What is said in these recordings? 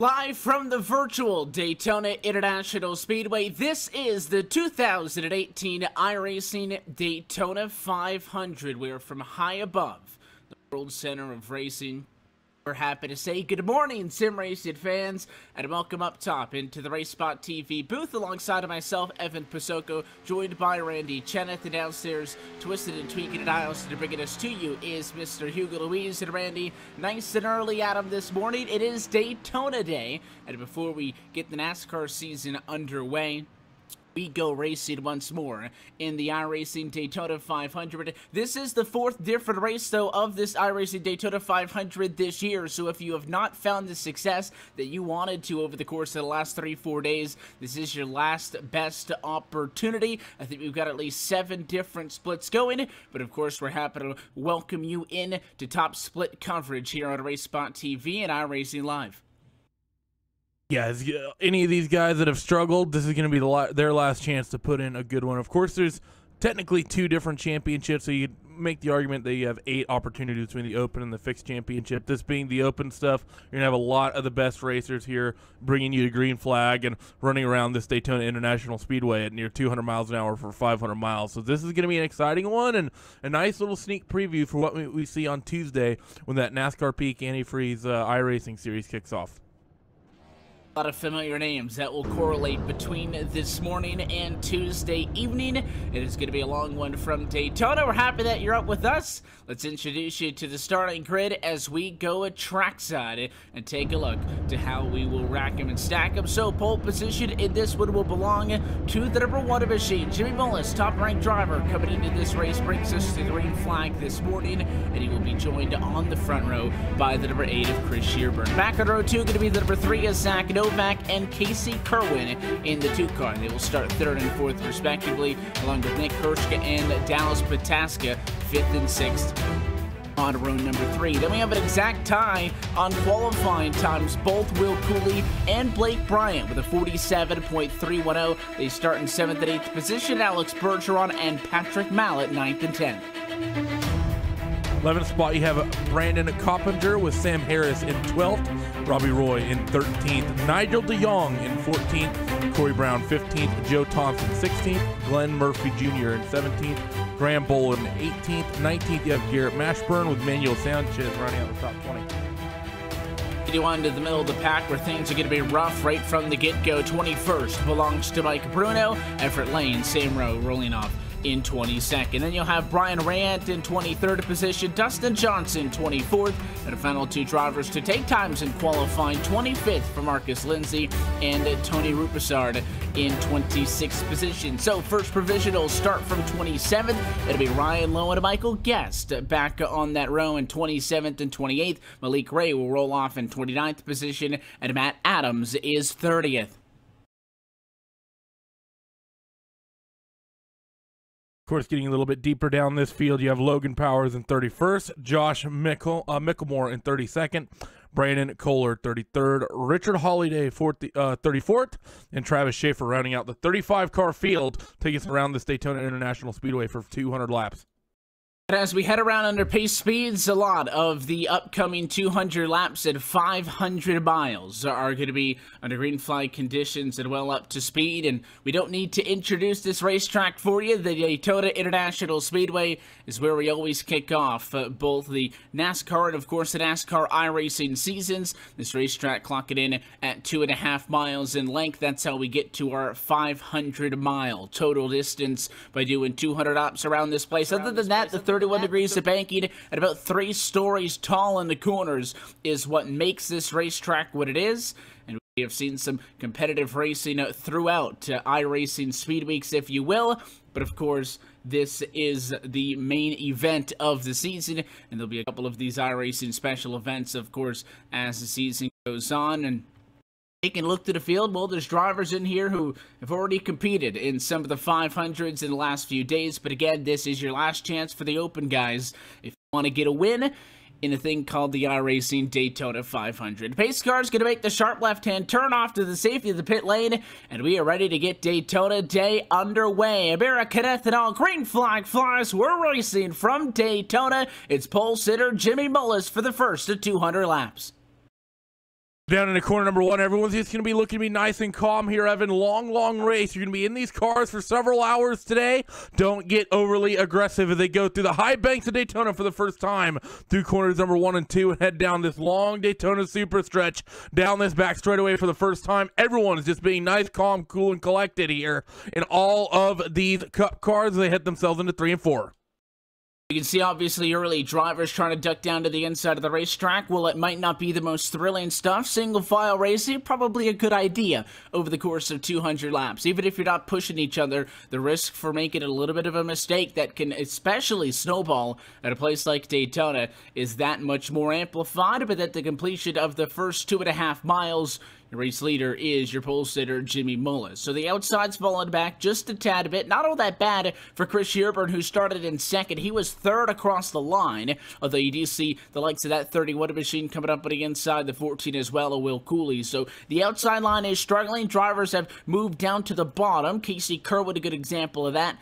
Live from the virtual Daytona International Speedway, this is the 2018 iRacing Daytona 500. We're from high above the World Center of Racing. We're happy to say good morning, sim racing fans, and welcome up top into the RaceSpotTV booth alongside of myself, Evan Pasoko, joined by Randy Cheneth. And downstairs, twisted and tweaking dials to bringing us to you is Mr. Hugo Louise. And Randy, nice and early at him this morning. It is Daytona Day, and before we get the NASCAR season underway, we go racing once more in the iRacing Daytona 500. This is the fourth different race, though, of this iRacing Daytona 500 this year. So if you have not found the success that you wanted to over the course of the last 3-4 days, this is your last best opportunity. I think we've got at least 7 different splits going, but of course we're happy to welcome you in to top split coverage here on RaceSpotTV and iRacing Live. Yeah, any of these guys that have struggled, this is going to be their last chance to put in a good one. Of course, there's technically 2 different championships, so you make the argument that you have 8 opportunities between the Open and the Fixed Championship. This being the Open stuff, you're going to have a lot of the best racers here bringing you the green flag and running around this Daytona International Speedway at near 200 miles an hour for 500 miles. So this is going to be an exciting one and a nice little sneak preview for what we see on Tuesday when that NASCAR Peak Antifreeze iRacing series kicks off. A lot of familiar names that will correlate between this morning and Tuesday evening. It is going to be a long one from Daytona. We're happy that you're up with us. Let's introduce you to the starting grid as we go trackside and take a look to how we will rack them and stack them. So pole position in this one will belong to the number 1 machine. Jimmy Mullis, top-ranked driver, coming into this race, brings us to the green flag this morning, and he will be joined on the front row by the number 8 of Chris Shearburn. Back on row 2, going to be the number 3 of Zach Novak and Casey Kerwin in the 2 car. They will start 3rd and 4th respectively, along with Nick Hershka and Dallas Pataska 5th and 6th on row number 3. Then we have an exact tie on qualifying times. Both Will Cooley and Blake Bryant with a 47.310. They start in 7th and 8th position. Alex Bergeron and Patrick Mallet 9th and 10th. 11th spot, you have Brandon Coppinger with Sam Harris in 12th, Robbie Roy in 13th, Nigel DeYoung in 14th, Corey Brown 15th, Joe Thompson 16th, Glenn Murphy Jr. in 17th, Graham Bolin 18th, 19th, you have Garrett Mashburn with Manuel Sanchez running out the top 20. You on to the middle of the pack where things are going to be rough right from the get-go. 21st belongs to Mike Bruno, Everett Lane, same row, rolling off in 22nd. Then you'll have Brian Rant in 23rd position, Dustin Johnson 24th, and the final 2 drivers to take times in qualifying. 25th for Marcus Lindsay and Tony Rupasard in 26th position. So first provisional start from 27th. It'll be Ryan Lowe and Michael Guest back on that row in 27th and 28th. Malik Ray will roll off in 29th position, and Matt Adams is 30th. Of course, getting a little bit deeper down this field, you have Logan Powers in 31st, Josh Micklemore in 32nd, Brandon Kohler 33rd, Richard Holiday 34th, and Travis Schaefer rounding out the 35-car field, taking us around this Daytona International Speedway for 200 laps. As we head around under pace speeds, a lot of the upcoming 200 laps at 500 miles are going to be under green flag conditions and well up to speed. And we don't need to introduce this racetrack for you. The Daytona International Speedway is where we always kick off both the NASCAR and, of course, the NASCAR iRacing seasons. This racetrack clocking in at 2.5 miles in length. That's how we get to our 500-mile total distance by doing 200 laps around this place. Other than that, the 31 degrees of banking at about 3 stories tall in the corners is what makes this racetrack what it is. And we have seen some competitive racing throughout iRacing speed weeks, if you will. But of course, this is the main event of the season, and there'll be a couple of these iRacing special events, of course, as the season goes on. And taking a look to the field, well, there's drivers in here who have already competed in some of the 500s in the last few days. But again, this is your last chance for the Open guys if you want to get a win in a thing called the iRacing Daytona 500. Pace car is going to make the sharp left-hand turn off to the safety of the pit lane, and we are ready to get Daytona Day underway. American Ethanol green flag flies. We're racing from Daytona. It's pole sitter Jimmy Mullis for the first of 200 laps. Down into corner number 1, everyone's just going to be looking to be nice and calm here, Evan. Long race. You're going to be in these cars for several hours today. Don't get overly aggressive as they go through the high banks of Daytona for the first time through corners number 1 and 2 and head down this long Daytona super stretch down this back straightaway for the first time. Everyone is just being nice, calm, cool, and collected here in all of these Cup cars. They hit themselves into 3 and 4. You can see, obviously, early drivers trying to duck down to the inside of the racetrack. Well, it might not be the most thrilling stuff. Single file racing, probably a good idea over the course of 200 laps. Even if you're not pushing each other, the risk for making a little bit of a mistake that can especially snowball at a place like Daytona is that much more amplified. But at the completion of the first 2.5 miles, your race leader is your pole sitter, Jimmy Mullis. So the outside's fallen back just a tad bit. Not all that bad for Chris Shearburn, who started in second. He was third across the line, although you do see the likes of that 31 machine coming up on the inside, the 14 as well, of Will Cooley. So the outside line is struggling. Drivers have moved down to the bottom. Casey Kerwood, a good example of that,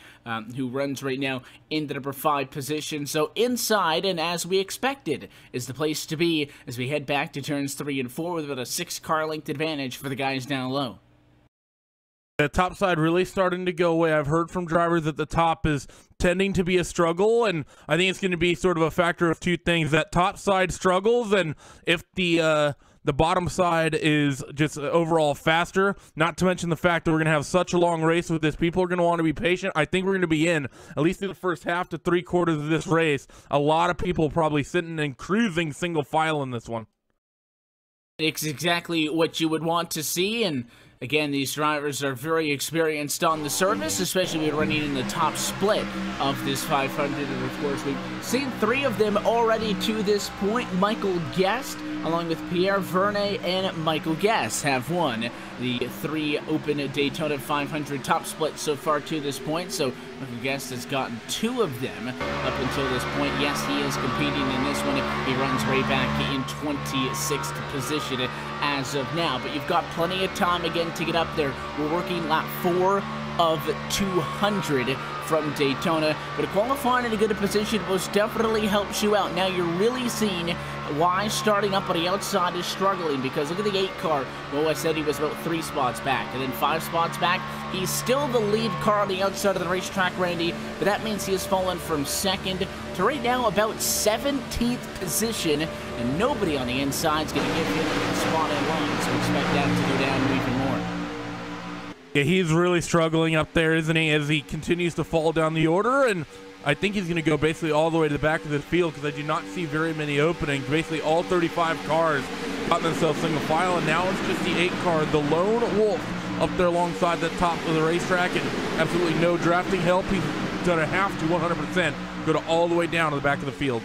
who runs right now in the number 5 position. So inside, and as we expected, is the place to be as we head back to turns 3 and 4 with about a 6-car length advantage for the guys down low. The top side really starting to go away. I've heard from drivers that the top is tending to be a struggle, and I think it's going to be sort of a factor of two things. That top side struggles, and if the bottom side is just overall faster, not to mention the fact that we're going to have such a long race with this. People are going to want to be patient. I think we're going to be in, at least through the first half to 3/4 of this race, a lot of people probably sitting and cruising single file in this one. It's exactly what you would want to see, and again, these drivers are very experienced on the surface, especially when running in the top split of this 500. And of course, we've seen 3 of them already to this point. Michael Guest, along with Pierre Vernet and Michael Guest, have won the 3 Open Daytona 500 top splits so far to this point. So Michael Guest has gotten 2 of them up until this point. Yes, he is competing in this one. He runs right back in 26th position as of now. But you've got plenty of time again to get up there. We're working lap 4 of 200 from Daytona, but qualifying in a good position most definitely helps you out. Now you're really seeing why starting up on the outside is struggling, because look at the 8 car. Well, I said he was about 3 spots back, and then 5 spots back. He's still the lead car on the outside of the racetrack, Randy, but that means he has fallen from 2nd to right now about 17th position, and nobody on the inside is going to give him a spot in line, so expect that to go down even more. Yeah, he's really struggling up there, isn't he, as he continues to fall down the order, and I think he's going to go basically all the way to the back of the field, because I do not see very many openings. Basically, all 35 cars got themselves single file, and now it's just the 8 car, the lone wolf, up there alongside the top of the racetrack, and absolutely no drafting help. He's going to have to 100% go to all the way down to the back of the field.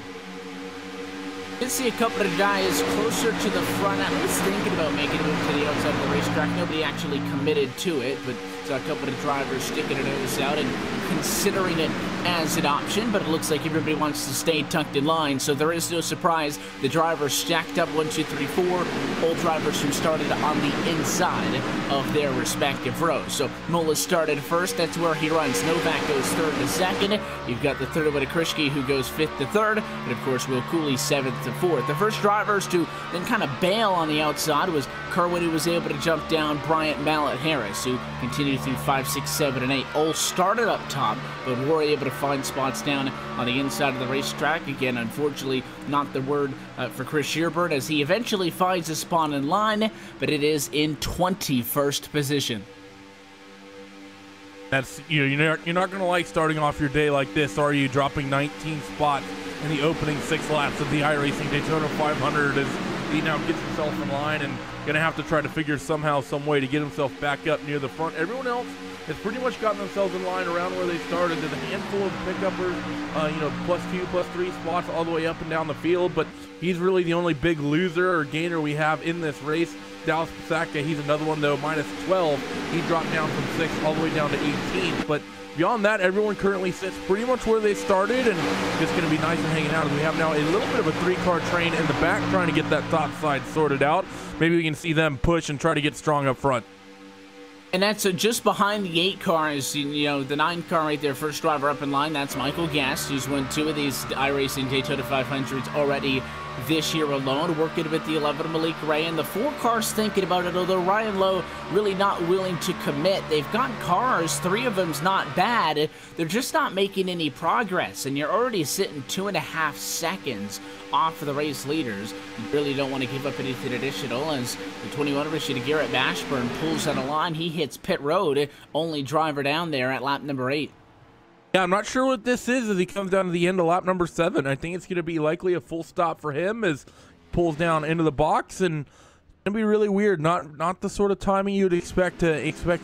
Did see a couple of guys closer to the front. I was thinking about making a move to the outside of the racetrack. Nobody actually committed to it, but saw a couple of drivers sticking a nose out and considering it as an option, but it looks like everybody wants to stay tucked in line, so there is no surprise. The drivers stacked up 1, 2, 3, 4. All drivers who started on the inside of their respective rows. So Mullis started first. That's where he runs. Novak goes 3rd to 2nd. You've got the 3rd Krishke, who goes 5th to 3rd, and of course Will Cooley 7th to 4th. The first drivers to then kind of bail on the outside was Kerwin, who was able to jump down Bryant Mallet Harris, who continued through 5, 6, 7, and 8. All started up top, but were able to find spots down on the inside of the racetrack. Again, unfortunately, not the word for Chris Shearburn, as he eventually finds a spot in line, but it is in 21st position. That's, you're not going to like starting off your day like this, are you? Dropping 19 spots in the opening 6 laps of the iRacing Daytona 500 as he now gets himself in line and going to have to try to figure somehow, some way to get himself back up near the front. Everyone else has pretty much gotten themselves in line around where they started. There's a handful of pickuppers, +2, +3 spots all the way up and down the field, but he's really the only big loser or gainer we have in this race. Dallas Pasaka, he's another one though, -12. He dropped down from 6th all the way down to 18th, but beyond that, everyone currently sits pretty much where they started, and it's going to be nice and hanging out as we have now a little bit of a 3-car train in the back trying to get that top side sorted out. Maybe we can see them push and try to get strong up front. And that's just behind the 8 cars, the 9 car right there, first driver up in line, that's Michael Guest, who's won 2 of these iRacing Daytona 500s already this year alone, working with the 11 Malik Ray, and the 4 cars thinking about it, although Ryan Lowe really not willing to commit. They've got cars, 3 of them's not bad, they're just not making any progress, and you're already sitting 2.5 seconds off of the race leaders. You really don't want to give up anything additional, as the 21 Rashida Garrett Mashburn pulls out a line. He hits pit road, only driver down there at lap number 8. Yeah, I'm not sure what this is as he comes down to the end of lap number 7. I think it's going to be likely a full stop for him as he pulls down into the box, and it's going to be really weird. Not the sort of timing you'd expect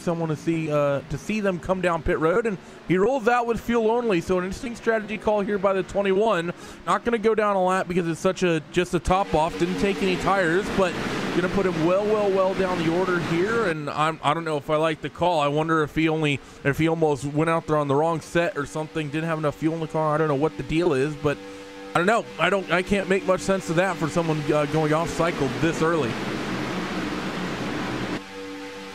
someone to see them come down pit road, and he rolls out with fuel only. So an interesting strategy call here by the 21. Not going to go down a lap because it's just a top off. Didn't take any tires, but going to put him well down the order here. And I don't know if I like the call. I wonder if he almost went out there on the wrong set or something. Didn't have enough fuel in the car. I don't know what the deal is, but I don't know. I can't make much sense of that for someone going off cycle this early.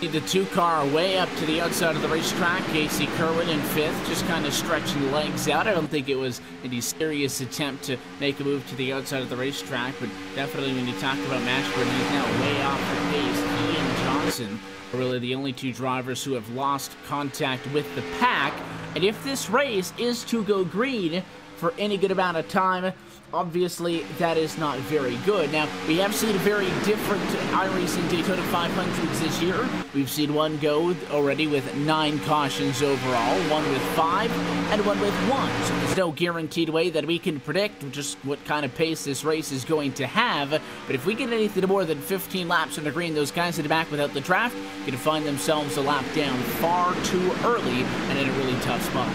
The 2 car way up to the outside of the racetrack. Casey Kerwin in 5th, just kind of stretching the legs out. I don't think it was any serious attempt to make a move to the outside of the racetrack, but definitely when you talk about Mashburn, he's now way off the pace. He and Johnson are really the only 2 drivers who have lost contact with the pack. And if this race is to go green for any good amount of time, obviously that is not very good. Now, we have seen very different iRacing Daytona 500s this year. We've seen one go already with 9 cautions overall, one with 5, and one with 1. So there's no guaranteed way that we can predict just what kind of pace this race is going to have. But if we get anything more than 15 laps on the green, those guys in the back without the draft are going to find themselves a lap down far too early and in a really tough spot.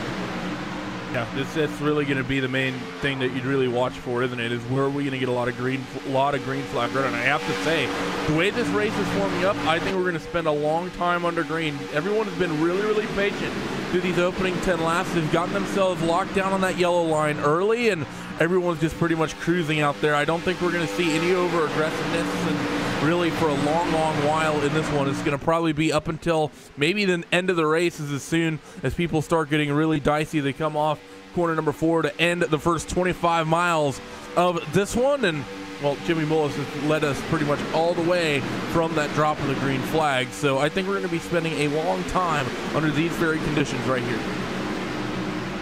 Yeah, that's really going to be the main thing that you'd really watch for, isn't it? Is where are we going to get a lot of green flag run? And I have to say, the way this race is forming up, I think we're going to spend a long time under green. Everyone has been really patient through these opening 10 laps. They've gotten themselves locked down on that yellow line early, and everyone's just pretty much cruising out there. I don't think we're going to see any over aggressiveness, and really for a long while in this one. It's going to probably be up until maybe the end of the race, as soon as people start getting really dicey. They come off corner number 4 to end the first 25 miles of this one. And, well, Jimmy Mullis has led us pretty much all the way from that drop of the green flag. So I think we're going to be spending a long time under these very conditions right here.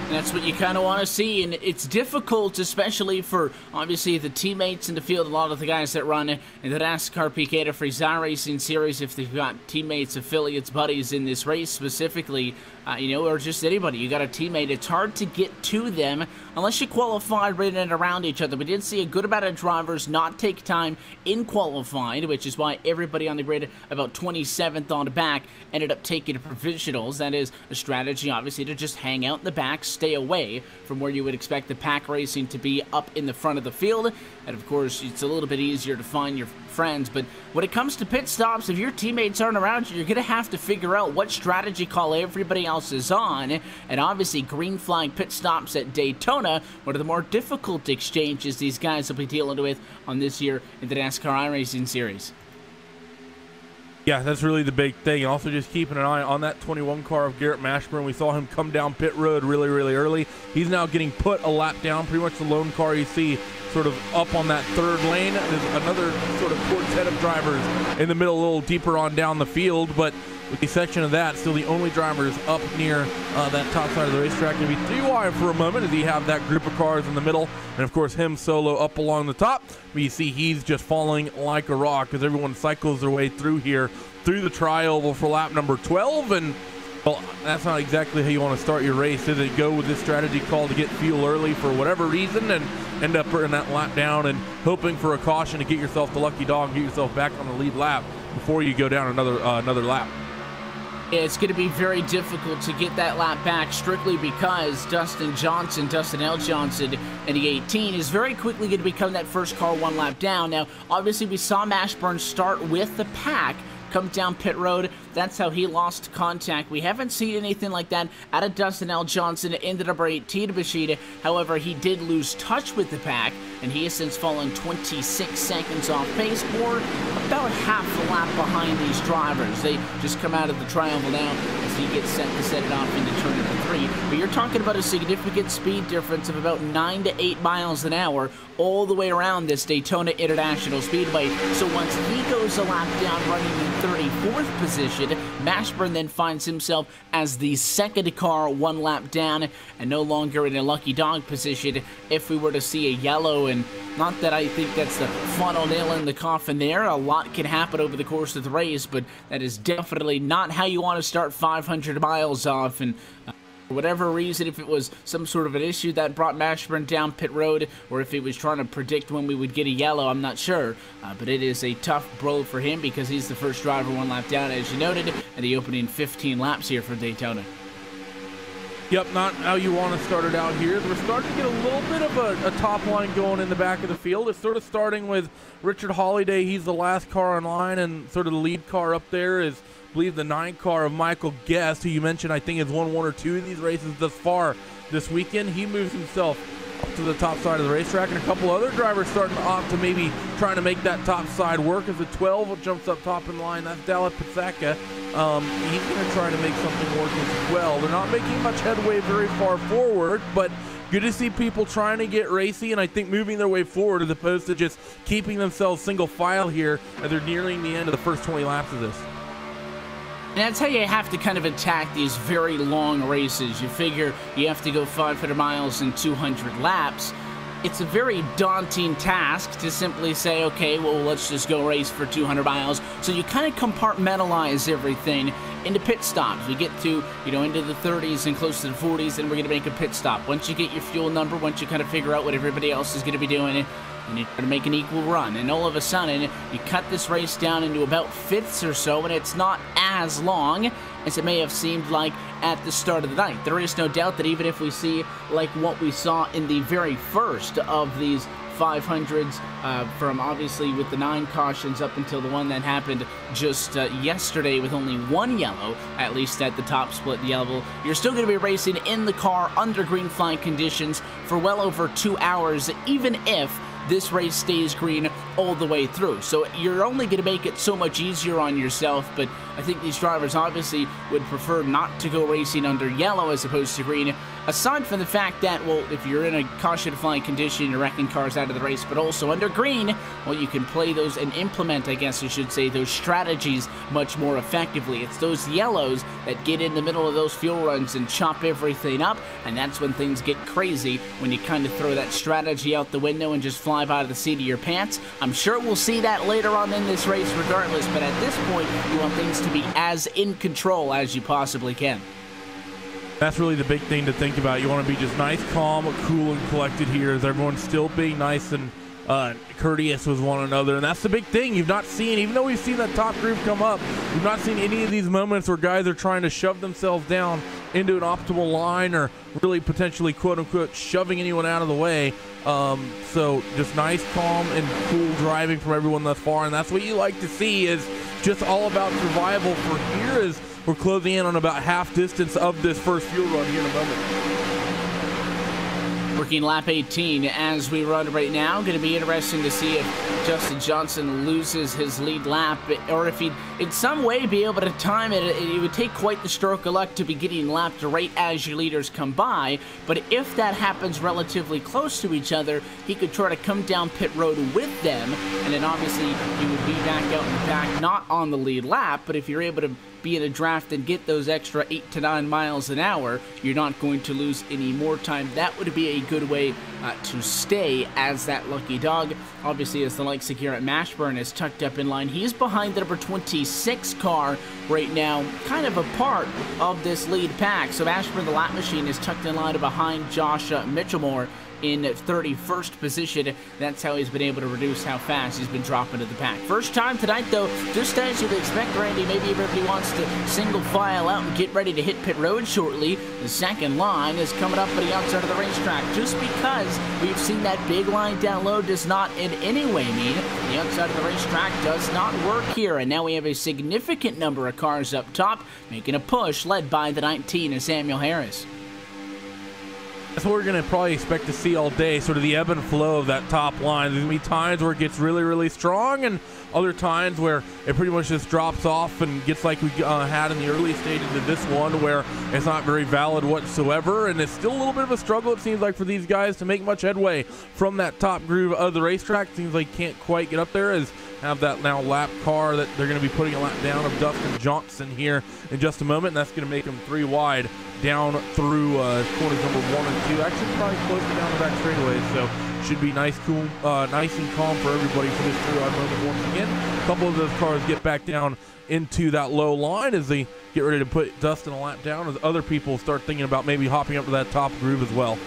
That's what you kind of want to see, and it's difficult, especially for, obviously, the teammates in the field. A lot of the guys that run in the NASCAR Piquet for iRacing series, if they've got teammates, affiliates, buddies in this race specifically, or just anybody. You got a teammate, it's hard to get to them unless you qualify right in and around each other. We did see a good amount of drivers not take time in qualified, which is why everybody on the grid, about 27th on the back, ended up taking provisionals. That is a strategy, obviously, to just hang out in the back, stay away from where you would expect the pack racing to be up in the front of the field. And of course, it's a little bit easier to find your friends. But when it comes to pit stops, if your teammates aren't around you, you're going to have to figure out what strategy call everybody else is on. And obviously, green flag pit stops at Daytona, one of the more difficult exchanges these guys will be dealing with on this year in the NASCAR iRacing series. Yeah, that's really the big thing. Also, just keeping an eye on that 21 car of Garrett Mashburn. We saw him come down pit road really early. He's now getting put a lap down. Pretty much the lone car you see sort of up on that 3rd lane. There's another sort of quartet of drivers in the middle, a little deeper on down the field. But with the exception of that, still the only drivers up near that top side of the racetrack. Going to be 3 wide for a moment as you have that group of cars in the middle. And, of course, him solo up along the top. But you see he's just falling like a rock as everyone cycles their way through here, through the tri-oval for lap number 12. And, well, that's not exactly how you want to start your race, is it? Go with this strategy call to get fuel early for whatever reason and end up in that lap down and hoping for a caution to get yourself the lucky dog and get yourself back on the lead lap before you go down another lap. It's going to be very difficult to get that lap back strictly because Dustin L. Johnson in the 18 is very quickly going to become that first car 1 lap down. Now, obviously, we saw Mashburn start with the pack, come down pit road. That's how he lost contact. We haven't seen anything like that out of Dustin L. Johnson in the number 18 machine. However, he did lose touch with the pack and he has since fallen 26 seconds off pace, or about half a lap behind these drivers. They just come out of the triangle now as he gets set to set it off into turn number 3. But you're talking about a significant speed difference of about 9 to 8 miles an hour all the way around this Daytona International Speedway. So once he goes a lap down, running in 34th position, Mashburn then finds himself as the second car 1 lap down and no longer in a lucky dog position if we were to see a yellow. And not that I think that's the final nail in the coffin there. A lot can happen over the course of the race, but that is definitely not how you want to start 500 miles off. And for whatever reason, if it was some sort of an issue that brought Mashburn down pit road, or if he was trying to predict when we would get a yellow, I'm not sure. But it is a tough blow for him because he's the first driver 1 lap down, as you noted, in the opening 15 laps here for Daytona. Yep, not how you want to start it out here. We're starting to get a little bit of a top line going in the back of the field. It's sort of starting with Richard Holliday. He's the last car in line, and sort of the lead car up there is, I believe, the 9 car of Michael Guest, who you mentioned I think has won 1 or 2 of these races thus far this weekend. He moves himself up to the top side of the racetrack, and a couple other drivers starting to opt to maybe trying to make that top side work as the 12 jumps up top in line. That's Dalla Pizzecca. He's going to try to make something work as well. They're not making much headway very far forward, but good to see people trying to get racy, and I think moving their way forward as opposed to just keeping themselves single file here as they're nearing the end of the first 20 laps of this. And that's how you have to kind of attack these very long races. You figure you have to go 500 miles in 200 laps. It's a very daunting task to simply say, okay, well, let's just go race for 200 miles. So you kind of compartmentalize everything into pit stops. We get to, into the 30s and close to the 40s, then we're going to make a pit stop. Once you get your fuel number, once you kind of figure out what everybody else is going to be doing, and you're going to make an equal run. And all of a sudden, you cut this race down into about fifths or so, and it's not as long as it may have seemed like at the start of the night. There is no doubt that even if we see like what we saw in the very first of these 500s, from obviously with the 9 cautions up until the one that happened just yesterday with only 1 yellow, at least at the top split yellow, you're still going to be racing in the car under green flag conditions for well over 2 hours, even if this race stays green all the way through. So you're only going to make it so much easier on yourself, but I think these drivers obviously would prefer not to go racing under yellow as opposed to green, aside from the fact that, well, if you're in a caution flying condition, you're wrecking cars out of the race, but also under green, well, you can play those and implement, I guess I should say, those strategies much more effectively. It's those yellows that get in the middle of those fuel runs and chop everything up, and that's when things get crazy, when you kind of throw that strategy out the window and just fly by the seat of your pants. I'm sure we'll see that later on in this race regardless, but at this point, you want things to be as in control as you possibly can. That's really the big thing to think about. You want to be just nice, calm, cool, and collected here as everyone's still being nice and courteous with one another. And that's the big thing. You've not seen, even though we've seen that top group come up, you've not seen any of these moments where guys are trying to shove themselves down into an optimal line or really potentially, quote-unquote, shoving anyone out of the way. So just nice, calm, and cool driving from everyone thus far. And that's what you like to see, is just all about survival for here as we're closing in on about half distance of this first fuel run here in a moment. Working lap 18 as we run right now. Going to be interesting to see if Justin Johnson loses his lead lap, or if he'd in some way be able to time it. It would take quite the stroke of luck to be getting lapped right as your leaders come by, but if that happens relatively close to each other, he could try to come down pit road with them, and then obviously you would be back out in the back, not on the lead lap, but if you're able to be in a draft and get those extra 8 to 9 miles an hour, you're not going to lose any more time. That would be a good way to stay as that lucky dog. Obviously, as the likes of Garrett Mashburn is tucked up in line, he's behind the number 26 car right now, kind of a part of this lead pack. So Mashburn, the lap machine, is tucked in line behind Josh Mitchellmore in 31st position. That's how he's been able to reduce how fast he's been dropping to the pack. First time tonight, though, just as you'd expect, Randy, maybe everybody wants to single file out and get ready to hit pit road shortly. The second line is coming up on the outside of the racetrack. Just because we've seen that big line down low does not in any way mean the outside of the racetrack does not work here. And now we have a significant number of cars up top making a push, led by the 19 of Samuel Harris. That's what we're going to probably expect to see all day, sort of the ebb and flow of that top line. There's going to be times where it gets really, really strong, and other times where it pretty much just drops off and gets like we had in the early stages of this one, where it's not very valid whatsoever, and it's still a little bit of a struggle, it seems like, for these guys to make much headway from that top groove of the racetrack. It seems like can't quite get up there, as have that now lap car that they're going to be putting a lap down of Dustin Johnson here in just a moment, and that's going to make him 3 wide down through corners number 1 and 2. Actually, probably close to down the back straightaways, so should be nice, cool, nice and calm for everybody for this 3-wide moment once again. A couple of those cars get back down into that low line as they get ready to put Dustin a lap down, as other people start thinking about maybe hopping up to that top groove as well.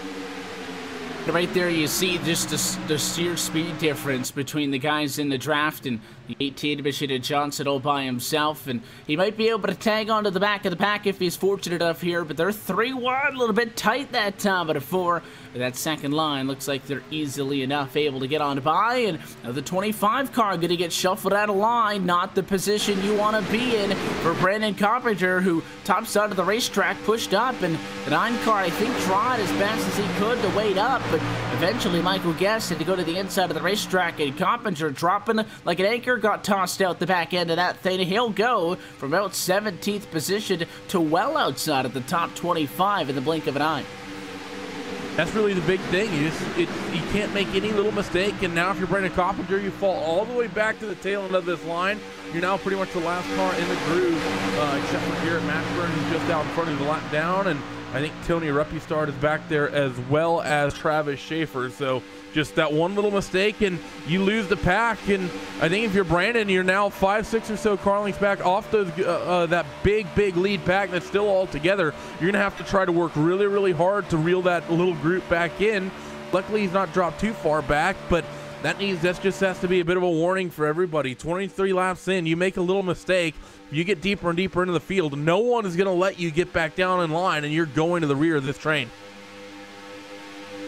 Right there you see just the sheer speed difference between the guys in the draft and the 18 Michigan Johnson all by himself, and he might be able to tag onto the back of the pack if he's fortunate enough here, but they're 3 wide, a little bit tight that time, but a 4. That second line looks like they're easily enough able to get on by, and the 25 car going to get shuffled out of line. Not the position you want to be in for Brandon Carpenter, who top side of the racetrack pushed up, and the 9 car I think tried as best as he could to wait up, but eventually Michael Guest had to go to the inside of the racetrack, and Carpenter dropping like an anchor got tossed out the back end of that thing. He'll go from about 17th position to well outside of the top 25 in the blink of an eye. That's really the big thing. You can't make any little mistake, and now if you're Brandon Carpenter, you fall all the way back to the tail end of this line. You're now pretty much the last car in the groove, except for Garrett Matchburn, who's just out in front of the lap down, and I think Tony Repustard is back there as well as Travis Schaefer. So just that one little mistake and you lose the pack. And I think if you're Brandon, you're now 5, 6 or so car lengths back off those that big lead pack that's still all together. You're gonna have to try to work really, really hard to reel that little group back in. Luckily, he's not dropped too far back, but that just has to be a bit of a warning for everybody. 23 laps in, you make a little mistake, you get deeper and deeper into the field, no one is going to let you get back down in line, and you're going to the rear of this train.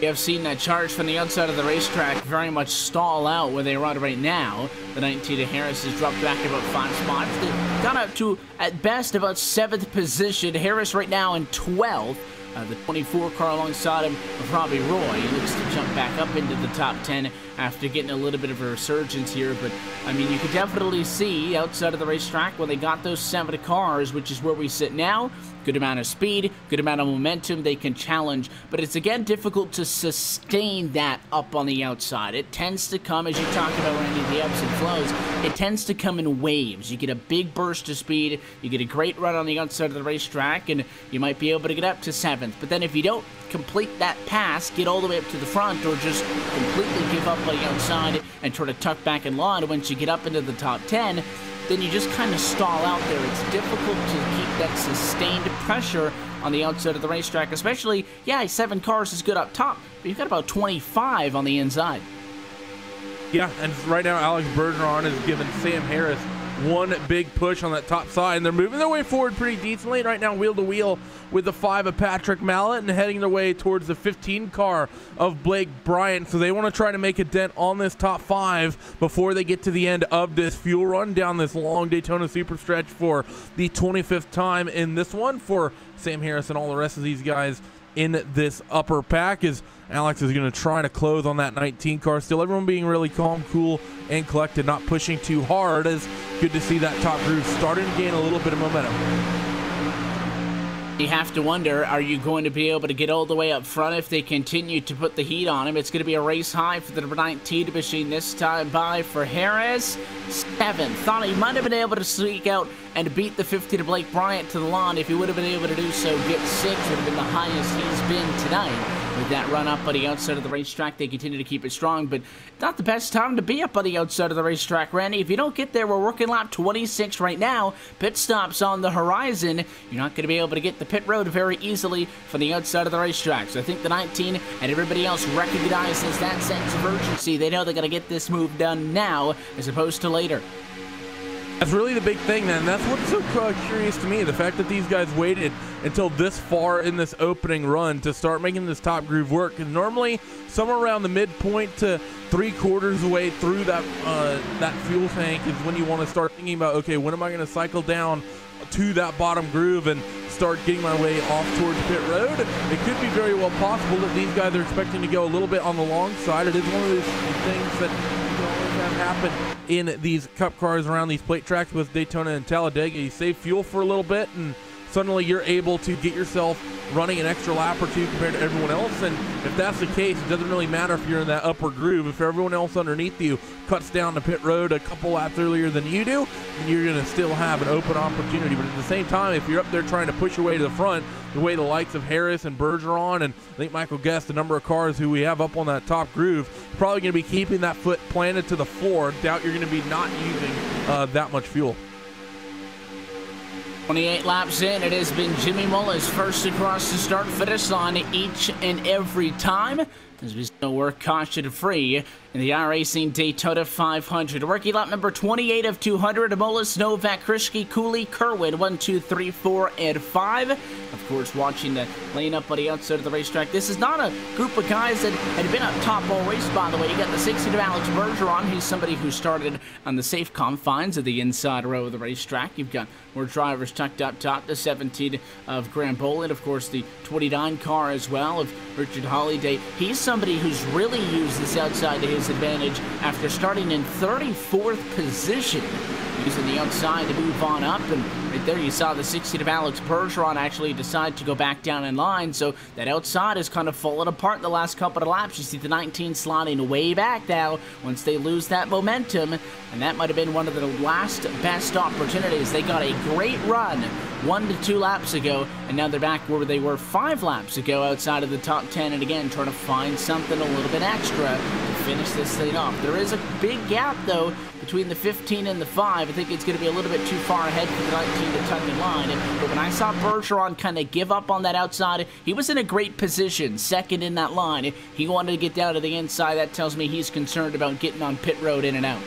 We have seen that charge from the outside of the racetrack very much stall out where they run right now. The 19 Harris has dropped back about 5 spots. They've gone up to, at best, about 7th position. Harris right now in 12th. The 24 car alongside him of Robbie Roy. He looks to jump back up into the top 10 after getting a little bit of a resurgence here. But, I mean, you could definitely see outside of the racetrack when they got those 7 cars, which is where we sit now, good amount of speed, good amount of momentum they can challenge. But it's, again, difficult to sustain that up on the outside. It tends to come, as you talked about, Randy, the ebbs and flows, it tends to come in waves. You get a big burst of speed, you get a great run on the outside of the racetrack, and you might be able to get up to 7th. But then if you don't complete that pass, get all the way up to the front, or just completely give up on the outside and try to tuck back in line once you get up into the top 10, then you just kind of stall out there. It's difficult to keep that sustained pressure on the outside of the racetrack, especially, yeah, 7 cars is good up top, but you've got about 25 on the inside. Yeah, and right now Alex Bergeron has given Sam Harris one big push on that top side, and they're moving their way forward pretty decently right now, wheel to wheel with the 5 of Patrick Mallet, and heading their way towards the 15 car of Blake Bryant. So they want to try to make a dent on this top 5 before they get to the end of this fuel run down this long Daytona super stretch for the 25th time in this one for Sam Harris and all the rest of these guys in this upper pack, as Alex is going to try to close on that 19 car. Still everyone being really calm, cool, and collected, not pushing too hard. As good to see that top group starting to gain a little bit of momentum. You have to wonder, are you going to be able to get all the way up front if they continue to put the heat on him? It's going to be a race high for the number 19 machine this time by for Harris. 7th. Thought he might have been able to sneak out and beat the 50 to Blake Bryant to the lawn. If he would have been able to do so, get 6 would have been the highest he's been tonight. With that run up on the outside of the racetrack, they continue to keep it strong, but not the best time to be up on the outside of the racetrack, Randy. If you don't get there, we're working lap 26 right now. Pit stops on the horizon. You're not going to be able to get the pit road very easily from the outside of the racetrack. So I think the 19 and everybody else recognizes that sense of urgency. They know they're going to get this move done now as opposed to later. That's really the big thing, then. That's what's so curious to me. The fact that these guys waited until this far in this opening run to start making this top groove work. And normally, somewhere around the midpoint to 3/4 way through that that fuel tank is when you want to start thinking about, okay, when am I going to cycle down to that bottom groove and start getting my way off towards pit road. It could be very well possible that these guys are expecting to go a little bit on the long side. It is one of those things that you can always have happen in these cup cars around these plate tracks with Daytona and Talladega. You save fuel for a little bit and suddenly you're able to get yourself running an extra lap or two compared to everyone else. And if that's the case, it doesn't really matter if you're in that upper groove. If everyone else underneath you cuts down to pit road a couple laps earlier than you do, then you're going to still have an open opportunity. But at the same time, if you're up there trying to push your way to the front, the way the likes of Harris and Bergeron, and I think Michael guessed the number of cars who we have up on that top groove, probably going to be keeping that foot planted to the floor. Doubt you're going to be not using that much fuel. 28 laps in, it has been Jimmy Mullis first across the start-finish line each and every time, as we still work caution-free in the iRacing Daytona 500. Rookie lap number 28 of 200, Mullis, Novak, Krischke, Cooley, Kerwin, 1, 2, 3, 4, and 5. Of course, watching the lane up on the outside of the racetrack. This is not a group of guys that had been up top all race, by the way. You got the 16 of Alex Bergeron, who's somebody who started on the safe confines of the inside row of the racetrack. You've got more drivers tucked up top, the 17 of Graham Boland, of course, the 29 car as well of Richard Holliday. He's somebody who's really used this outside to his advantage after starting in 34th position, using the outside to move on up. And right there you saw the 16 of Alex Bergeron actually decide to go back down in line, so that outside has kind of fallen apart in the last couple of laps. You see the 19 sliding way back now once they lose that momentum, and that might have been one of the last best opportunities. They got a great run 1 to 2 laps ago, and now they're back where they were 5 laps ago outside of the top 10, and again trying to find something a little bit extra to finish this thing off. There is a big gap though between the 15 and the 5. I think it's going to be a little bit too far ahead for the 19 to tuck in line. But when I saw Bergeron kind of give up on that outside, he was in a great position, second in that line. He wanted to get down to the inside. That tells me he's concerned about getting on pit road in and out.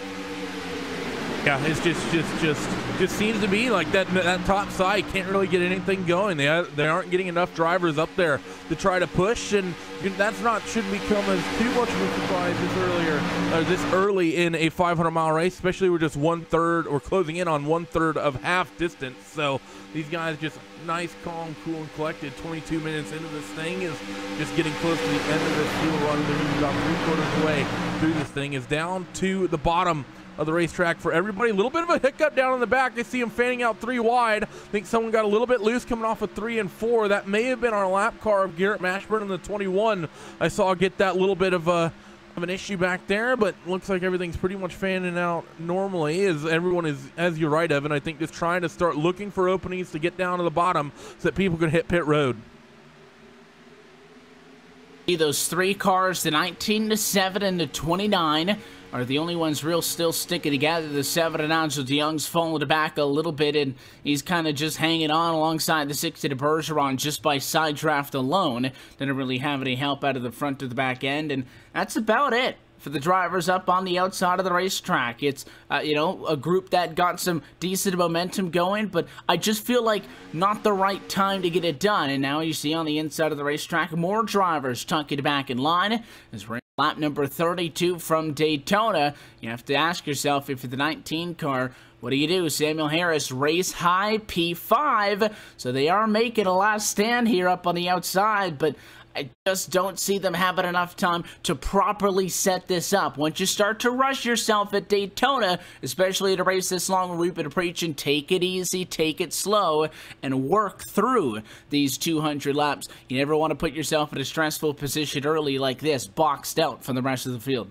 Yeah, it's just seems to be like that top side can't really get anything going. They aren't getting enough drivers up there to try to push, and that's shouldn't become as too much of a surprise this early in a 500-mile race. Especially we're just 1/3 or closing in on 1/3 of half distance. So these guys just nice, calm, cool, and collected. 22 minutes into this thing is just getting close to the end of this fuel run. They're about 3/4 of the way through this thing. Is down to the bottom of the racetrack for everybody. A little bit of a hiccup down in the back. They see him fanning out 3 wide. I think someone got a little bit loose coming off of 3 and 4. That may have been our lap car of Garrett Mashburn in the 21. I saw get that little bit of an issue back there, but looks like everything's pretty much fanning out normally, as everyone is, as you're right, Evan, I think just trying to start looking for openings to get down to the bottom so that people can hit pit road. Those 3 cars, the 19, the 7, and the 29, are the only ones still sticking together. The 7 and Angel DeYoung's fallen back a little bit, and he's kind of just hanging on alongside the 60 to Bergeron just by side draft alone. Didn't really have any help out of the front to the back end, and that's about it for the drivers up on the outside of the racetrack. It's, a group that got some decent momentum going, but I just feel like not the right time to get it done. And now you see on the inside of the racetrack, more drivers tucking back in line. As we're in lap number 32 from Daytona, you have to ask yourself, if you're the 19 car, what do? Samuel Harris, race high P5. So they are making a last stand here up on the outside, but I just don't see them having enough time to properly set this up. Once you start to rush yourself at Daytona, especially at a race this long, we've been preaching, take it easy, take it slow, and work through these 200 laps. You never want to put yourself in a stressful position early like this, boxed out from the rest of the field.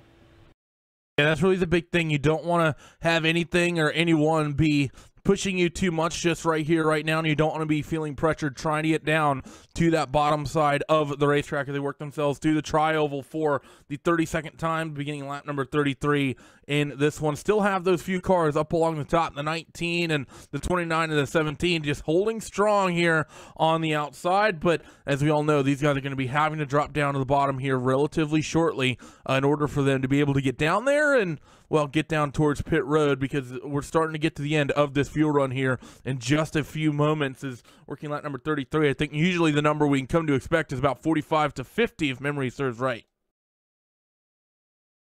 Yeah, that's really the big thing. You don't want to have anything or anyone be pushing you too much just right here, right now, and you don't want to be feeling pressured trying to get down to that bottom side of the racetrack as they work themselves to the tri-oval for the 32nd time, beginning lap number 33 in this one. Still have those few cars up along the top, the 19 and the 29 and the 17, just holding strong here on the outside, but as we all know, these guys are going to be having to drop down to the bottom here relatively shortly in order for them to be able to get down there, and well, get down towards pit road, because we're starting to get to the end of this fuel run here in just a few moments. Is working lap number 33. I think usually the number we can come to expect is about 45 to 50 if memory serves right.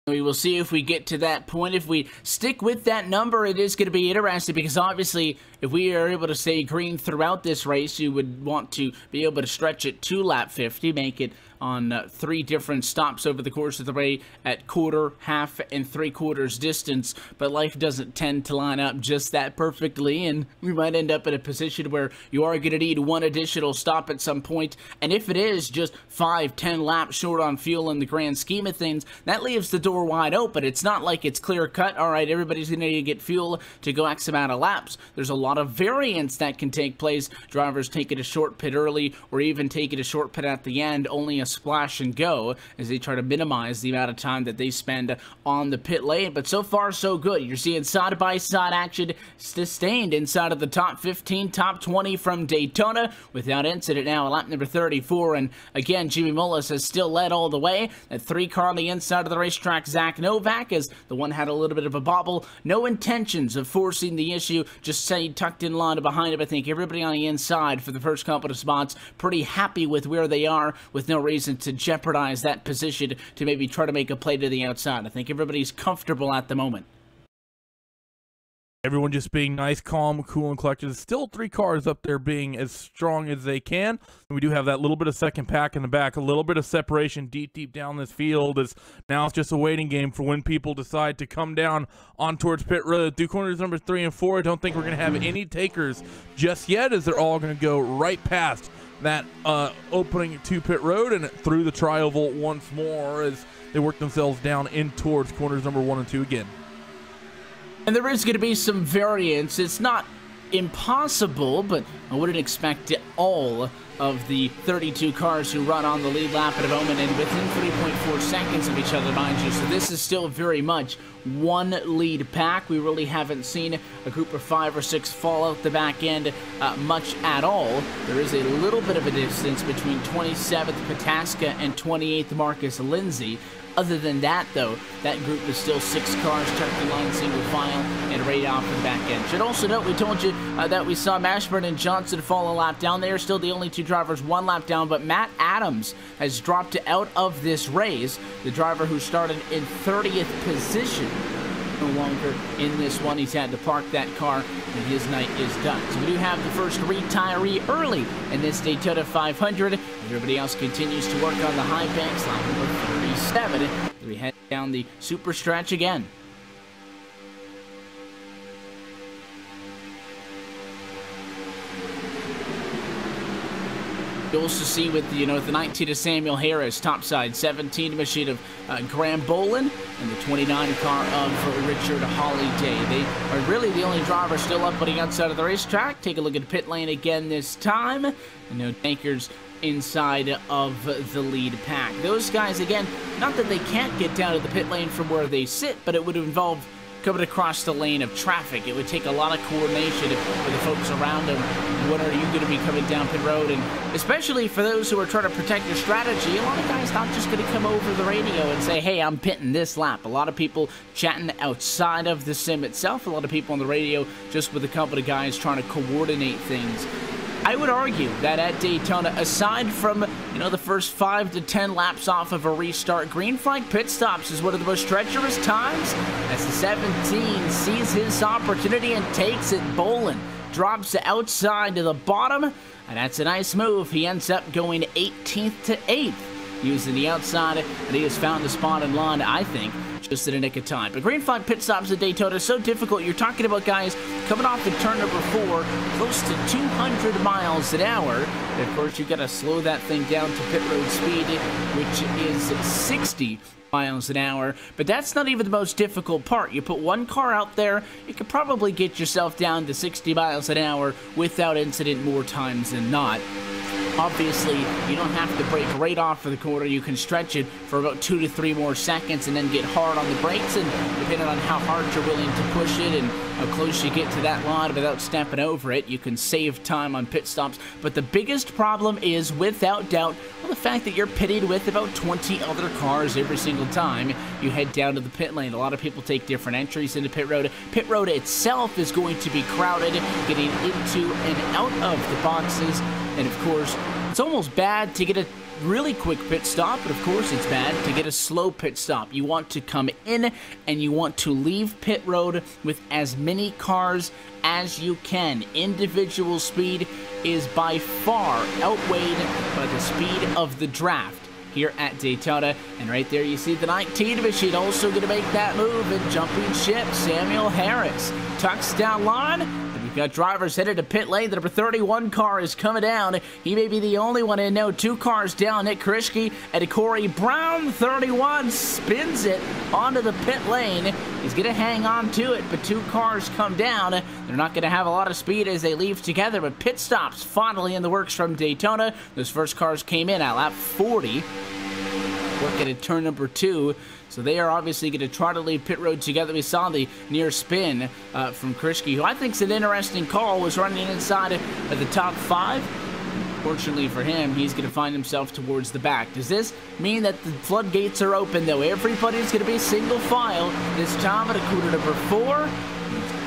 We will see if we get to that point. If we stick with that number, it is going to be interesting, because obviously if we are able to stay green throughout this race, you would want to be able to stretch it to lap 50, make it on 3 different stops over the course of the race at quarter, half, and 3/4 distance. But life doesn't tend to line up just that perfectly, and we might end up in a position where you are going to need 1 additional stop at some point. And if it is just 5-10 laps short on fuel in the grand scheme of things, that leaves the door wide open. It's not like it's clear cut. All right, everybody's going to get fuel to go X amount of laps. There's a lot of variance that can take place. Drivers taking a short pit early, or even taking a short pit at the end, only a splash and go, as they try to minimize the amount of time that they spend on the pit lane. But so far so good. You're seeing side-by-side action sustained inside of the top 15, top 20 from Daytona without incident now at lap number 34. And again, Jimmy Mullis has still led all the way. That 3 car on the inside of the racetrack, Zach Novak, as the one had a little bit of a bobble. No intentions of forcing the issue, just stayed tucked in line behind him. I think everybody on the inside for the first couple of spots pretty happy with where they are, with no reason to jeopardize that position to maybe try to make a play to the outside. I think everybody's comfortable at the moment. Everyone just being nice, calm, cool, and collected. There's still 3 cars up there being as strong as they can. And we do have that little bit of second pack in the back, a little bit of separation deep down this field. Is now it's just a waiting game for when people decide to come down on towards pit road. Through corners number 3 and 4, I don't think we're going to have any takers just yet, as they're all going to go right past that opening to pit road and through the tri-oval once more as they work themselves down in towards corners number 1 and 2 again. And there is going to be some variance. It's not impossible, but I wouldn't expect all of the 32 cars who run on the lead lap at the moment, and within 3.4 seconds of each other, mind you. So this is still very much one lead pack. We really haven't seen a group of 5 or 6 fall out the back end much at all. There is a little bit of a distance between 27th Pataska and 28th Marcus Lindsay. Other than that, though, that group is still 6 cars tucked in line, single file, and right off the back end. Should also note, we told you that we saw Mashburn and Johnson fall a lap down. They are still the only 2 drivers 1 lap down, but Matt Adams has dropped out of this race. The driver who started in 30th position no longer in this one. He's had to park that car, and his night is done. So we do have the first retiree early in this Daytona 500. Everybody else continues to work on the high banks. Lap number 37. We head down the super stretch again. You also see with the 19 of Samuel Harris, topside 17 machine of Graham Bolin, and the 29 car of Richard Holiday. They are really the only driver still up on the outside of the racetrack. Take a look at the pit lane again this time. And no tankers inside of the lead pack. Those guys, again, not that they can't get down to the pit lane from where they sit, but it would involve coming across the lane of traffic. It would take a lot of coordination for the folks around them. When are you going to be coming down pit road? And especially for those who are trying to protect their strategy, a lot of guys not just going to come over the radio and say, hey, I'm pitting this lap. A lot of people chatting outside of the sim itself. A lot of people on the radio just with a couple of guys trying to coordinate things. I would argue that at Daytona, aside from, the first 5 to 10 laps off of a restart, green flag pit stops is one of the most treacherous times, as the 17 sees his opportunity and takes it. Bolin drops outside to the bottom, and that's a nice move. He ends up going 18th to 8th, using the outside, and he has found the spot in line, I think, just in a nick of time. But green flag pit stops at Daytona is so difficult. You're talking about guys coming off in turn number 4, close to 200 miles an hour. And of course, you got to slow that thing down to pit road speed, which is 60 miles an hour. But that's not even the most difficult part. You put one car out there, you could probably get yourself down to 60 miles an hour without incident more times than not. Obviously, you don't have to brake right off of the corner. You can stretch it for about 2 to 3 more seconds and then get hard on the brakes, and depending on how hard you're willing to push it and how close you get to that line without stepping over it. You can save time on pit stops, but the biggest problem is, without doubt, well, the fact that you're pitted with about 20 other cars every single time you head down to the pit lane. A lot of people take different entries into pit road. Pit road itself is going to be crowded, getting into and out of the boxes, and of course, it's almost bad to get a really quick pit stop, but of course it's bad to get a slow pit stop. You want to come in and you want to leave pit road with as many cars as you can. Individual speed is by far outweighed by the speed of the draft here at Daytona. And right there you see the 19 machine also going to make that move, and jumping ship, Samuel Harris tucks down line. We've got drivers headed to pit lane. The number 31 car is coming down. He may be the only one in. No, 2 cars down. Nick Krischke and Corey Brown. 31 spins it onto the pit lane. He's going to hang on to it, but 2 cars come down. They're not going to have a lot of speed as they leave together, but pit stops finally in the works from Daytona. Those first cars came in at lap 40. Working at turn number 2. So they are obviously going to try to leave pit road together. We saw the near spin from Krischke, who I think is an interesting call, was running inside of the top 5. Fortunately for him, he's going to find himself towards the back. Does this mean that the floodgates are open, though? Everybody's going to be single file this time at a quarter number 4.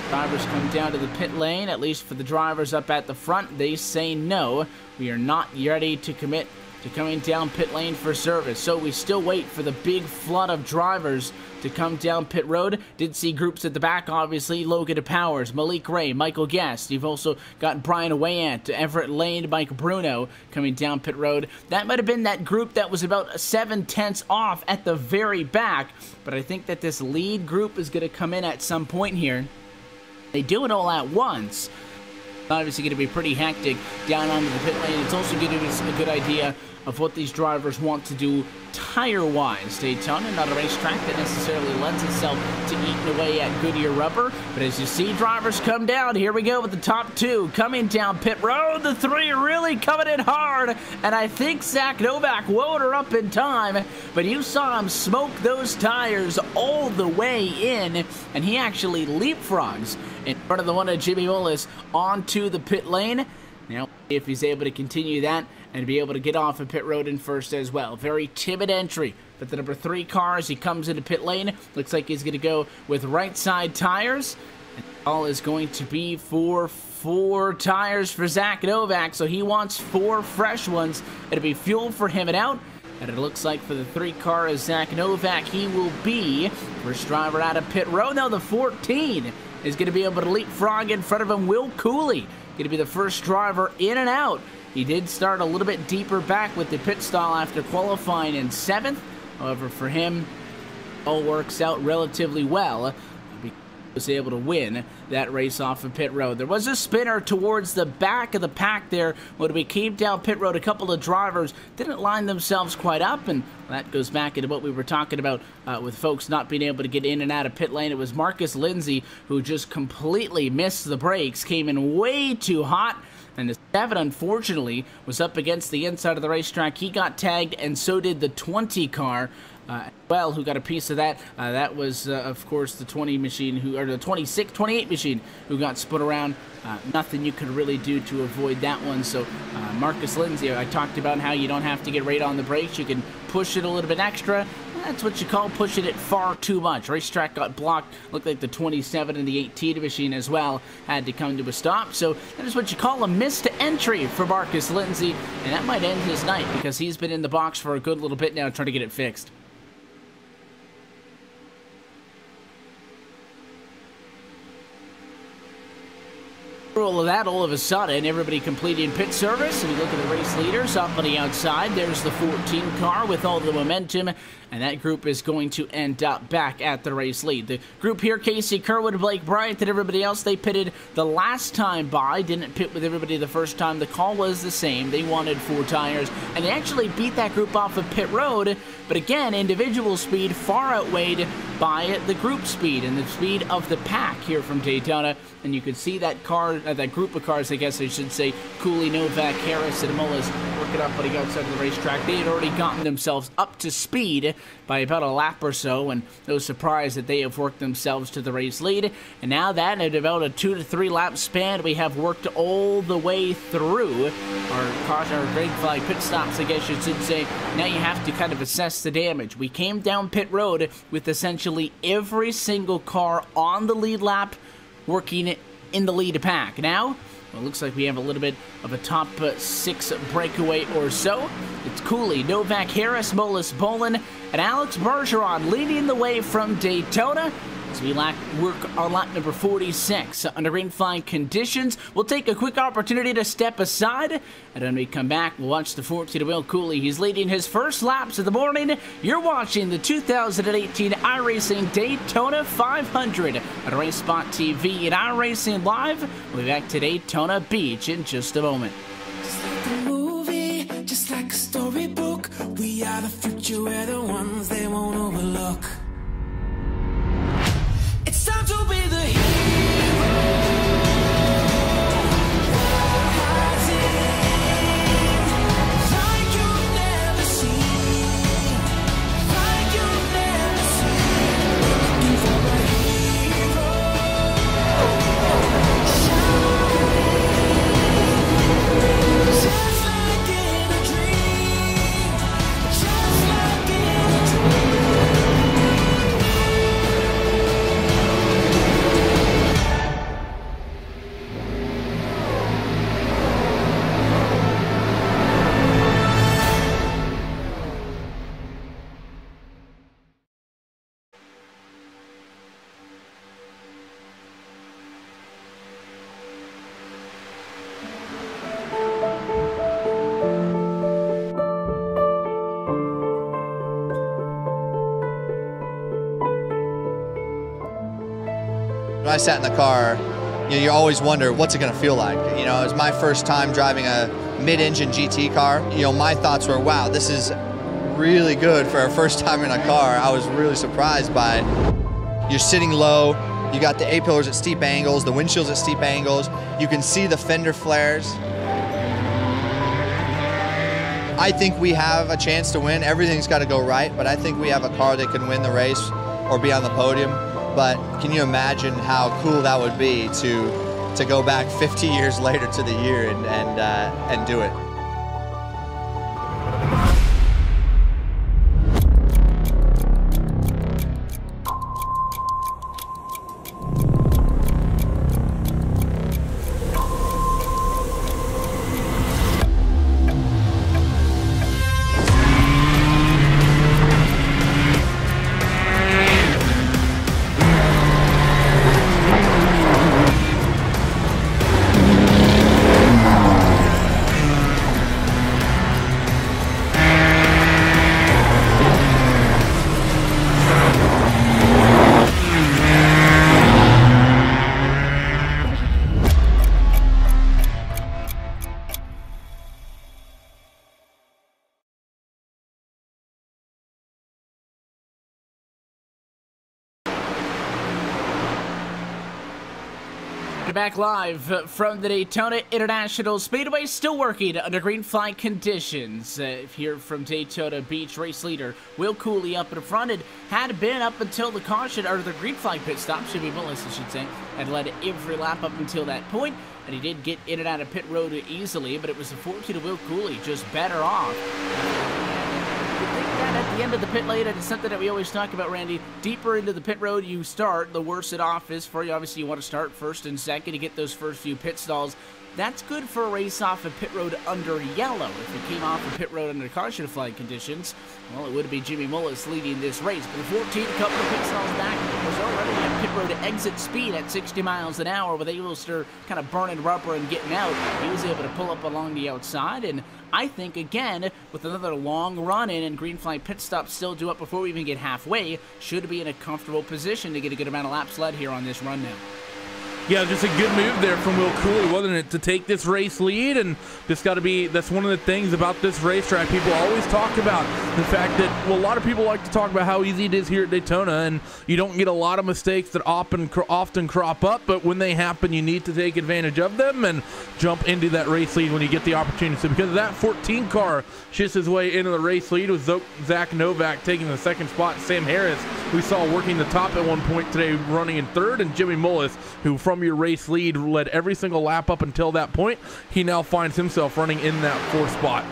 Drivers come down to the pit lane, at least for the drivers up at the front. They say no, we are not ready to commit to coming down pit lane for service. So we still wait for the big flood of drivers to come down pit road. Did see groups at the back, obviously. Logan Powers, Malik Ray, Michael Guest. You've also got Brian Wayant, Everett Lane, Mike Bruno coming down pit road. That might have been that group that was about 7/10 off at the very back, but I think that this lead group is going to come in at some point here. They do it all at once. Obviously going to be pretty hectic down onto the pit lane. It's also going to be a good idea of what these drivers want to do tire-wise. Daytona, not a racetrack that necessarily lends itself to eating away at Goodyear rubber, but as you see drivers come down, here we go with the top 2 coming down pit road. The 3 are really coming in hard, and I think Zach Novak wound her up in time, but you saw him smoke those tires all the way in, and he actually leapfrogs in front of the one of Jimmy Mullis onto the pit lane. Now, if he's able to continue that and be able to get off of pit road in first as well. Very timid entry, but the number 3 car as he comes into pit lane, looks like he's going to go with right side tires. And all is going to be for 4 tires for Zach Novak, so he wants 4 fresh ones. It'll be fuel for him and out. And it looks like for the 3 car is Zach Novak, he will be first driver out of pit road. Now the 14 is going to be able to leapfrog in front of him. Will Cooley going to be the first driver in and out. He did start a little bit deeper back with the pit stall after qualifying in 7th. However, for him, all works out relatively well. He was able to win that race off of pit road. There was a spinner towards the back of the pack there. When we came down pit road, a couple of drivers didn't line themselves quite up, and that goes back into what we were talking about with folks not being able to get in and out of pit lane. It was Marcus Lindsay who just completely missed the brakes, came in way too hot, and the 7, unfortunately, was up against the inside of the racetrack. He got tagged, and so did the 20 car. Well, who got a piece of that? That was, of course, the 20 machine, or the 28 machine, who got split around. Nothing you could really do to avoid that one. So, Marcus Lindsay, I talked about how you don't have to get right on the brakes. You can push it a little bit extra. That's what you call pushing it far too much. Racetrack got blocked. Looked like the 27 and the 18 machine as well had to come to a stop. So that is what you call a missed entry for Marcus Lindsay. And that might end his night because he's been in the box for a good little bit now trying to get it fixed. All of that, all of a sudden, everybody completing pit service, and we look at the race leaders up on the outside. There's the 14 car with all the momentum, and that group is going to end up back at the race lead. The group here, Casey Kerwood, Blake Bryant, and everybody else, they pitted the last time by, didn't pit with everybody the first time. The call was the same. They wanted 4 tires, and they actually beat that group off of pit road, but again, individual speed far outweighed by the group speed and the speed of the pack here from Daytona, and you could see that car, that group of cars, I guess I should say, Cooley, Novak, Harris, and Mullis working up on the outside of the racetrack. They had already gotten themselves up to speed by about a lap or so, and no surprise that they have worked themselves to the race lead. And now that at about a 2 to 3 lap span, we have worked all the way through our green flag pit stops, I guess you should say. Now you have to kind of assess the damage. We came down pit road with essentially every single car on the lead lap working in the lead pack. Now, well, it looks like we have a little bit of a top 6 breakaway or so. It's Cooley, Novak, Harris, Molis, Bolin, and Alex Bergeron leading the way from Daytona as we work on lap number 46 under green flag conditions. We'll take a quick opportunity to step aside, and when we come back, we'll watch the 14 Will Cooley. He's leading his first laps of the morning. You're watching the 2018 iRacing Daytona 500 on RaceSpotTV and iRacing Live. We'll be back to Daytona Beach in just a moment. Just like a movie, just like a storybook, we are the future, we're the ones they won't overlook. It's time to be the hero. Rising like you've never seen, like you've never seen. Looking for a hero. Shining, just like in a dream, just like in a dream. When I sat in the car, you always wonder, what's it going to feel like? You know, it was my first time driving a mid-engine GT car. You know, my thoughts were, wow, this is really good for our first time in a car. I was really surprised by you're sitting low, you got the A-pillars at steep angles, the windshield's at steep angles, you can see the fender flares. I think we have a chance to win. Everything's got to go right, but I think we have a car that can win the race or be on the podium. But can you imagine how cool that would be to go back 50 years later to the year and do it? Back live from the Daytona International Speedway, still working under green flag conditions. Here from Daytona Beach, race leader Will Cooley up in front. It had been up until the caution, or the green flag pit stop, should be Willis, I should say, had led every lap up until that point, and he did get in and out of pit road easily, but it was a 14 to Will Cooley, just better off. At the end of the pit lane, and it's something that we always talk about, Randy. Deeper into the pit road you start, the worse it off is for you. Obviously, you want to start first and second to get those first few pit stalls. That's good for a race off of pit road under yellow. If it came off of pit road under caution flag conditions, well, it would be Jimmy Mullis leading this race. But the 14, a couple of pit stalls back, was already at pit road exit speed at 60 miles an hour with able-ster kind of burning rubber and getting out. He was able to pull up along the outside, and I think, again, with another long run-in and green flag pit stop still due up before we even get halfway, should be in a comfortable position to get a good amount of laps led here on this run now. Yeah, just a good move there from Will Cooley, wasn't it, to take this race lead? And just got to be, that's one of the things about this racetrack people always talk about, the fact that, well, a lot of people like to talk about how easy it is here at Daytona, and you don't get a lot of mistakes that often crop up, but when they happen, you need to take advantage of them and jump into that race lead when you get the opportunity. So because of that, 14 car shifts his way into the race lead with Zach Novak taking the second spot. Sam Harris, we saw working the top at one point today, running in third, and Jimmy Mullis, who from your race lead led every single lap up until that point, he now finds himself running in that fourth spot.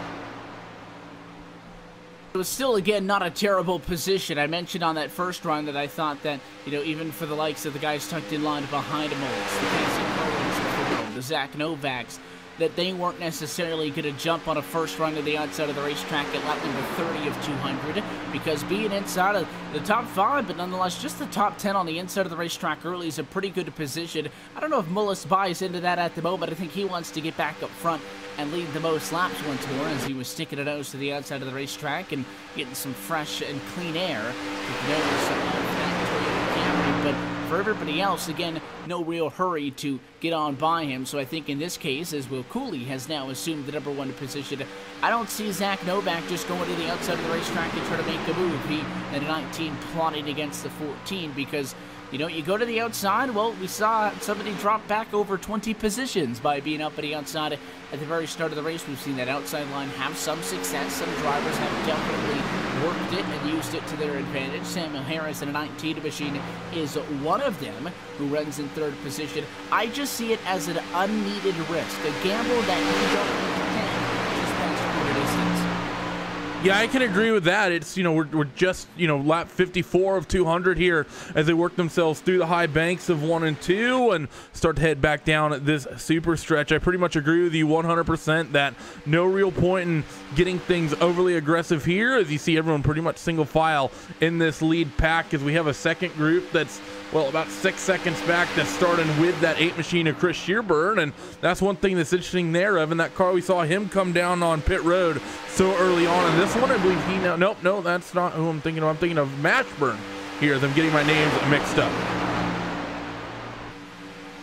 It was still, again, not a terrible position. I mentioned on that first run that I thought that, you know, even for the likes of the guys tucked in line behind him, the Casey Collins of the world, the Zach Novaks, that they weren't necessarily going to jump on a first run to the outside of the racetrack at lap number 30 of 200, because being inside of the top 5, but nonetheless just the top 10 on the inside of the racetrack early is a pretty good position. I don't know if Mullis buys into that at the moment. I think he wants to get back up front and lead the most laps once more, as he was sticking a nose to the outside of the racetrack and getting some fresh and clean air with the nose of that Toyota Camry. But for everybody else, again, no real hurry to get on by him. So I think in this case, as Will Cooley has now assumed the number 1 position, I don't see Zach Novak just going to the outside of the racetrack and try to make a move. He at 19 plotting against the 14, because, you know, you go to the outside, well, we saw somebody drop back over 20 positions by being up at the outside at the very start of the race. We've seen that outside line have some success. Some drivers have definitely worked it and used it to their advantage. Samuel Harris in a 19 machine is one of them, who runs in third position. I just see it as an unneeded risk, a gamble that you don't need to take just past quarter distance. Yeah, I can agree with that. It's, you know, we're just, you know, lap 54 of 200 here as they work themselves through the high banks of 1 and 2 and start to head back down at this super stretch. I pretty much agree with you 100% that no real point in getting things overly aggressive here, as you see everyone pretty much single file in this lead pack, as we have a second group that's, well, about 6 seconds back, that's starting with that 8 machine of Chris Shearburn. And that's one thing that's interesting there, Evan. That car, we saw him come down on pit road so early on in this one. I believe he now, nope, no, that's not who I'm thinking of. I'm thinking of Mashburn here, as I'm getting my names mixed up.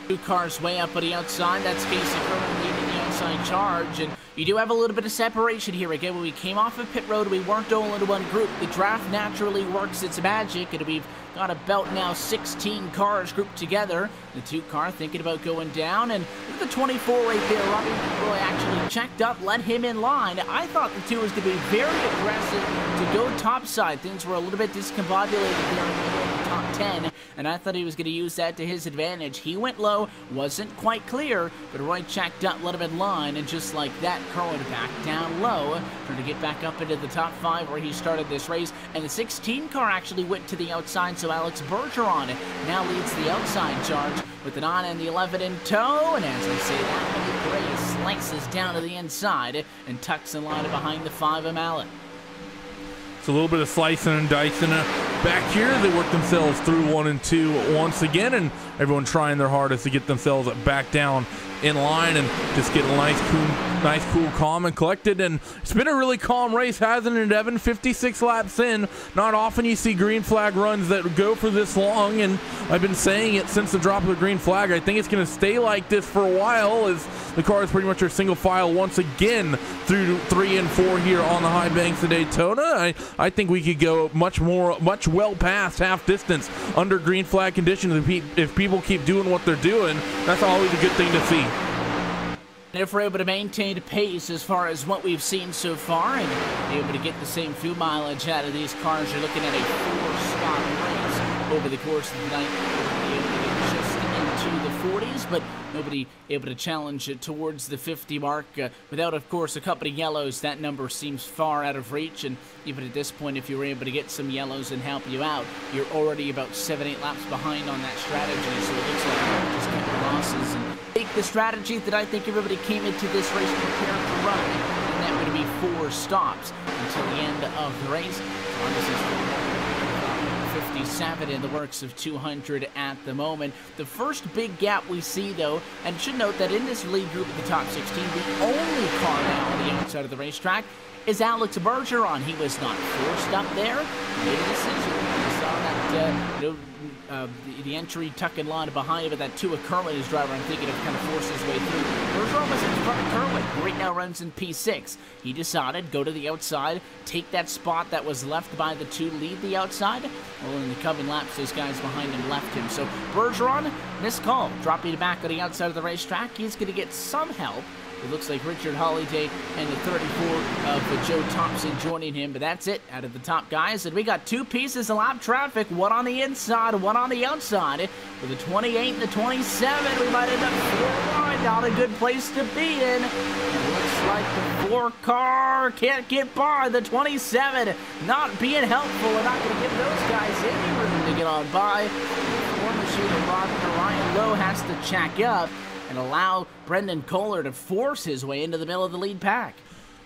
2 cars way up on the outside. That's Casey Curran leading the outside charge, and you do have a little bit of separation here. Again, when we came off of pit road, we weren't all into one group. The draft naturally works its magic, and we've got about now 16 cars grouped together. The 2 car thinking about going down, and look at the 24 right there. Robbie Roy actually checked up, let him in line. I thought the 2 was going to be very aggressive to go topside. Things were a little bit discombobulated there in the middle of the top 10, and I thought he was going to use that to his advantage. He went low, wasn't quite clear, but Roy checked up, let him in line, and just like that, Curran back down low, trying to get back up into the top 5 where he started this race. And the 16 car actually went to the outside, so Alex Bergeron now leads the outside charge with the 9 and the 11 in tow. And as I say that, Billy Gray slices down to the inside and tucks in line behind the 5 of Mallet. A little bit of slicing and dicing back here. They work themselves through 1 and 2 once again, and everyone trying their hardest to get themselves back down in line and just get a nice, cool, calm, and collected. And it's been a really calm race, hasn't it, Evan? 56 laps in. Not often you see green flag runs that go for this long, and I've been saying it since the drop of the green flag. I think it's going to stay like this for a while, as the cars pretty much are single file once again through 3 and 4 here on the high banks of Daytona. I think we could go much well past half distance under green flag conditions if people keep doing what they're doing. That's always a good thing to see. And if we're able to maintain pace as far as what we've seen so far and be able to get the same fuel mileage out of these cars, you're looking at a 4-spot race over the course of the night. We'll be able to get just into the 40s, but nobody able to challenge it towards the 50 mark. Without, of course, a couple of yellows, that number seems far out of reach. And even at this point, if you were able to get some yellows and help you out, you're already about 7-8 laps behind on that strategy. So it looks like you're just getting losses and take the strategy that I think everybody came into this race prepared to run, and that would be 4 stops until the end of the race. So this is 57 in the works of 200 at the moment. The first big gap we see, though, and should note that in this lead group of the top 16, the only car now on the outside of the racetrack is Alex Bergeron. He was not forced up there. He made a decision. We saw that the entry tucking line behind him, but that Tua Kerwin is driver I'm thinking of kind of forced his way through. Bergeron was in front of Kerwin, right now runs in P6. He decided go to the outside, take that spot that was left by the two, lead the outside. Well, in the coming laps, those guys behind him left him. So Bergeron, missed call, dropping it back on the outside of the racetrack. He's going to get some help. It looks like Richard Holiday and the 34 of Joe Thompson joining him, but that's it out of the top guys. And we got two pieces of lap traffic, one on the inside, one on the outside. With the 28 and the 27, we might end up 4 wide. Not a good place to be in. It looks like the 4 car can't get by. The 27 not being helpful. We're not going to give those guys any room to get on by. The 4 machine of Ryan Lowe has to check up and allow Brendan Kohler to force his way into the middle of the lead pack.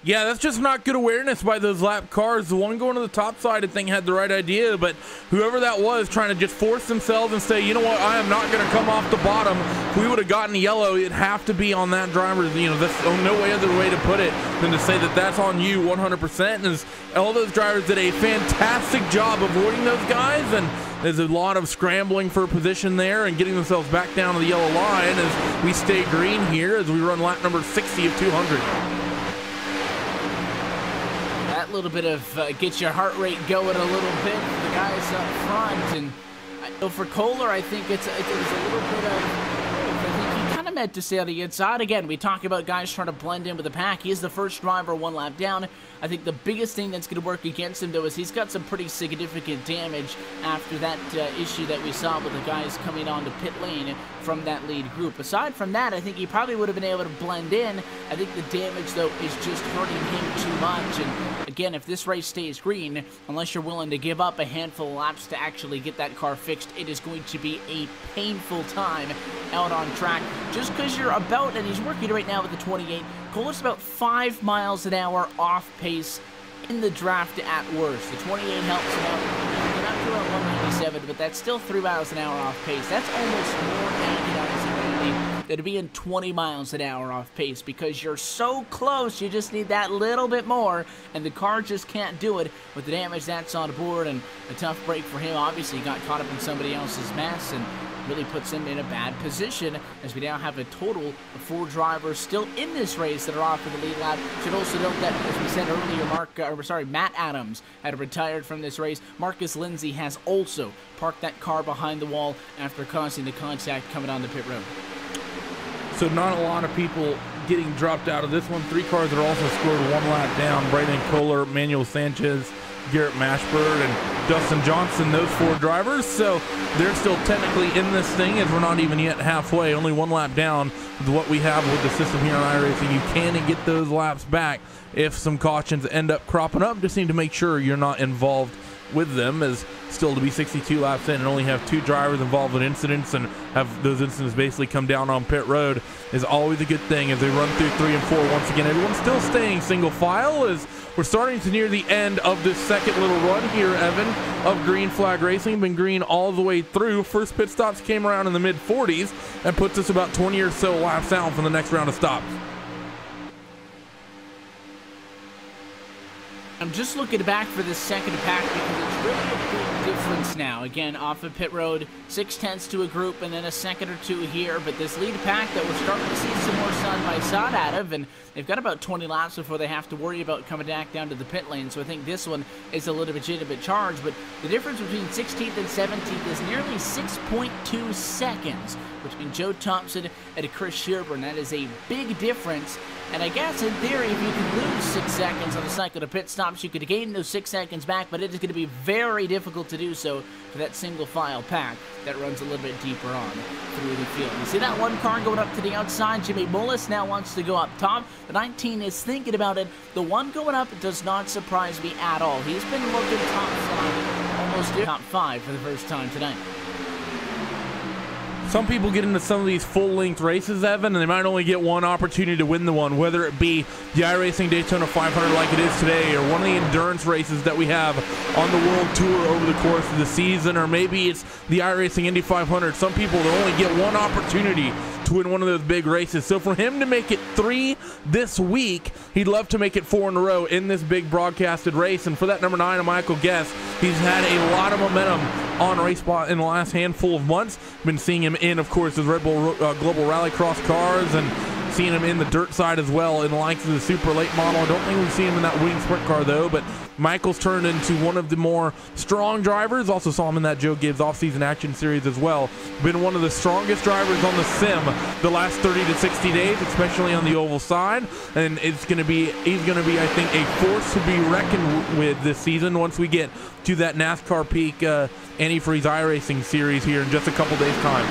Yeah, that's just not good awareness by those lap cars. The one going to the top side, I think, had the right idea, but whoever that was trying to just force themselves and say, you know what, I am not going to come off the bottom. If we would have gotten yellow, it'd have to be on that driver. You know, there's no other way to put it than to say that that's on you 100%. And all those drivers did a fantastic job avoiding those guys, and there's a lot of scrambling for position there and getting themselves back down to the yellow line as we stay green here as we run lap number 60 of 200. That little bit of gets your heart rate going a little bit for the guys up front. And for Kohler, I think it was a little bit of, I think he kind of meant to stay on the inside. Again, we talk about guys trying to blend in with the pack. He is the first driver 1 lap down. I think the biggest thing that's going to work against him, though, is he's got some pretty significant damage after that issue that we saw with the guys coming onto pit lane from that lead group. Aside from that, I think he probably would have been able to blend in. I think the damage, though, is just hurting him too much. And again, if this race stays green, unless you're willing to give up a handful of laps to actually get that car fixed, it is going to be a painful time out on track. Just because you're about, and he's working right now with the 28, Kohler's about 5 miles an hour off pace in the draft at worst. The 28 helps him out. They're not doing 197, but that's still 3 miles an hour off pace. That's almost more agonizing than to be in 20 miles an hour off pace, because you're so close, you just need that little bit more, and the car just can't do it with the damage that's on board. And a tough break for him. Obviously, he got caught up in somebody else's mess and really puts him in a bad position, as we now have a total of 4 drivers still in this race that are off for the lead lap. Should also note that, as we said earlier, Matt Adams had retired from this race. Marcus Lindsay has also parked that car behind the wall after causing the contact coming on the pit road. So not a lot of people getting dropped out of this one. 3 cars that are also scored 1 lap down. Brendan Kohler, Manuel Sanchez, Garrett Mashburn, and Dustin Johnson, those 4 drivers. So they're still technically in this thing, as we're not even yet halfway, only 1 lap down with what we have with the system here on iRacing. You can get those laps back if some cautions end up cropping up. Just need to make sure you're not involved with them, as still to be 62 laps in and only have 2 drivers involved in incidents and have those incidents basically come down on pit road is always a good thing. As they run through 3 and 4, once again, everyone's still staying single file as we're starting to near the end of this second little run here, Evan, of green flag racing. Been green all the way through. First pit stops came around in the mid 40s and puts us about 20 or so laps out from the next round of stops. I'm just looking back for this second pack because it's really a big difference now. Again, off of pit road, 6/10 to a group and then a second or 2 here. But this lead pack that we're starting to see some more side-by-side out of, and they've got about 20 laps before they have to worry about coming back down to the pit lane. So I think this one is a little legitimate charge. But the difference between 16th and 17th is nearly 6.2 seconds between Joe Thompson and Chris Sherburne. That is a big difference. And I guess, in theory, if you can lose 6 seconds on the cycle of pit stops, you could gain those 6 seconds back, but it is going to be very difficult to do so for that single file pack that runs a little bit deeper on through the field. You see that 1 car going up to the outside? Jimmy Mullis now wants to go up top. The 19 is thinking about it. The 1 going up does not surprise me at all. He's been looking top 5, almost top 5 for the first time tonight. Some people get into some of these full-length races, Evan, and they might only get 1 opportunity to win the one, whether it be the iRacing Daytona 500 like it is today, or one of the endurance races that we have on the World Tour over the course of the season, or maybe it's the iRacing Indy 500. Some people will only get 1 opportunity to win one of those big races. So for him to make it 3 this week, he'd love to make it 4 in a row in this big broadcasted race. And for that number 9, Michael Guest, he's had a lot of momentum on RaceSpot in the last handful of months. Been seeing him in, of course, his Red Bull Global Rallycross cars, and seeing him in the dirt side as well in the likes of the super late model. I don't think we've seen him in that wing sprint car though, but Michael's turned into one of the more strong drivers. Also saw him in that Joe Gibbs off-season action series as well. Been one of the strongest drivers on the sim the last 30 to 60 days, especially on the oval side, and he's going to be, I think, a force to be reckoned with this season once we get to that NASCAR Peak antifreeze iRacing series here in just a couple days time.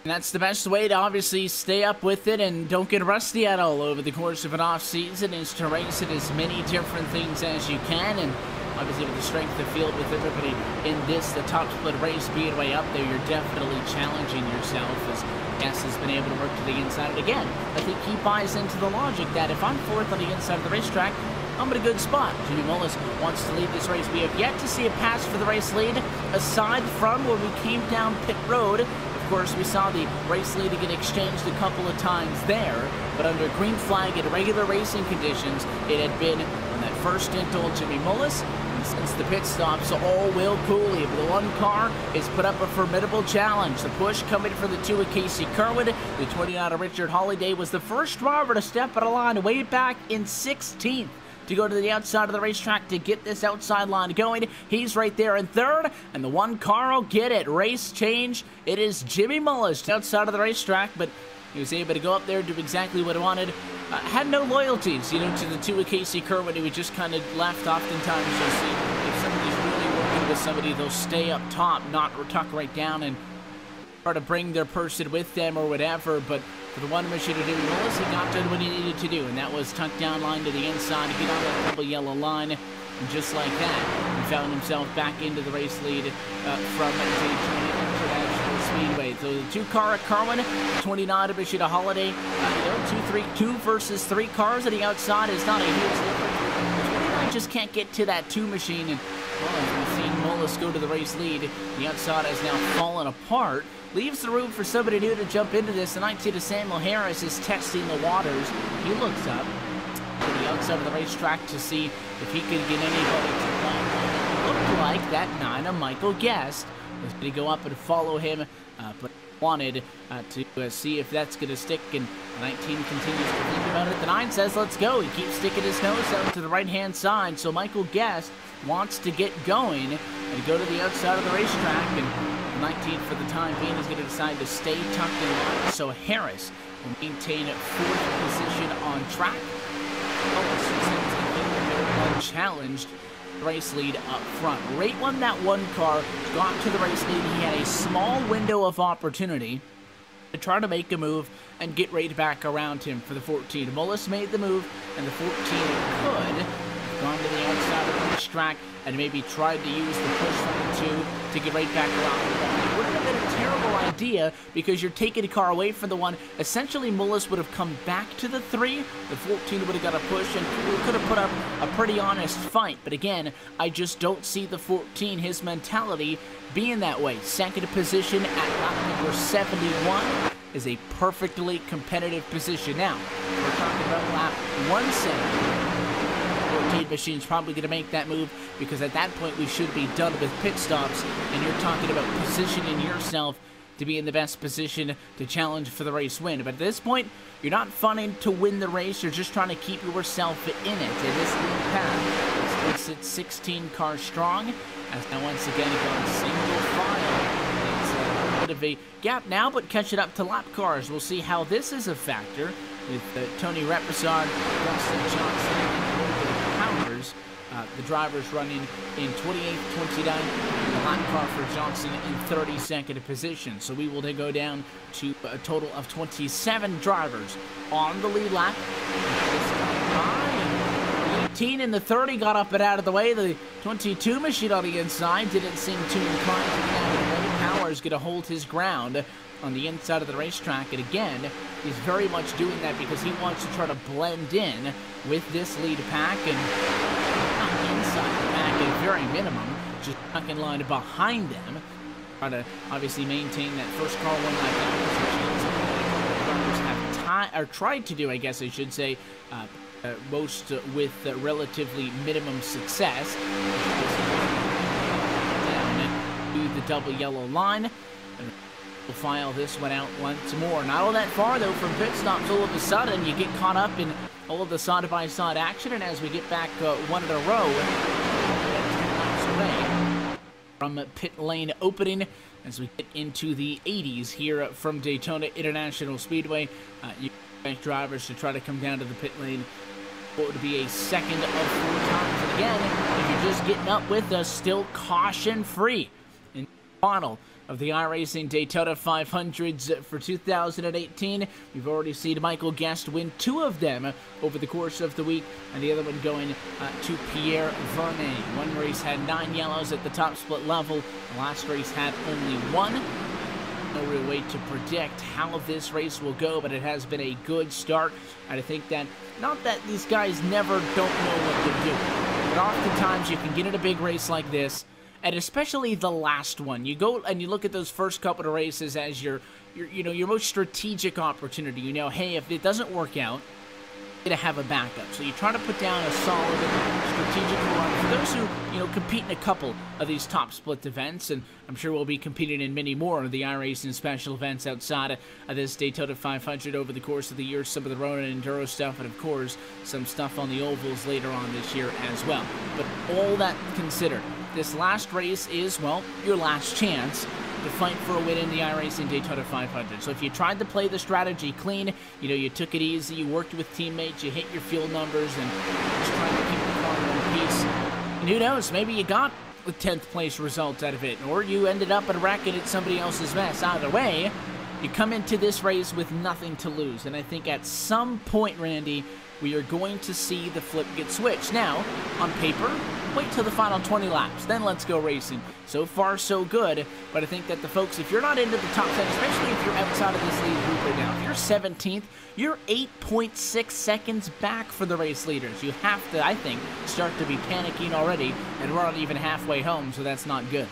And that's the best way to obviously stay up with it and don't get rusty at all over the course of an off season, is to race it as many different things as you can. And obviously with the strength of field with everybody in this, the top split race speedway up there, you're definitely challenging yourself, as Guess has been able to work to the inside. And again, I think he buys into the logic that if I'm fourth on the inside of the racetrack, I'm in a good spot. Jimmy Mullis wants to lead this race. We have yet to see a pass for the race lead, aside from when we came down pit road. Of course, we saw the race lead get exchanged a couple of times there, but under green flag in regular racing conditions, it had been on that first stint old Jimmy Mullis. And since the pit stops, all Will Cooley, but the one car is put up a formidable challenge. The push coming from the two of Casey Kerwin. The 29 of Richard Holiday was the first driver to step out of line way back in 16th. To go to the outside of the racetrack to get this outside line going. He's right there in third, and the one car will get it. Race change. It is Jimmy Mullis outside of the racetrack, but he was able to go up there and do exactly what he wanted. Had no loyalties, you know, to the two of Casey Kerwin, who he just kind of left. Oftentimes you'll see if somebody's really working with somebody, they'll stay up top, not tuck right down and try to bring their person with them or whatever. But for the one mission to do Willis, he got done what he needed to do, and that was tuck down line to the inside, get on that double yellow line, and just like that, he found himself back into the race lead from Daytona International Speedway. So the two car at Kerwin, 29 to Bishop Holiday, 2 versus 3 cars at the outside is not a huge difference. The 29 just can't get to that 2 machine, and well, as we've seen Mullis go to the race lead, the outside has now fallen apart. Leaves the room for somebody new to jump into this. The 19 of Samuel Harris is testing the waters. He looks up to the outside of the racetrack to see if he could get anybody to climb. It looked like that 9 of Michael Guest was going to go up and follow him, but wanted to see if that's going to stick, and 19 continues to think about it. The 9 says, let's go. He keeps sticking his nose out to the right-hand side, so Michael Guest wants to get going and go to the outside of the racetrack, and 19 for the time being is going to decide to stay tucked in line, so Harris will maintain 4th position on track. Unchallenged race lead up front. Right when that one car got to the race lead, he had a small window of opportunity to try to make a move and get right back around him for the 14. Mullis made the move, and the 14 could gone to the outside of the racetrack and maybe tried to use the push from the 2 to get right back around the 1. It wouldn't have been a terrible idea because you're taking a car away from the 1. Essentially, Mullis would have come back to the 3. The 14 would have got a push, and we could have put up a pretty honest fight. But again, I just don't see the 14, his mentality, being that way. Second position at lap number 71 is a perfectly competitive position. Now, we're talking about lap 170. 14 machine's probably going to make that move, because at that point we should be done with pit stops, and you're talking about positioning yourself to be in the best position to challenge for the race win. But at this point, you're not funning to win the race, you're just trying to keep yourself in it. In this lead path, this makes it 16 cars strong, as now once again going single file. It's a bit of a gap now, but catch it up to lap cars. We'll see how this is a factor with Tony Reposard, Dustin Johnson, and Powers, the drivers running in 28th, 29th, and the lap car for Johnson in 32nd position. So we will then go down to a total of 27 drivers on the lead lap. 18 and the 30 got up and out of the way. The 22 machine on the inside didn't seem too inclined to get out of the way. Powers going to hold his ground on the inside of the racetrack, and again, he's very much doing that because he wants to try to blend in with this lead pack, and not inside the pack at a very minimum, just stuck in line behind them, try to obviously maintain that first car one lap down, have tried to do, I guess I should say, most with relatively minimum success. Down, and double yellow line. And we'll file this one out once more. Not all that far, though, from pit stops. All of a sudden, you get caught up in all of the side-by-side action, and as we get back one in a row, 10 laps away from pit lane opening, as we get into the 80s here from Daytona International Speedway. You expect drivers to try to come down to the pit lane what would be a second of 4 times. And again, if you're just getting up with us, still caution-free in the final of the iRacing Daytona 500s for 2018. We've already seen Michael Guest win 2 of them over the course of the week, and the other one going to Pierre Vernet. One race had 9 yellows at the top split level. The last race had only 1. No real way to predict how this race will go, but it has been a good start. And I think that, not that these guys never don't know what they're doing, but oftentimes you can get in a big race like this, and especially the last one. You go and you look at those first couple of races as your most strategic opportunity. You know, hey, if it doesn't work out, to have a backup. So you try to put down a solid strategic run. For those who, compete in a couple of these top split events, and I'm sure we'll be competing in many more of the iRacing special events outside of this Daytona 500 over the course of the year, some of the Ronin and Enduro stuff, and of course, some stuff on the ovals later on this year as well. But all that considered, this last race is, well, your last chance to fight for a win in the iRacing Daytona 500. So if you tried to play the strategy clean, you took it easy, you worked with teammates, you hit your fuel numbers, and just trying to keep the car in one piece. And who knows, maybe you got the 10th place result out of it, or you ended up at a racket at somebody else's mess. Either way, you come into this race with nothing to lose. And I think at some point, Randy, we are going to see the flip get switched. Now, on paper, wait till the final 20 laps, then let's go racing. So far, so good, but I think that the folks, if you're not into the top 10, especially if you're outside of this lead group right now, if you're 17th, you're 8.6 seconds back for the race leaders. You have to, I think, start to be panicking already, and we're not even halfway home, so that's not good.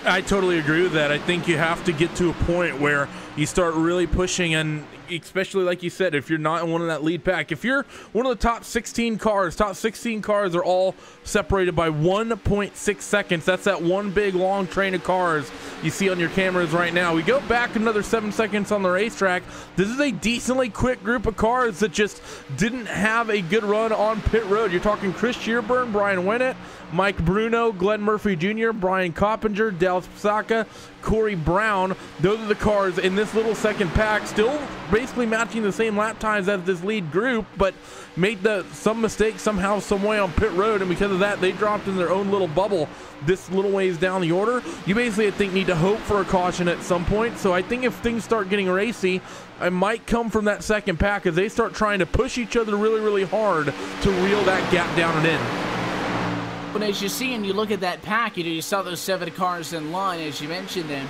I totally agree with that. I think you have to get to a point where you start really pushing, and especially like you said, if you're not in one of that lead pack, if you're one of the top 16 cars are all separated by 1.6 seconds. That's that one big long train of cars you see on your cameras right now. We go back another 7 seconds on the racetrack. This is a decently quick group of cars that just didn't have a good run on pit road. You're talking Chris Shearburn, Brian Winnett, Mike Bruno, Glenn Murphy Jr., Brian Coppinger, Dallas Pisaka, Corey Brown. Those are the cars in this little second pack, still basically matching the same lap times as this lead group, but made some mistake somehow, some way on pit road, and because of that, they dropped in their own little bubble this little ways down the order. You basically, I think, need to hope for a caution at some point. So I think if things start getting racy, I might come from that second pack as they start trying to push each other really, really hard to reel that gap down and in. But as you see and you look at that pack, you saw those 7 cars in line, as you mentioned them.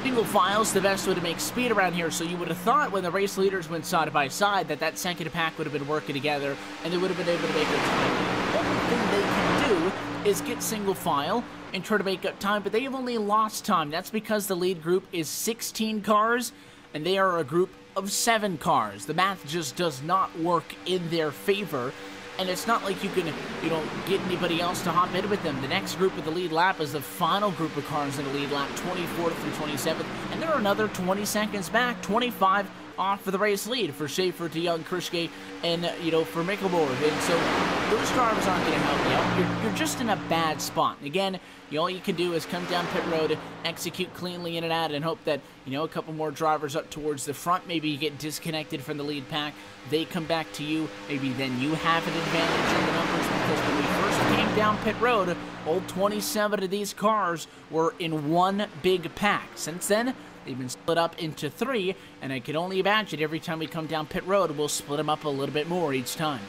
Single file's the best way to make speed around here, so you would have thought when the race leaders went side by side that second pack would have been working together and they would have been able to make up time. The only thing they can do is get single file and try to make up time, but they have only lost time. That's because the lead group is 16 cars and they are a group of 7 cars. The math just does not work in their favor. And it's not like you can, get anybody else to hop in with them. The next group of the lead lap is the final group of cars in the lead lap, 24th through 27th. And they're another 20 seconds back, 25 off for the race lead for Schaefer, DeYoung, Krischke, and, for Mickelborg. And so those drivers aren't going to help you out. You're just in a bad spot. Again, all you can do is come down pit road, execute cleanly in and out, and hope that, a couple more drivers up towards the front. Maybe you get disconnected from the lead pack. They come back to you. Maybe then you have an advantage in the numbers, because when we first came down pit road, all 27 of these cars were in one big pack. Since then, they've been split up into 3, and I can only imagine every time we come down pit road, we'll split them up a little bit more each time.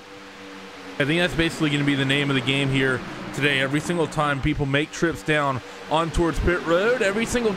I think that's basically going to be the name of the game here today. Every single time people make trips down on towards pit road, every single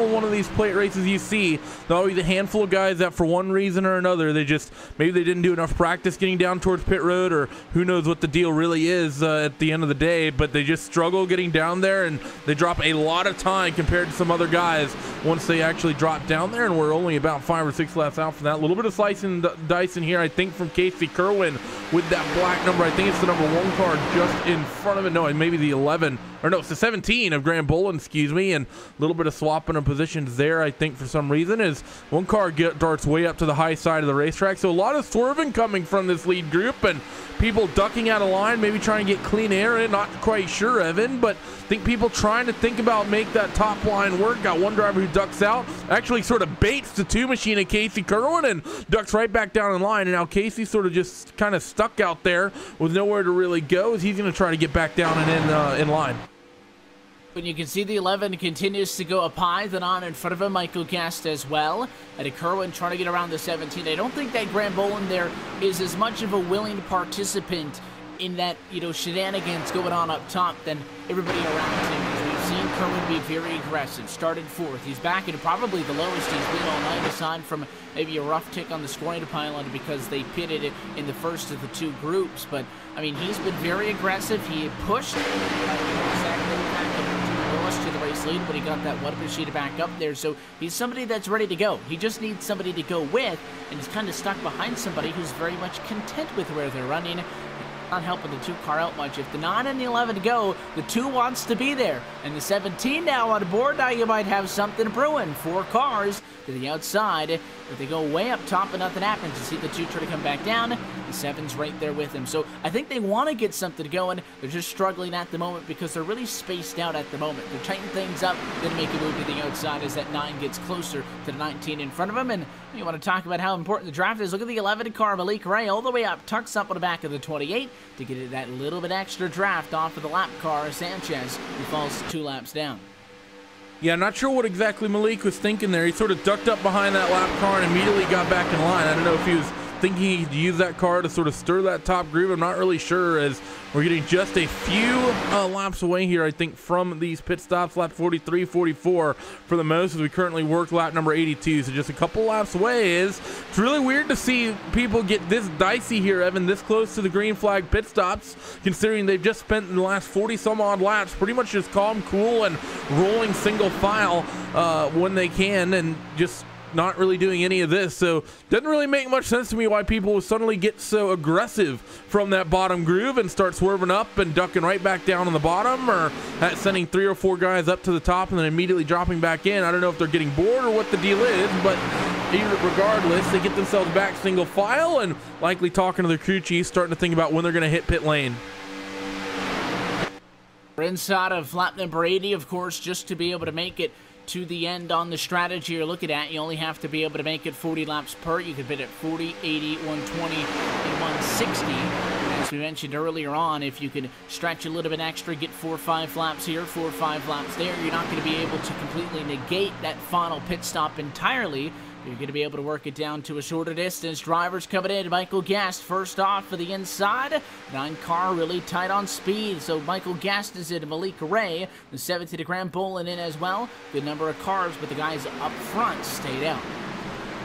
one of these plate races you see, there'll always be a handful of guys that for one reason or another, maybe they didn't do enough practice getting down towards pit road, or who knows what the deal really is at the end of the day, but they just struggle getting down there, and they drop a lot of time compared to some other guys once they actually drop down there, and we're only about 5 or 6 laps out from that. A little bit of slicing and dicing here, I think, from Casey Kerwin with that black number. I think it's the number 1 car just in front of it. No, maybe the 11 or no, it's the 17 of Graham Bolin, excuse me, and a little bit of swapping of positions there, I think, for some reason, as one car darts way up to the high side of the racetrack. So a lot of swerving coming from this lead group, and people ducking out of line, maybe trying to get clean air in. Not quite sure, Evan, but I think people trying to think about make that top line work. Got one driver who ducks out, actually sort of baits the two machine of Casey Kerwin and ducks right back down in line. And now Casey's sort of just kind of stuck out there with nowhere to really go, as he's going to try to get back down and in line. When you can see the 11 continues to go up high, then on in front of him, Michael Guest as well. And Kerwin trying to get around the 17. I don't think that Graham Bolin there is as much of a willing participant in that, you know, shenanigans going on up top than everybody around him. As we've seen Kerwin be very aggressive. Started fourth. He's back in probably the lowest he's been all night, aside from maybe a rough tick on the scoring pylon because they pitted it in the first of the two groups. But, I mean, he's been very aggressive. He pushed to the race lead, but he got that one machine back up there, so he's somebody that's ready to go. He just needs somebody to go with, and he's kind of stuck behind somebody who's very much content with where they're running. Not helping the 2 car out much. If the 9 and the 11 go, the 2 wants to be there, and the 17 now on board. Now you might have something brewing. 4 cars to the outside. If they go way up top and nothing happens, you see the 2 try to come back down. The 7's right there with him. So I think they want to get something going. They're just struggling at the moment because they're really spaced out at the moment. They're tightening things up, then make a move to the outside as that 9 gets closer to the 19 in front of him. And you want to talk about how important the draft is. Look at the 11 car, Malik Ray, all the way up, tucks up on the back of the 28 to get that little bit extra draft off of the lap car, Sanchez, who falls 2 laps down. Yeah, not sure what exactly Malik was thinking there. He sort of ducked up behind that lap car and immediately got back in line. I don't know if he was thinking he'd use that car to sort of stir that top groove. I'm not really sure, as we're getting just a few laps away here, I think, from these pit stops. Lap 43, 44 for the most, as we currently work lap number 82. So just a couple laps away. It's really weird to see people get this dicey here, Evan, this close to the green flag pit stops, considering they've just spent the last 40 some odd laps pretty much just calm, cool, and rolling single file when they can, and just not really doing any of this. So doesn't really make much sense to me why people will suddenly get so aggressive from that bottom groove and start swerving up and ducking right back down on the bottom, or sending 3 or 4 guys up to the top and then immediately dropping back in. I don't know if they're getting bored or what the deal is, but regardless, they get themselves back single file and likely talking to their crew chief, starting to think about when they're going to hit pit lane. We're inside of lap number 80, of course, just to be able to make it to the end on the strategy you're looking at. You only have to be able to make it 40 laps per. You could bid at 40, 80, 120, and 160. As we mentioned earlier on, if you could stretch a little bit extra, get 4 or 5 laps here, 4 or 5 laps there, you're not going to be able to completely negate that final pit stop entirely. You're going to be able to work it down to a shorter distance. Drivers coming in. Michael Guest first off for the inside. 9 car really tight on speed. So Michael Guest is in. Malik Ray, the 17 to Graham Bolin in as well. Good number of cars, but the guys up front stayed out.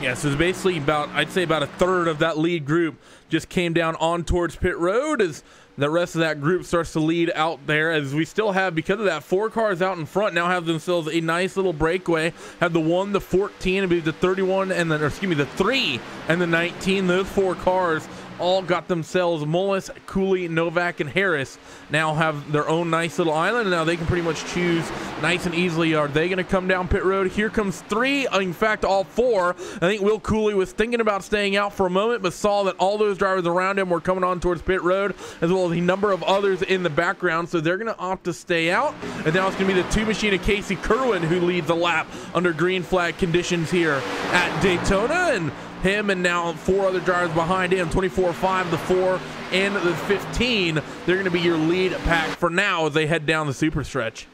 Yeah, so it's basically about, I'd say about a third of that lead group just came down on towards pit road, as the rest of that group starts to lead out there, as we still have, because of that, 4 cars out in front now have themselves a nice little breakaway. Have the 1, the 14, I believe the 31, and then, or excuse me, the 3 and the 19. Those 4 cars all got themselves. Mullis, Cooley, Novak, and Harris now have their own nice little island, and now they can pretty much choose nice and easily. Are they going to come down pit road? Here comes 3, in fact all 4. I think Will Cooley was thinking about staying out for a moment, but saw that all those drivers around him were coming on towards pit road, as well as a number of others in the background, so they're going to opt to stay out. And now it's going to be the 2 machine of Casey Kerwin who leads the lap under green flag conditions here at Daytona, and him and now 4 other drivers behind him, 24-5, the 4, and the 15. They're going to be your lead pack for now as they head down the super stretch.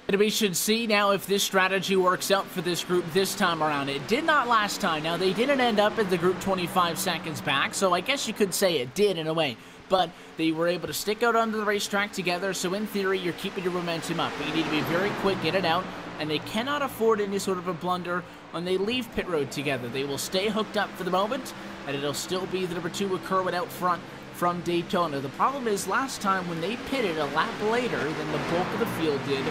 And we should see now if this strategy works out for this group this time around. It did not last time. Now, they didn't end up at the group 25 seconds back, so I guess you could say it did in a way. But they were able to stick out onto the racetrack together, so in theory, you're keeping your momentum up. But you need to be very quick, get it out, and they cannot afford any sort of a blunder when they leave pit road together. They will stay hooked up for the moment, and it'll still be the number 2 with Kerwin out front from Daytona. The problem is, last time when they pitted a lap later than the bulk of the field did,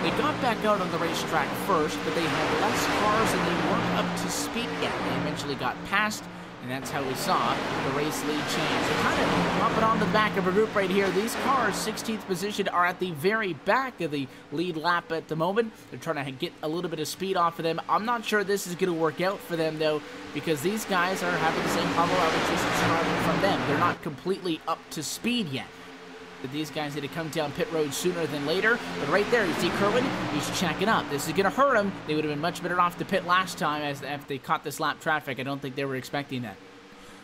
they got back out on the racetrack first, but they had less cars and they weren't up to speed yet. They eventually got past and that's how we saw the race lead change. So kind of hopping on the back of a group right here. These cars, 16th position, are at the very back of the lead lap at the moment. They're trying to get a little bit of speed off of them. I'm not sure this is going to work out for them, though, because these guys are having the same problem I was just describing from them. They're not completely up to speed yet. But these guys need to come down pit road sooner than later. But right there, you see Kerwin, he's checking up. This is going to hurt him. They would have been much better off to pit last time as if they caught this lap traffic. I don't think they were expecting that.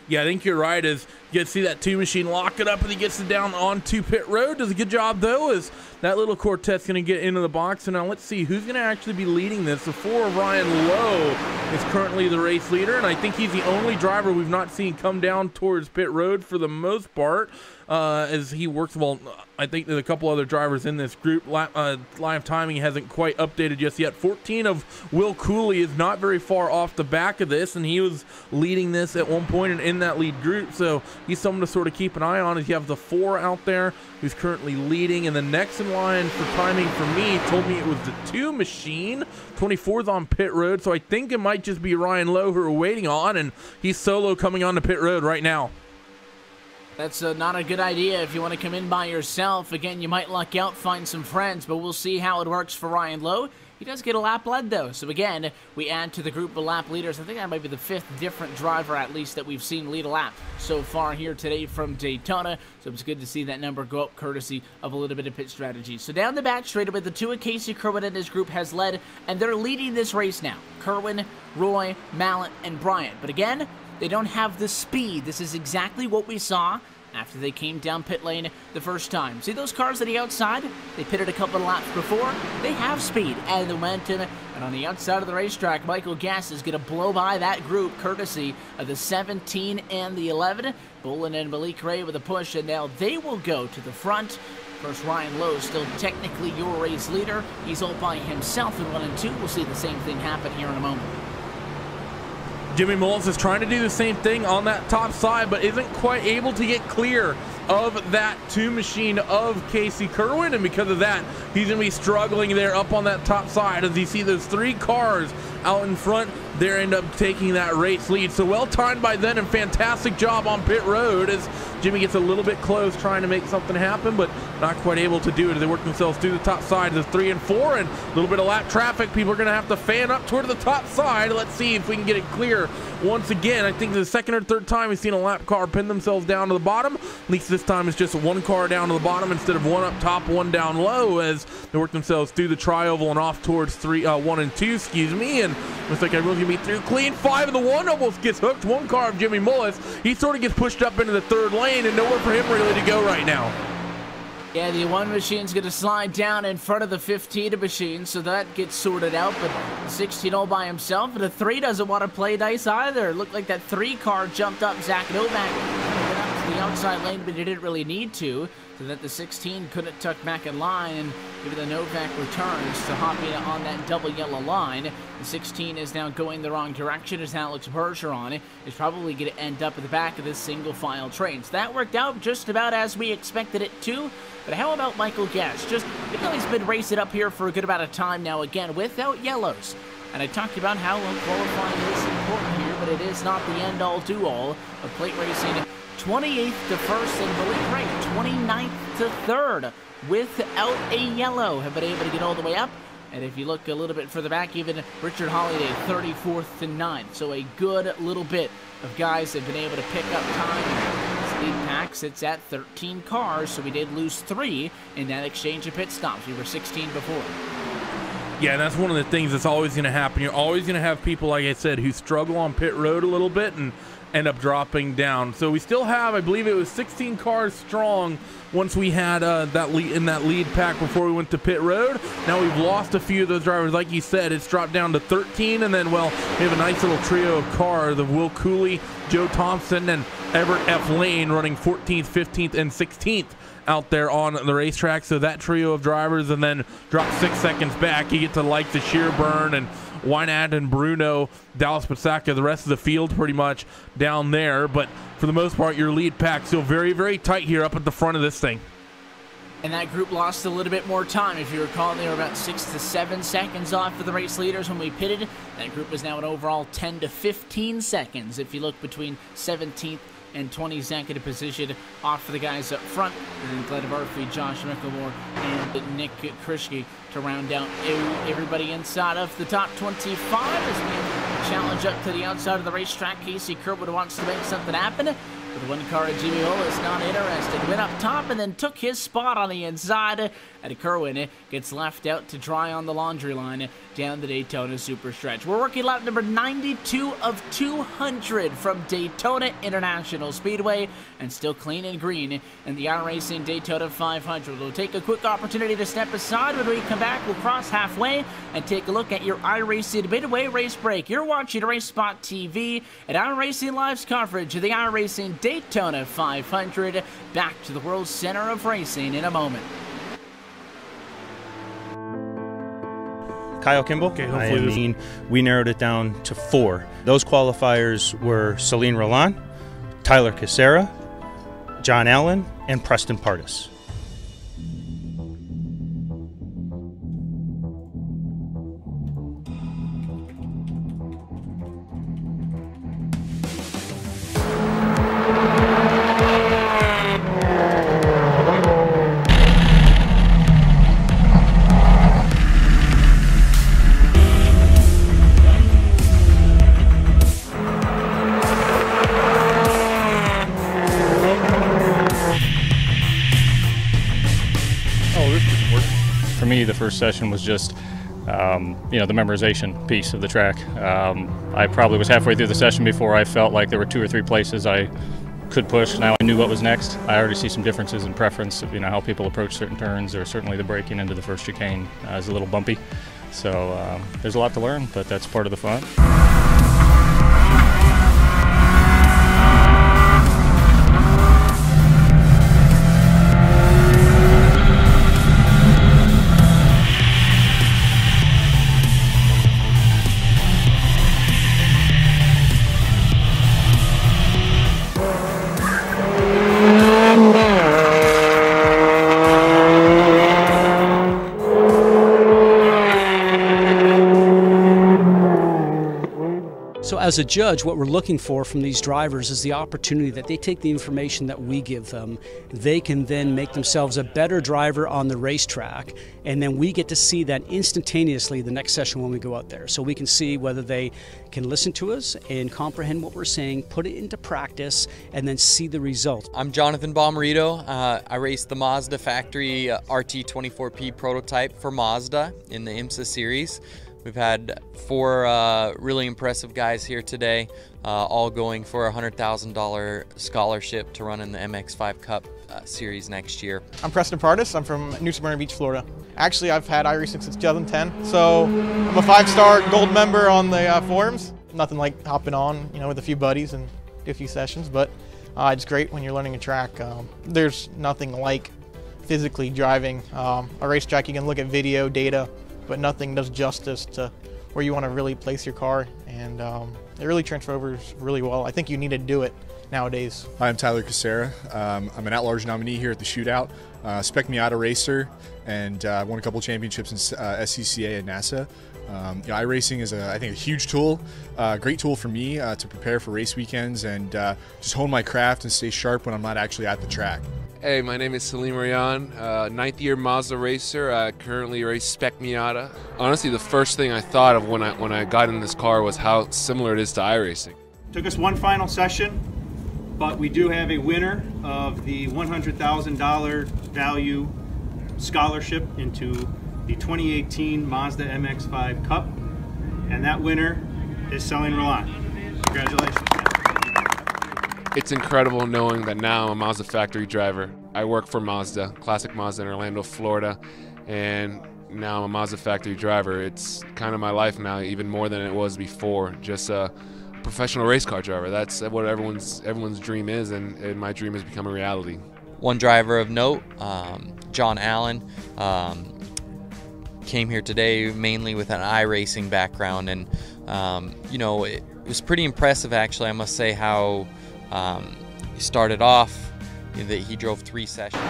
Yeah, I think you're right. As you get to see that two machine lock it up and he gets it down onto pit road. Does a good job, though, as that little quartet's going to get into the box. So now let's see who's going to actually be leading this. The 4 of Ryan Lowe is currently the race leader, and I think he's the only driver we've not seen come down towards pit road for the most part. As he works, well, I think there's a couple other drivers in this group. Line of timing hasn't quite updated just yet. 14 of Will Cooley is not very far off the back of this, and he was leading this at one point and in that lead group, so he's someone to sort of keep an eye on. As you have the 4 out there who's currently leading, and the next in line for timing for me told me it was the 2 machine. 24's on pit road, so I think it might just be Ryan Lowe who we're waiting on, and he's solo coming on to pit road right now. That's not a good idea if you want to come in by yourself. Again, you might luck out, find some friends, but we'll see how it works for Ryan Lowe. He does get a lap led, though. So again, we add to the group of lap leaders. I think that might be the 5th different driver, at least, that we've seen lead a lap so far here today from Daytona. So it's good to see that number go up, courtesy of a little bit of pit strategy. So down the back straight away, the 2 of Casey Kerwin and his group has led, and they're leading this race now. Kerwin, Roy, Mallet, and Bryant. But again, they don't have the speed. This is exactly what we saw after they came down pit lane the first time. See those cars on the outside? They pitted a couple of laps before. They have speed and momentum. And on the outside of the racetrack, Michael Gass is going to blow by that group, courtesy of the 17 and the 11. Bolin and Malik Ray with a push, and now they will go to the front. Of course, Ryan Lowe still technically your race leader. He's all by himself in 1 and 2. We'll see the same thing happen here in a moment. Jimmy Mullis is trying to do the same thing on that top side, but isn't quite able to get clear of that 2 machine of Casey Kerwin, and because of that, he's going to be struggling there up on that top side. As you see those 3 cars out in front, they end up taking that race lead. So well timed by then, and fantastic job on pit road as Jimmy gets a little bit close trying to make something happen, but not quite able to do it. They work themselves through the top side of 3 and 4, and a little bit of lap traffic. People are going to have to fan up toward the top side. Let's see if we can get it clear once again. I think the 2nd or 3rd time we've seen a lap car pin themselves down to the bottom. At least this time it's just 1 car down to the bottom instead of 1 up top, 1 down low, as they work themselves through the tri-oval and off towards 1 and 2, excuse me. And looks like everyone's going to be through clean. 5 of the 1 almost gets hooked. 1 car of Jimmy Mullis. He sort of gets pushed up into the 3rd lane, and nowhere for him really to go right now. Yeah, the 1 machine's going to slide down in front of the 15 machine, so that gets sorted out. But the 16 all by himself, and the 3 doesn't want to play nice either. It looked like that 3 car jumped up Zach Novak to the outside lane, but he didn't really need to, so that the 16 couldn't tuck back in line, and maybe the Novak returns to hop in on that double yellow line. The 16 is now going the wrong direction, as Alex Bergeron is probably going to end up at the back of this single file train. So that worked out just about as we expected it to. But how about Michael Guest? Just, you know, he's been racing up here for a good amount of time now, again, without yellows. And I talked about how qualifying is important here, but it is not the end-all, do-all of plate racing. 28th to 1st and Malik Ray, 29th to 3rd without a yellow, have been able to get all the way up. And if you look a little bit further back, even Richard Holiday, 34th to 9th. So a good little bit of guys have been able to pick up time. This lead pack sits at 13 cars, so we did lose 3 in that exchange of pit stops. We were 16 before. Yeah, and that's one of the things that's always going to happen. You're always going to have people, like I said, who struggle on pit road a little bit and end up dropping down. So we still have, I believe it was 16 cars strong once we had that lead pack before we went to pit road. Now we've lost a few of those drivers. Like you said, it's dropped down to 13, and then, well, we have a nice little trio of cars of Will Cooley, Joe Thompson, and Everett F. Lane running 14th, 15th, and 16th out there on the racetrack. So that trio of drivers, and then drop 6 seconds back, you get to like the Shearburn and Wynad and Bruno, Dallas Pasaka, the rest of the field pretty much down there. But for the most part, your lead pack still very, very tight here up at the front of this thing. And that group lost a little bit more time. If you recall, they were about 6 to 7 seconds off of the race leaders when we pitted. That group is now an overall 10 to 15 seconds. If you look between 17th and 22nd position off for the guys up front. And then Glenn Murphy, Josh Mickelmore, and Nick Krischke to round out everybody inside of the top 25 as we challenge up to the outside of the racetrack. Casey Kirkwood wants to make something happen. With one car, Jimmy Hull is not interested. Went up top and then took his spot on the inside. And Kerwin gets left out to dry on the laundry line down the Daytona Super Stretch. We're working lap number 92 of 200 from Daytona International Speedway, and still clean and green in the iRacing Daytona 500. We'll take a quick opportunity to step aside. When we come back, we'll cross halfway and take a look at your iRacing midway race break. You're watching RaceSpotTV and iRacing Live's coverage of the iRacing Daytona 500. Back to the world's center of racing in a moment. Kyle Kimball. Okay, we narrowed it down to 4. Those qualifiers were Celine Roland, Tyler Casera, John Allen, and Preston Pardis. For me, the first session was just, the memorization piece of the track. I probably was halfway through the session before I felt like there were 2 or 3 places I could push. Now I knew what was next. I already see some differences in preference of, how people approach certain turns, or certainly the braking into the first chicane is a little bumpy. So there's a lot to learn, but that's part of the fun. So as a judge, what we're looking for from these drivers is the opportunity that they take the information that we give them. They can then make themselves a better driver on the racetrack, and then we get to see that instantaneously the next session when we go out there. So we can see whether they can listen to us and comprehend what we're saying, put it into practice, and then see the results. I'm Jonathan Bomarito. I race the Mazda factory RT24P prototype for Mazda in the IMSA series. We've had 4 really impressive guys here today, all going for a $100,000 scholarship to run in the MX5 Cup series next year. I'm Preston Pardis. I'm from New Smyrna Beach, Florida. Actually, I've had iRacing since 2010, so I'm a 5-star gold member on the forums. Nothing like hopping on, with a few buddies and do a few sessions, but it's great when you're learning a track. There's nothing like physically driving a racetrack. You can look at video data, but nothing does justice to where you want to really place your car, and it really transfers really well. I think you need to do it nowadays. Hi, I'm Tyler Casera. I'm an at-large nominee here at the Shootout, Spec Miata racer, and won a couple championships in SCCA and NASA. iRacing is, I think, a huge tool, great tool for me to prepare for race weekends and just hone my craft and stay sharp when I'm not actually at the track. Hey, my name is Salim Rayan, 9th year Mazda racer. I currently race Spec Miata. Honestly, the first thing I thought of when I got in this car was how similar it is to iRacing. Took us one final session, but we do have a winner of the $100,000 value scholarship into the 2018 Mazda MX-5 Cup, and that winner is Celine Roland. Congratulations. It's incredible knowing that now I'm a Mazda factory driver. I work for Mazda, Classic Mazda in Orlando, Florida, and now I'm a Mazda factory driver. It's kind of my life now, even more than it was before. Just a professional race car driver. That's what everyone's dream is, and my dream has become a reality. One driver of note, John Allen, came here today mainly with an iRacing background, and it was pretty impressive actually, I must say, how he started off, that he drove 3 sessions.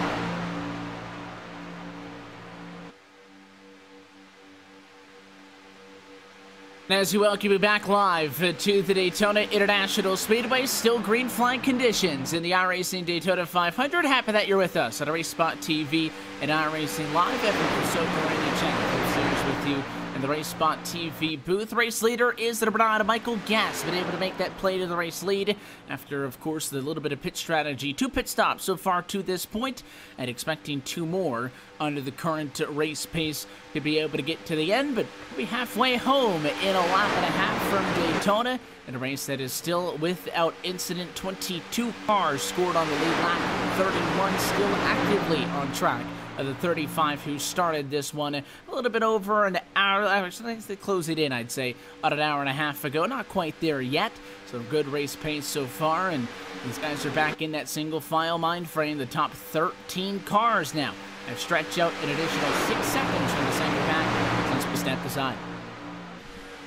As we welcome you back live to the Daytona International Speedway, still green flag conditions in the iRacing Daytona 500. Happy that you're with us on RaceSpotTV and iRacing Live. Everyone so great channel series with you in the RaceSpotTV booth. Race leader is the LeBron Michael Gass, been able to make that play to the race lead after, of course, the little bit of pit strategy. 2 pit stops so far to this point, and expecting 2 more under the current race pace to be able to get to the end, but we'll be halfway home in a lap and a half from Daytona in a race that is still without incident. 22 cars scored on the lead lap, 31 still actively on track of the 35 who started this one a little bit over an hour. Actually, they closed it in, I'd say, about an hour and a half ago. Not quite there yet, so good race pace so far, and these guys are back in that single file mind frame. The top 13 cars now have stretched out an additional 6 seconds from the center pack since we stepped aside.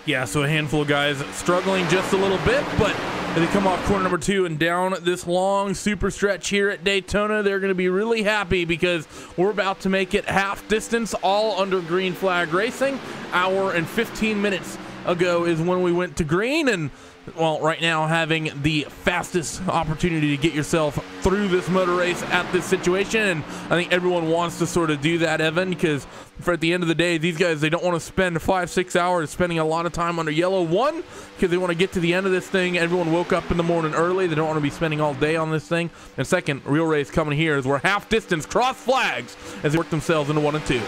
Yeah, so a handful of guys struggling just a little bit, but as they come off corner number 2 and down this long super stretch here at Daytona, they're going to be really happy because we're about to make it half distance, all under green flag racing. Hour and 15 minutes ago is when we went to green, and well, right now having the fastest opportunity to get yourself through this motor race at this situation, and I think everyone wants to sort of do that, Evan, because for at the end of the day, these guys, they don't want to spend 5-6 hours spending a lot of time under yellow. One, because they want to get to the end of this thing. Everyone woke up in the morning early. They don't want to be spending all day on this thing. And second, real race coming here is we're half distance, cross flags as they work themselves into 1 and 2.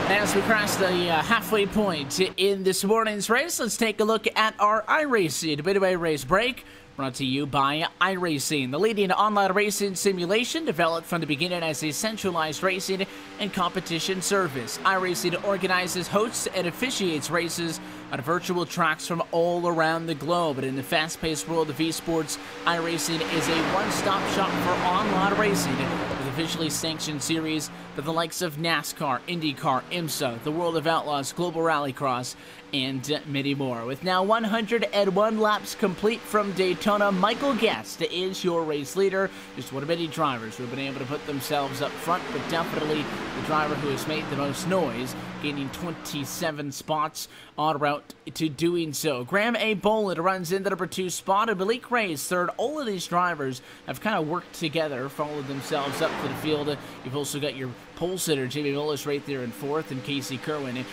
As we cross the halfway point in this morning's race, let's take a look at our iRacing Midway Race Break, brought to you by iRacing, the leading online racing simulation developed from the beginning as a centralized racing and competition service. iRacing organizes, hosts, and officiates races on virtual tracks from all around the globe. But in the fast-paced world of esports, iRacing is a one-stop shop for online racing with officially sanctioned series for the likes of NASCAR, IndyCar, IMSA, the World of Outlaws, Global Rallycross, and many more. With now 101 laps complete from Daytona, Michael Guest is your race leader. Just one of many drivers who have been able to put themselves up front, but definitely the driver who has made the most noise, gaining 27 spots en route to doing so. Graham A. Boland runs in the number 2 spot, and Malik Ray is third. All of these drivers have kind of worked together, followed themselves up to the field. You've also got your pole sitter, Jamie Willis, right there in 4th, and Casey Kerwin in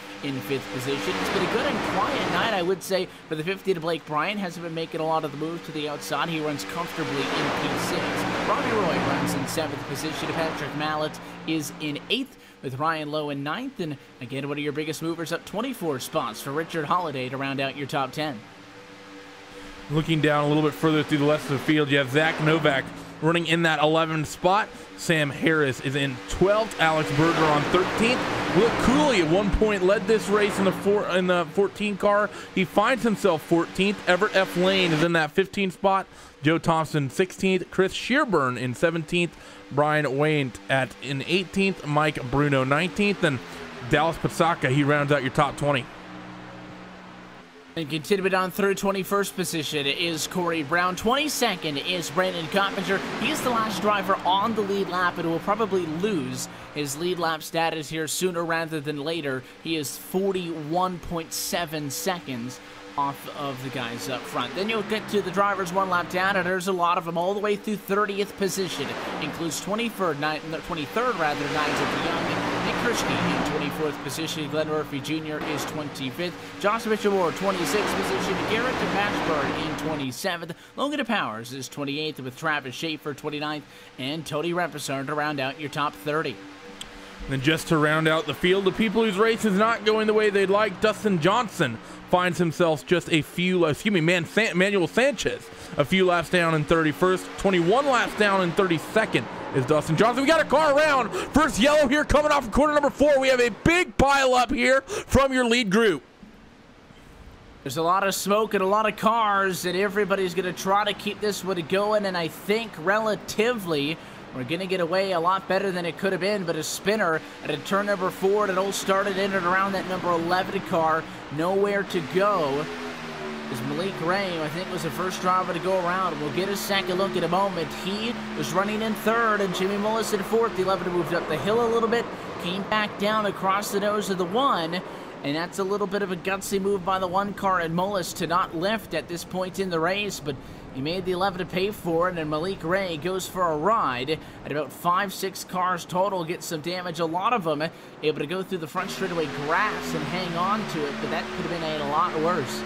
5th position. It's been a good and quiet night, I would say, for the 50 to Blake Bryan. Hasn't been making a lot of the moves to the outside. He runs comfortably in P6. Robbie Roy runs in 7th position. Patrick Mallet is in 8th, with Ryan Lowe in 9th. And again, one of your biggest movers up 24 spots for Richard Holiday to round out your top 10. Looking down a little bit further through the rest of the field, you have Zach Novak running in that 11th spot. Sam Harris is in 12th. Alex Berger on 13th. Will Cooley at one point led this race in the 14 car. He finds himself 14th. Everett F. Lane is in that 15th spot. Joe Thompson 16th. Chris Shearburn in 17th. Brian Wayne in 18th. Mike Bruno 19th. And Dallas Pasaka, he rounds out your top 20. And continuing on through 21st position is Corey Brown. 22nd is Brandon Coppinger. He's the last driver on the lead lap and will probably lose his lead lap status here sooner rather than later. He is 41.7 seconds off of the guys up front. Then you'll get to the drivers one lap down, and there's a lot of them all the way through 30th position. Includes 23rd, Nigel DeYoung, Nick Kirschke in 24th position. Glenn Murphy Jr. is 25th. Josh Mitchell-Moore, 26th position. Garrett DePashburn in 27th. Logan DePowers is 28th, with Travis Schaefer 29th, and Tony Repisar to round out your top 30. And just to round out the field, the people whose race is not going the way they'd like, Dustin Johnson finds himself just a few, Manuel Sanchez, a few laps down in 31st, 21 laps down in 32nd is Dustin Johnson. We got a car around. First yellow here coming off of corner number 4. We have a big pile up here from your lead group. There's a lot of smoke and a lot of cars, and everybody's going to try to keep this one going, and I think relatively we're going to get away a lot better than it could have been, but a spinner at a turn number 4, and it all started in and around that number 11 car. Nowhere to go. As Malik Ray, I think, was the first driver to go around. We'll get a second look in a moment. He was running in 3rd, and Jimmy Mullis in 4th. The 11 moved up the hill a little bit, came back down across the nose of the 1, and that's a little bit of a gutsy move by the one car in Mullis to not lift at this point in the race, but he made the 11 to pay for it, and Malik Ray goes for a ride at about 5-6 cars total, gets some damage, a lot of them able to go through the front straightaway grass and hang on to it, but that could have been a lot worse.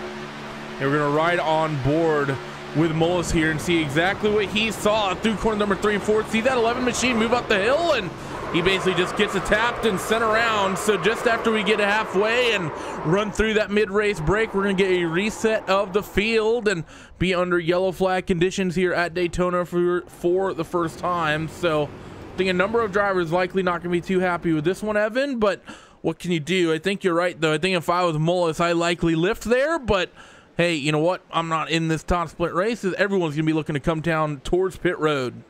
And we're going to ride on board with Mullis here and see exactly what he saw through corner number 3 and 4. See that 11 machine move up the hill, and he basically just gets it tapped and sent around. So just after we get halfway and run through that mid-race break, we're going to get a reset of the field and be under yellow flag conditions here at Daytona for the first time. So I think a number of drivers likely not going to be too happy with this one, Evan, but what can you do? I think you're right, though. I think if I was Mullis, I likely lift there, but hey, you know what? I'm not in this top split race. Everyone's going to be looking to come down towards pit road.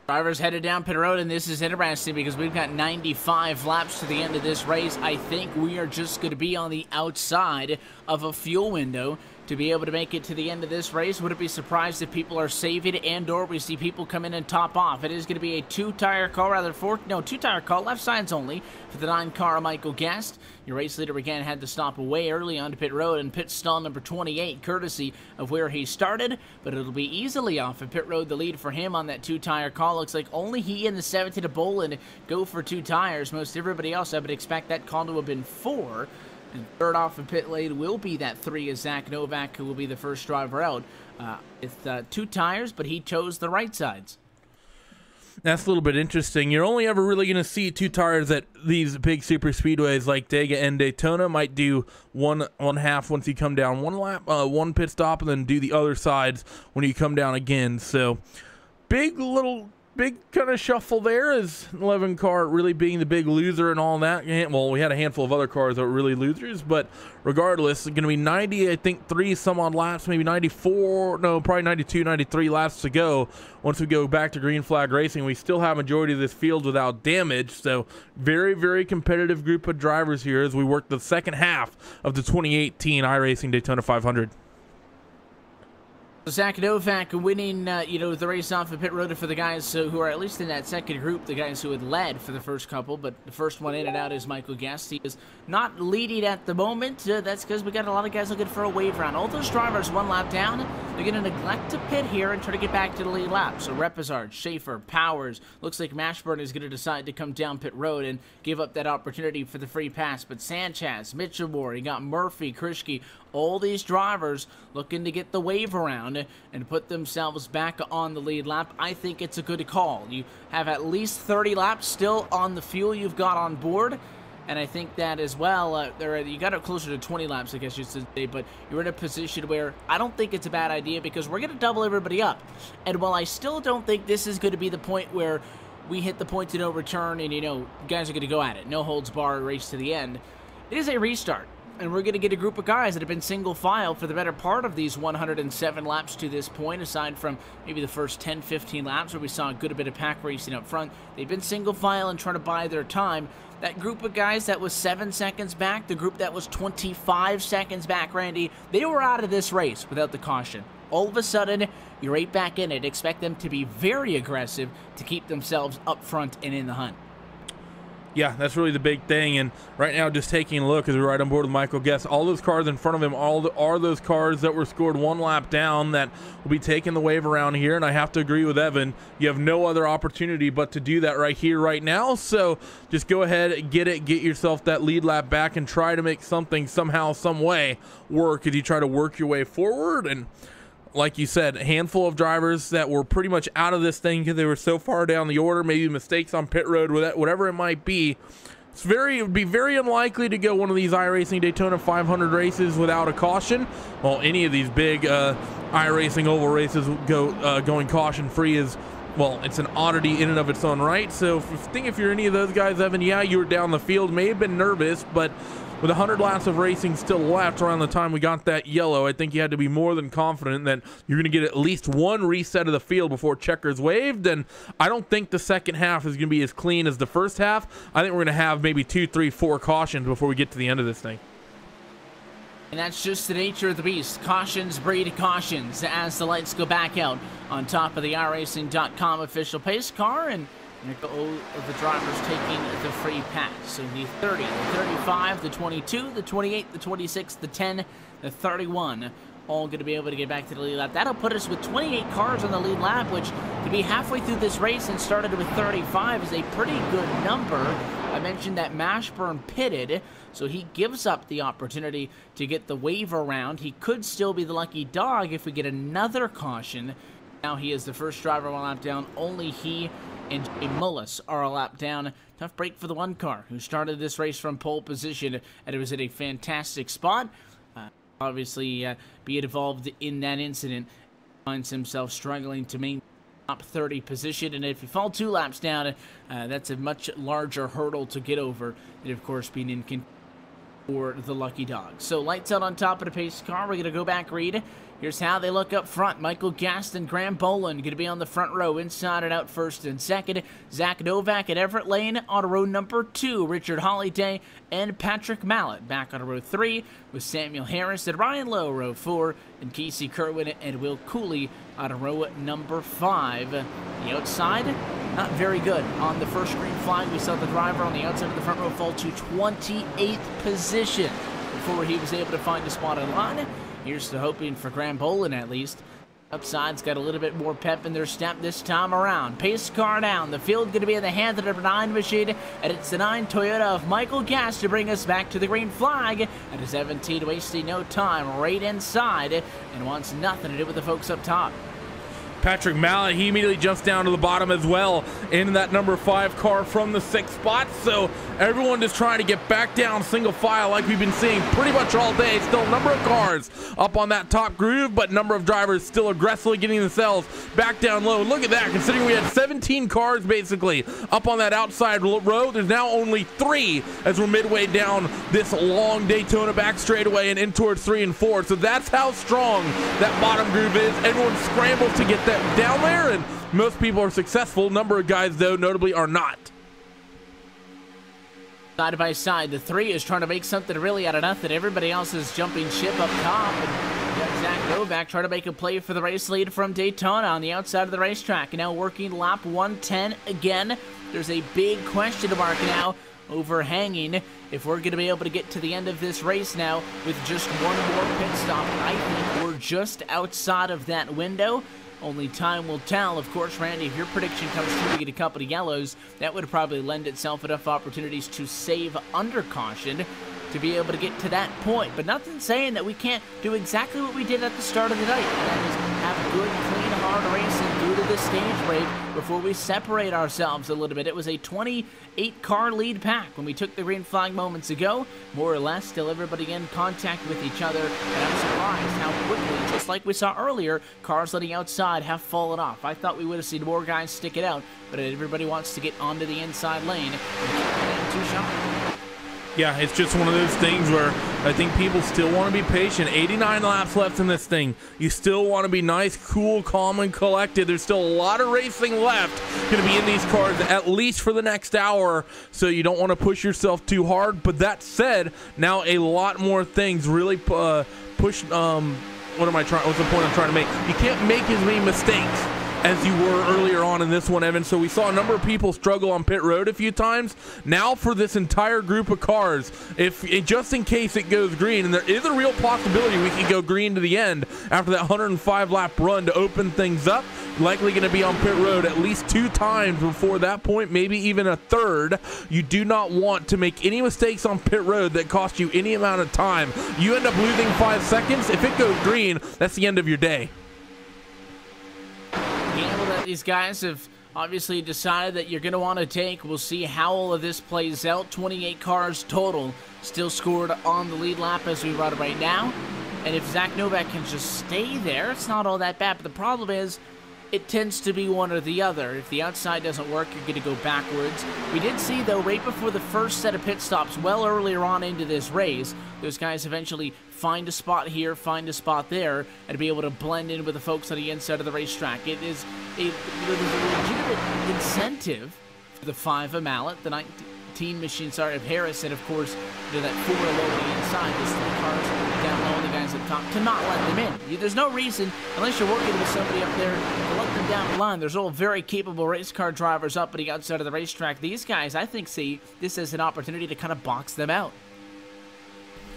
Drivers headed down pit road, and this is interesting because we've got 95 laps to the end of this race. I think we are just going to be on the outside of a fuel window to be able to make it to the end of this race. Wouldn't be surprised if people are saving and or we see people come in and top off. It is going to be a two-tire call, two-tire call, left sides only for the 9-car Michael Guest. Your race leader again had to stop way early onto pit road, and pit stall number 28, courtesy of where he started, but it'll be easily off of pit road. The lead for him on that two-tire call. Looks like only he and the 17 to Boland go for 2 tires. Most everybody else, I would expect that call to have been 4. And third off of pit lane will be that 3 is Zach Novak, who will be the first driver out with 2 tires, but he chose the right sides. That's a little bit interesting. You're only ever really going to see 2 tires at these big super speedways like Dega and Daytona. Might do one half once you come down one lap, one pit stop, and then do the other sides when you come down again. So big kind of shuffle there, is 11 car really being the big loser and all that. Well, we had a handful of other cars that were really losers, but regardless, it's going to be 90, I think, 3 some odd laps, maybe 94, no, probably 92, 93 laps to go. Once we go back to green flag racing, we still have majority of this field without damage. So very, very competitive group of drivers here as we work the second half of the 2018 iRacing Daytona 500. Zach Novak winning, the race off of pit road for the guys who are at least in that second group, the guys who had led for the first couple, but the first one in and out is Michael Guest. He is not leading at the moment. That's because we got a lot of guys looking for a wave round. All those drivers 1 lap down, they're going to neglect to pit here and try to get back to the lead lap. So Repazard, Schaefer, Powers, looks like Mashburn is going to decide to come down pit road and give up that opportunity for the free pass. But Sanchez, Mitchellmore, you got Murphy, Krishke, all these drivers looking to get the wave around and put themselves back on the lead lap. I think it's a good call. You have at least 30 laps still on the fuel you've got on board, and I think that as well, you got it closer to 20 laps, I guess you should say, but you're in a position where I don't think it's a bad idea because we're going to double everybody up. And while I still don't think this is going to be the point where we hit the point to no return and, guys are going to go at it, no holds barred, race to the end, it is a restart. And we're going to get a group of guys that have been single file for the better part of these 107 laps to this point, aside from maybe the first 10, 15 laps where we saw a good bit of pack racing up front. They've been single file and trying to buy their time. That group of guys that was 7 seconds back, the group that was 25 seconds back, Randy, they were out of this race without the caution. All of a sudden, you're right back in it. Expect them to be very aggressive to keep themselves up front and in the hunt. Yeah, that's really the big thing. And right now, just taking a look as we're right on board with Michael Guest, all those cars in front of him are those cars that were scored 1 lap down that will be taking the wave around here. And I have to agree with Evan. You have no other opportunity but to do that right here, right now. So just go ahead, get yourself that lead lap back and try to make something somehow, some way work as you try to work your way forward. And like you said, a handful of drivers that were pretty much out of this thing because they were so far down the order, maybe mistakes on pit road, whatever it might be. It would be very unlikely to go one of these iRacing Daytona 500 races without a caution. Well, any of these big iRacing oval races going caution free is, well, it's an oddity in and of its own right. So if you're any of those guys, Evan, yeah, you were down the field, may have been nervous, but with 100 laps of racing still left around the time we got that yellow, I think you had to be more than confident that you're going to get at least 1 reset of the field before checkers waved. And I don't think the second half is going to be as clean as the first half. I think we're going to have maybe 2, 3, 4 cautions before we get to the end of this thing. And that's just the nature of the beast. Cautions breed cautions as the lights go back out on top of the iRacing.com official pace car. And There go the drivers taking the free pass. So the 30, the 35, the 22, the 28, the 26, the 10, the 31, all going to be able to get back to the lead lap. That'll put us with 28 cars on the lead lap, which to be halfway through this race and started with 35 is a pretty good number. I mentioned that Mashburn pitted, so he gives up the opportunity to get the wave around. He could still be the lucky dog if we get another caution. Now he is the first driver one lap down. Only he and Jay Mullis are a lap down. Tough break for the one car who started this race from pole position, and it was in a fantastic spot. Obviously, be involved in that incident, finds himself struggling to maintain top 30 position, and if you fall 2 laps down, that's a much larger hurdle to get over, and of course being in contention for the lucky dog. So lights out on top of the pace car. We're going to go back, Reed. Here's how they look up front. Michael Gaston, Graham Boland going to be on the front row, inside and out first and second. Zach Novak at Everett Lane on row number 2. Richard Holiday and Patrick Mallett back on row 3 with Samuel Harris and Ryan Lowe, row 4, and Casey Kerwin and Will Cooley on row number 5. The outside, not very good. On the first green flag, we saw the driver on the outside of the front row fall to 28th position before he was able to find a spot in line. Here's to hoping for Graham Boland at least. Upside's got a little bit more pep in their step this time around. Pace car down. The field going to be in the hands of the number 9 machine, and it's the 9 Toyota of Michael Gass to bring us back to the green flag. And a 17 wasting no time right inside and wants nothing to do with the folks up top. Patrick Mallett, he immediately jumps down to the bottom as well in that number 5 car from the 6th spot. So everyone just trying to get back down single file like we've been seeing pretty much all day. Still a number of cars up on that top groove, but number of drivers still aggressively getting themselves back down low. Look at that, considering we had 17 cars basically up on that outside row. There's now only 3 as we're midway down this long Daytona back straightaway and in towards 3 and 4. So that's how strong that bottom groove is. Everyone scrambles to get that down there, and most people are successful. Number of guys, though, notably are not. Side by side, the 3 is trying to make something really out of nothing. Everybody else is jumping ship up top. And we got Zach Novak trying to make a play for the race lead from Daytona on the outside of the racetrack. And now working lap 110 again. There's a big question mark now overhanging if we're going to be able to get to the end of this race now with just one more pit stop. I think we're just outside of that window. Only time will tell. Of course, Randy, if your prediction comes true to get a couple of yellows, that would probably lend itself enough opportunities to save under caution to be able to get to that point. But nothing saying that we can't do exactly what we did at the start of the night, and that is have good, clean, hard racing due to the stage break before we separate ourselves a little bit. It was a 28-car lead pack when we took the green flag moments ago. More or less, still everybody in contact with each other, and I'm surprised how quickly, just like we saw earlier, cars on the outside have fallen off. I thought we would have seen more guys stick it out, but everybody wants to get onto the inside lane and keep it too sharp. Yeah, it's just one of those things where I think people still want to be patient. 89 laps left in this thing. You still want to be nice, cool, calm, and collected. There's still a lot of racing left going to be in these cars, at least for the next hour, so you don't want to push yourself too hard. But that said, now a lot more things really push. What's the point I'm trying to make? You can't make as many mistakes as you were earlier on in this one, Evan. So we saw a number of people struggle on pit road a few times. Now for this entire group of cars, just in case it goes green, and there is a real possibility we could go green to the end after that 105 lap run to open things up, likely going to be on pit road at least 2 times before that point, maybe even a third. You do not want to make any mistakes on pit road that cost you any amount of time. You end up losing 5 seconds. If it goes green, that's the end of your day. Gamble that these guys have obviously decided that you're going to want to take. We'll see how all of this plays out. 28 cars total still scored on the lead lap as we run right now. And if Zach Novak can just stay there, it's not all that bad. But the problem is, it tends to be one or the other. If the outside doesn't work, you're going to go backwards. We did see, though, right before the first set of pit stops, well earlier on into this race, those guys eventually find a spot here, find a spot there, and be able to blend in with the folks on the inside of the racetrack. It is a legitimate incentive for the 5 of Mallett, the 19 machine, of Harris, and of course, that 4 low on the inside. This 3 cars down low, the guys guys up top to not let them in. There's no reason, unless you're working with somebody up there, to let them down the line. There's all very capable race car drivers up on the outside of the racetrack. These guys, I think, see this as an opportunity to kind of box them out.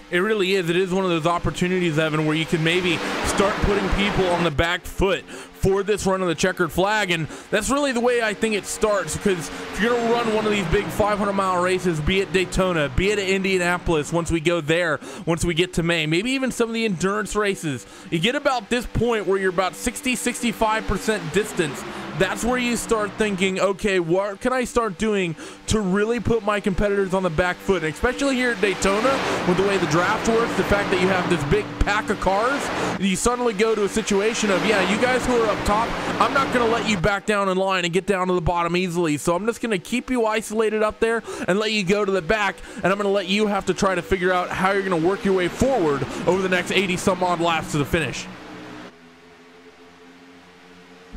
It really is. It is one of those opportunities, Evan, where you can maybe start putting people on the back foot for this run of the checkered flag. And that's really the way I think it starts, because if you're going to run one of these big 500-mile races, be it Daytona, be it Indianapolis, once we go there, once we get to May, maybe even some of the endurance races, you get about this point where you're about 60-65% distance. That's where you start thinking, okay, what can I start doing to really put my competitors on the back foot? And especially here at Daytona, with the way the draft works, the fact that you have this big pack of cars, you suddenly go to a situation of, yeah, you guys who are up top, I'm not going to let you back down in line and get down to the bottom easily. So I'm just going to keep you isolated up there and let you go to the back, and I'm going to let you have to try to figure out how you're going to work your way forward over the next 80-some-odd laps to the finish.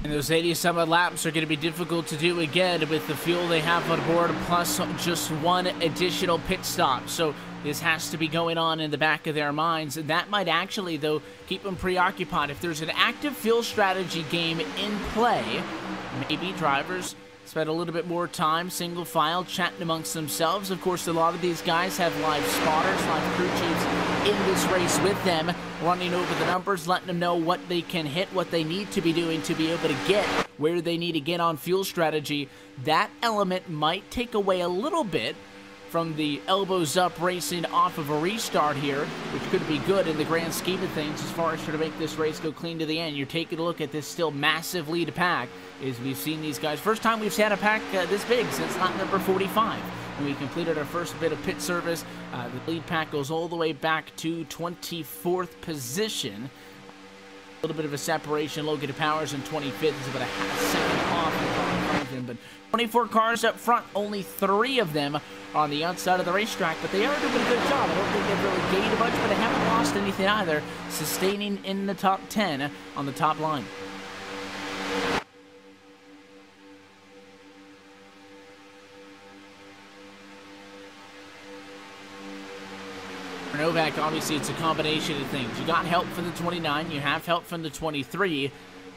And those 80-some-odd laps are going to be difficult to do again with the fuel they have on board, plus just one additional pit stop. So this has to be going on in the back of their minds. And that might actually, though, keep them preoccupied. If there's an active fuel strategy game in play, maybe drivers spend a little bit more time single file chatting amongst themselves. Of course, a lot of these guys have live spotters, live crew chiefs in this race with them, running over the numbers, letting them know what they can hit, what they need to be doing to be able to get where they need to get on fuel strategy. That element might take away a little bit from the elbows up racing off of a restart here, which could be good in the grand scheme of things as far as trying to make this race go clean to the end. You're taking a look at this still massive lead pack, as we've seen these guys. First time we've had a pack this big since lap number 45. When we completed our first bit of pit service, the lead pack goes all the way back to 24th position. A little bit of a separation. Logan Powers in 25th is about a half second off the car in front of him, but 24 cars up front, only 3 of them are on the outside of the racetrack, but they are doing a good job. I don't think they've really gained much, but they haven't lost anything either, sustaining in the top 10 on the top line. For Novak, obviously, it's a combination of things. You got help from the 29, you have help from the 23,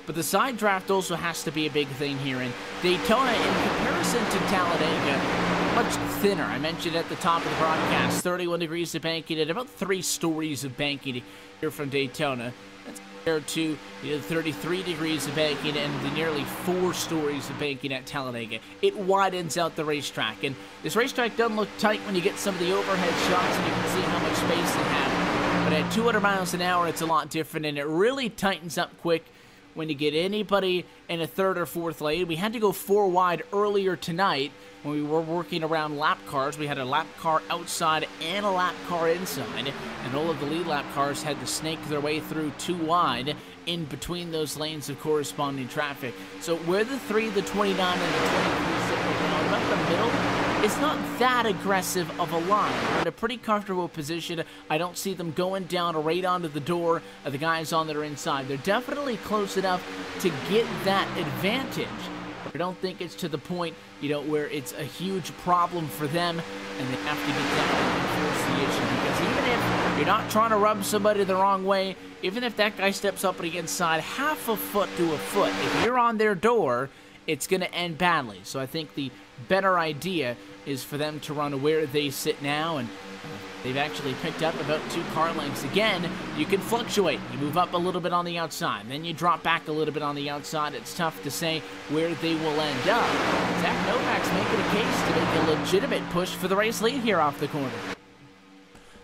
but the side draft also has to be a big thing here. And Daytona, in comparison to Talladega, much thinner. I mentioned at the top of the broadcast, 31 degrees of banking and about 3 stories of banking here from Daytona. That's compared to the 33 degrees of banking and the nearly 4 stories of banking at Talladega. It widens out the racetrack, and this racetrack doesn't look tight when you get some of the overhead shots and you can see how much space they have. But at 200 miles an hour, it's a lot different, and it really tightens up quick when you get anybody in a 3rd or 4th lane. We had to go 4 wide earlier tonight when we were working around lap cars. We had a lap car outside and a lap car inside, and all of the lead lap cars had to snake their way through 2 wide in between those lanes of corresponding traffic. So where the 3, the 29, and the 23 sit right now, about the middle, it's not that aggressive of a line. They're in a pretty comfortable position. I don't see them going down right onto the door of the guys on their inside. They're definitely close enough to get that advantage. But I don't think it's to the point, where it's a huge problem for them and they have to get down and force the issue. Because even if you're not trying to rub somebody the wrong way, even if that guy steps up on the inside half a foot to a foot, if you're on their door, it's going to end badly. So I think the better idea is for them to run where they sit now, and they've actually picked up about 2 car lengths. Again, you can fluctuate. You move up a little bit on the outside, then you drop back a little bit on the outside. It's tough to say where they will end up. Zach Novak's making a case to make a legitimate push for the race lead here off the corner.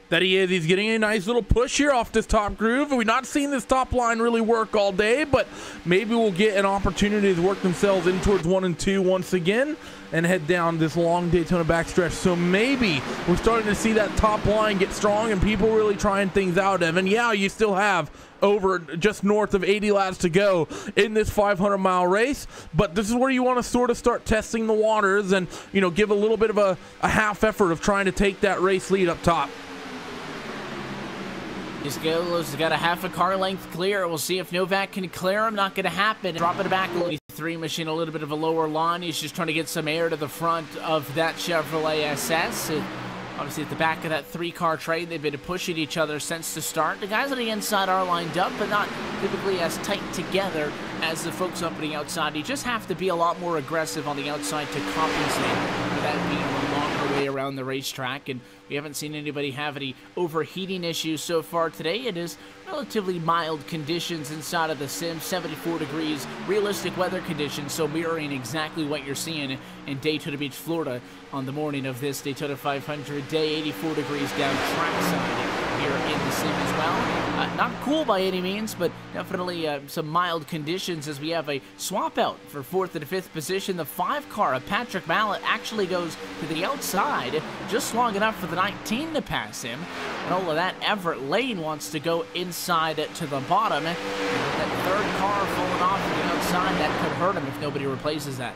That he is. He's getting a nice little push here off this top groove. We've not seen this top line really work all day, but maybe we'll get an opportunity to work themselves in towards 1 and 2 once again and head down this long Daytona backstretch. So maybe we're starting to see that top line get strong and people really trying things out, Evan. Yeah, you still have over just north of 80 laps to go in this 500-mile race, but this is where you want to sort of start testing the waters and, give a little bit of a half effort of trying to take that race lead up top. Isgalo's got a half a car length clear. We'll see if Novak can clear him. Not going to happen. Dropping it back a little. 3 machine, a little bit of a lower line. He's just trying to get some air to the front of that Chevrolet SS. Obviously, at the back of that 3-car train, they've been pushing each other since the start. The guys on the inside are lined up, but not typically as tight together as the folks up on the outside. You just have to be a lot more aggressive on the outside to compensate for that being a longer way around the racetrack. And we haven't seen anybody have any overheating issues so far today. It is relatively mild conditions inside of the sim, 74 degrees, realistic weather conditions, so mirroring exactly what you're seeing in Daytona Beach, Florida on the morning of this Daytona 500 day, 84 degrees down trackside here in the sim as well. Not cool by any means, but definitely some mild conditions as we have a swap out for 4th and 5th position. The 5-car of Patrick Mallett actually goes to the outside just long enough for the 19 to pass him. And all of that, Everett Lane wants to go inside to the bottom. And with that 3rd car falling off to the outside, that could hurt him if nobody replaces that.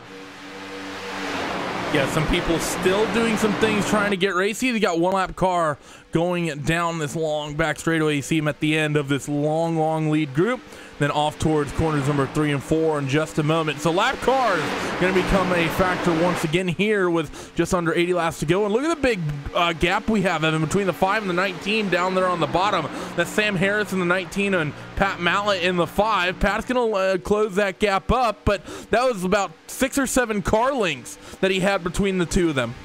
Yeah, some people still doing some things trying to get racy. They got 1-lap car going down this long back straightaway. You see him at the end of this long lead group. Then off towards corners number 3 and 4 in just a moment. So lap cars going to become a factor once again here with just under 80 laps to go. And look at the big gap we have, Evan, between the 5 and the 19 down there on the bottom. That's Sam Harris in the 19 and Pat Mallett in the 5. Pat's going to close that gap up, but that was about 6 or 7 car lengths that he had between the two of them.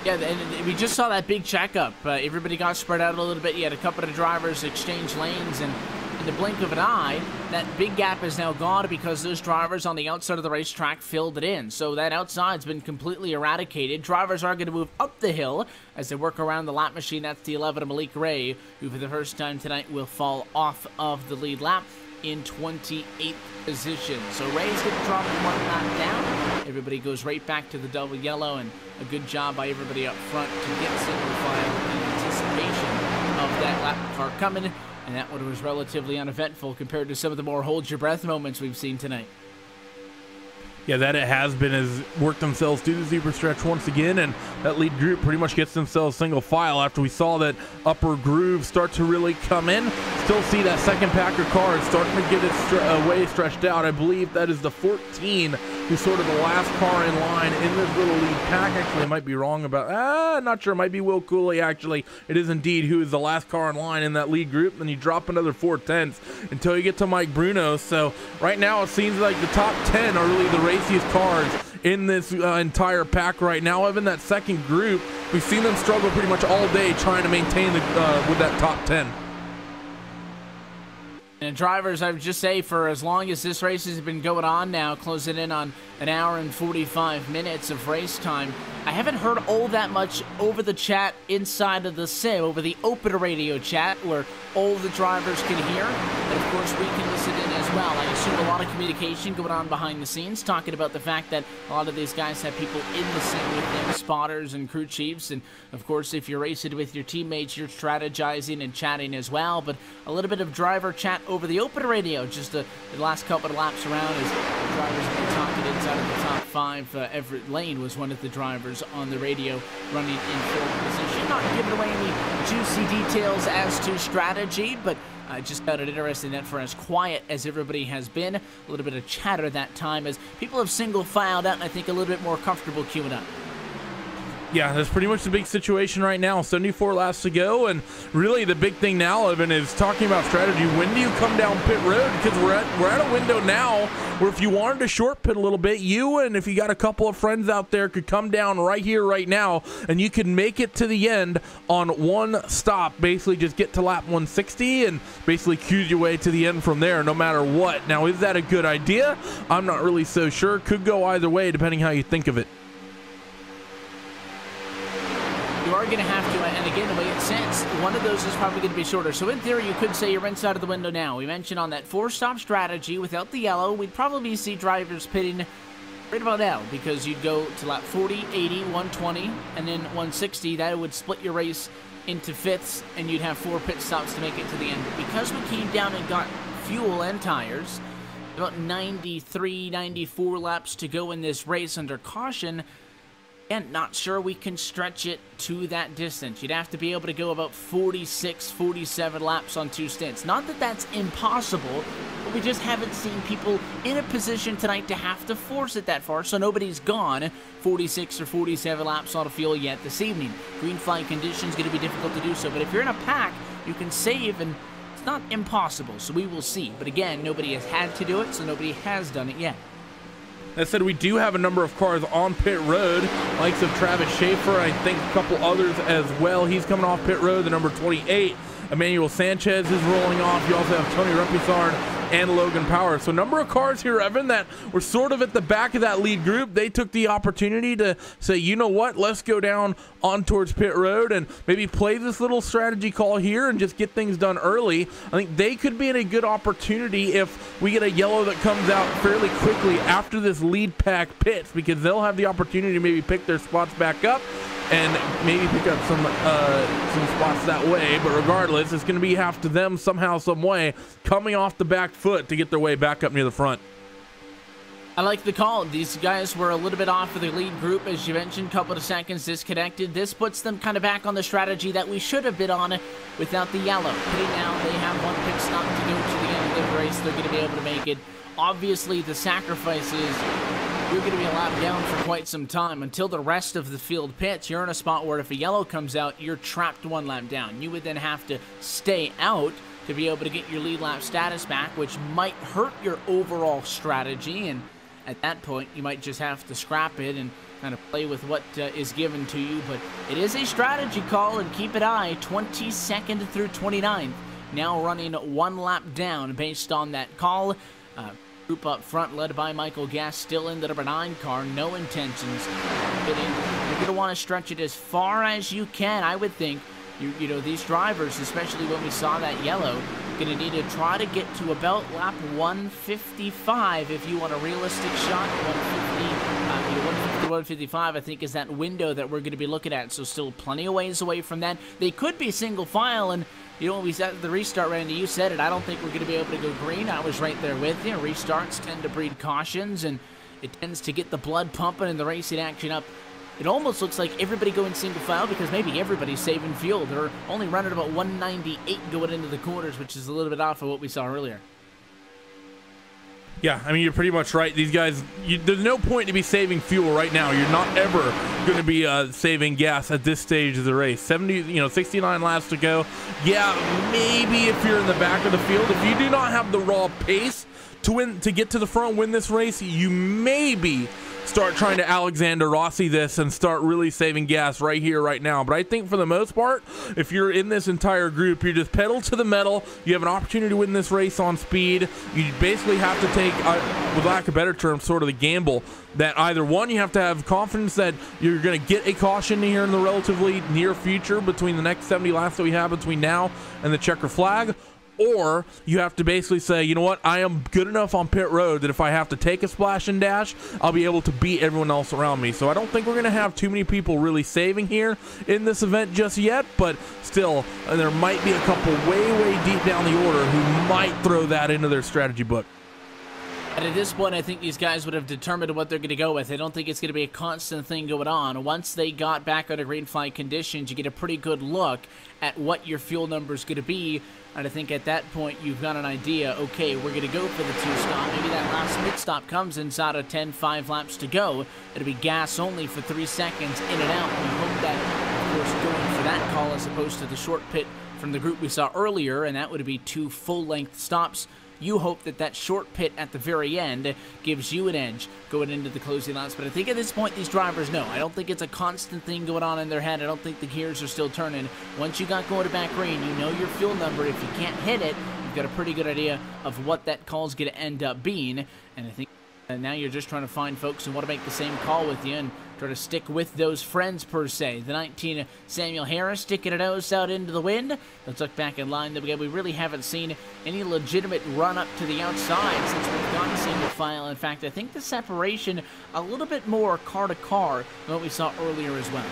Yeah, and we just saw that big checkup. Everybody got spread out a little bit. You had a couple of drivers exchange lanes, and in the blink of an eye, that big gap is now gone because those drivers on the outside of the racetrack filled it in. So that outside's been completely eradicated. Drivers are going to move up the hill as they work around the lap machine. That's the 11 of Malik Ray, who for the first time tonight will fall off of the lead lap in 28th position. So Ray's going to drop 1 lap down. Everybody goes right back to the double yellow, and a good job by everybody up front to get single file in anticipation of that lap car coming. And that one was relatively uneventful compared to some of the more hold-your-breath moments we've seen tonight. Yeah, that it has been, has worked themselves through the zebra stretch once again, and that lead group pretty much gets themselves single file after we saw that upper groove start to really come in. Still see that second Packer car is starting to get its way stretched out. I believe that is the 14 who's sort of the last car in line in this little lead pack. Actually, I might be wrong about, not sure. It might be Will Cooley, actually. It is indeed who is the last car in line in that lead group. Then you drop another 4/10 until you get to Mike Bruno. So right now it seems like the top 10 are really the raciest cars in this entire pack right now. Even that second group, we've seen them struggle pretty much all day trying to maintain with that top 10. And drivers, I would just say, for as long as this race has been going on now, closing in on an hour and 45 minutes of race time, I haven't heard all that much over the chat inside of the sim, over the open radio chat, where all the drivers can hear, and of course we can listen in as well. I assume a lot of communication going on behind the scenes, talking about the fact that a lot of these guys have people in the sim with them, spotters and crew chiefs, and of course if you're racing with your teammates, you're strategizing and chatting as well. But a little bit of driver chat over the open radio, just the last couple of laps around, as the drivers have been talking inside of the top 5. Everett Lane was one of the drivers on the radio running in 4th position. Not giving away any juicy details as to strategy, but I just found it interesting that for as quiet as everybody has been, a little bit of chatter that time as people have single filed out and I think a little bit more comfortable queuing up. Yeah, that's pretty much the big situation right now. 74 laps to go, and really the big thing now, Evan, is talking about strategy. When do you come down pit road? Because we're at a window now where if you wanted to short pit a little bit, you and if you got a couple of friends out there could come down right here, right now, and you could make it to the end on one stop. Basically just get to lap 160 and basically cruise your way to the end from there no matter what. Now, is that a good idea? I'm not really so sure. Could go either way depending how you think of it. You are going to have to, and again, the way it sits, one of those is probably going to be shorter. So in theory, you could say you're inside of the window now. We mentioned on that 4-stop strategy, without the yellow, we'd probably see drivers pitting right about now, because you'd go to lap 40, 80, 120, and then 160. That would split your race into fifths, and you'd have 4 pit stops to make it to the end. But because we came down and got fuel and tires, about 93, 94 laps to go in this race under caution, and not sure we can stretch it to that distance. You'd have to be able to go about 46, 47 laps on 2 stints. Not that that's impossible, but but we just haven't seen people in a position tonight to have to force it that far, so nobody's gone 46 or 47 laps on the field yet this evening. Green flag conditions going to be difficult to do so, but if you're in a pack, you can save, and it's not impossible, so we will see. But again, nobody has had to do it, so nobody has done it yet. That said, we do have a number of cars on pit road, likes of Travis Schaefer, I think a couple others as well. He's coming off pit road. The number 28, Emmanuel Sanchez, is rolling off. You also have Tony Repisard and Logan Power. So a number of cars here, Evan, that were sort of at the back of that lead group. They took the opportunity to say, you know what, let's go down on towards pit road and maybe play this little strategy call here and just get things done early. I think they could be in a good opportunity if we get a yellow that comes out fairly quickly after this lead pack pits, because they'll have the opportunity to maybe pick their spots back up and maybe pick up some spots that way. But regardless, it's going to be have to them somehow, some way, coming off the back foot to get their way back up near the front. I like the call. These guys were a little bit off of the lead group, as you mentioned, couple of seconds disconnected. This puts them kind of back on the strategy that we should have been on without the yellow. Pitting now, they have one pit stop to go to the end of the race. They're going to be able to make it. Obviously, the sacrifice is you're going to be allowed down for quite some time until the rest of the field pits. You're in a spot where if a yellow comes out, you're trapped one lap down. You would then have to stay out to be able to get your lead lap status back, which might hurt your overall strategy, and at that point you might just have to scrap it and kind of play with what is given to you. But it is a strategy call, and keep an eye. 22nd through 29th, now running one lap down based on that call. Group up front led by Michael Gass, still in the number 9 car, no intentions of pitting. You're going to want to stretch it as far as you can, I would think. You know, these drivers, especially when we saw that yellow, going to need to try to get to about lap 155 if you want a realistic shot. 150, 155, I think, is that window that we're going to be looking at. So still plenty of ways away from that. They could be single file, and you know, when we said the restart, Randy, you said it. I don't think we're going to be able to go green. I was right there with you. Restarts tend to breed cautions, and it tends to get the blood pumping and the racing action up. It almost looks like everybody going single file because maybe everybody's saving fuel. They're only running about 198 going into the corners, which is a little bit off of what we saw earlier. Yeah, I mean, you're pretty much right. These guys, there's no point to be saving fuel right now. You're not ever going to be saving gas at this stage of the race. 69 laps to go. Yeah, maybe if you're in the back of the field, if you do not have the raw pace to get to the front, win this race, you maybe start trying to Alexander Rossi this and start really saving gas right here, right now. But I think for the most part, if you're in this entire group, you just pedal to the metal. You have an opportunity to win this race on speed. You basically have to take, with lack of a better term, sort of the gamble that either one, you have to have confidence that you're going to get a caution here in the relatively near future between the next 70 laps that we have between now and the checker flag, or you have to basically say, you know what, I am good enough on pit road that if I have to take a splash and dash, I'll be able to beat everyone else around me. So I don't think we're going to have too many people really saving here in this event just yet, but still, there might be a couple way deep down the order who might throw that into their strategy book. And at this point, I think these guys would have determined what they're going to go with. I don't think it's going to be a constant thing going on. Once they got back under green flag conditions, you get a pretty good look at what your fuel number is going to be. And I think at that point, you've got an idea, okay, we're going to go for the 2-stop. Maybe that last pit stop comes inside of 5 laps to go. It'll be gas only for 3 seconds in and out. We hope that, of course, going for that call as opposed to the short pit from the group we saw earlier, and that would be 2 full-length stops. You hope that that short pit at the very end gives you an edge going into the closing laps. But I think at this point, these drivers know. I don't think it's a constant thing going on in their head. I don't think the gears are still turning. Once you got going to back green, you know your fuel number. If you can't hit it, you've got a pretty good idea of what that call is going to end up being. And I think now you're just trying to find folks who want to make the same call with you and try to stick with those friends, per se. The 19 Samuel Harris sticking a nose out into the wind. Let's look back in line. We really haven't seen any legitimate run up to the outside since we've gone single file. In fact, I think the separation a little bit more car to car than what we saw earlier as well.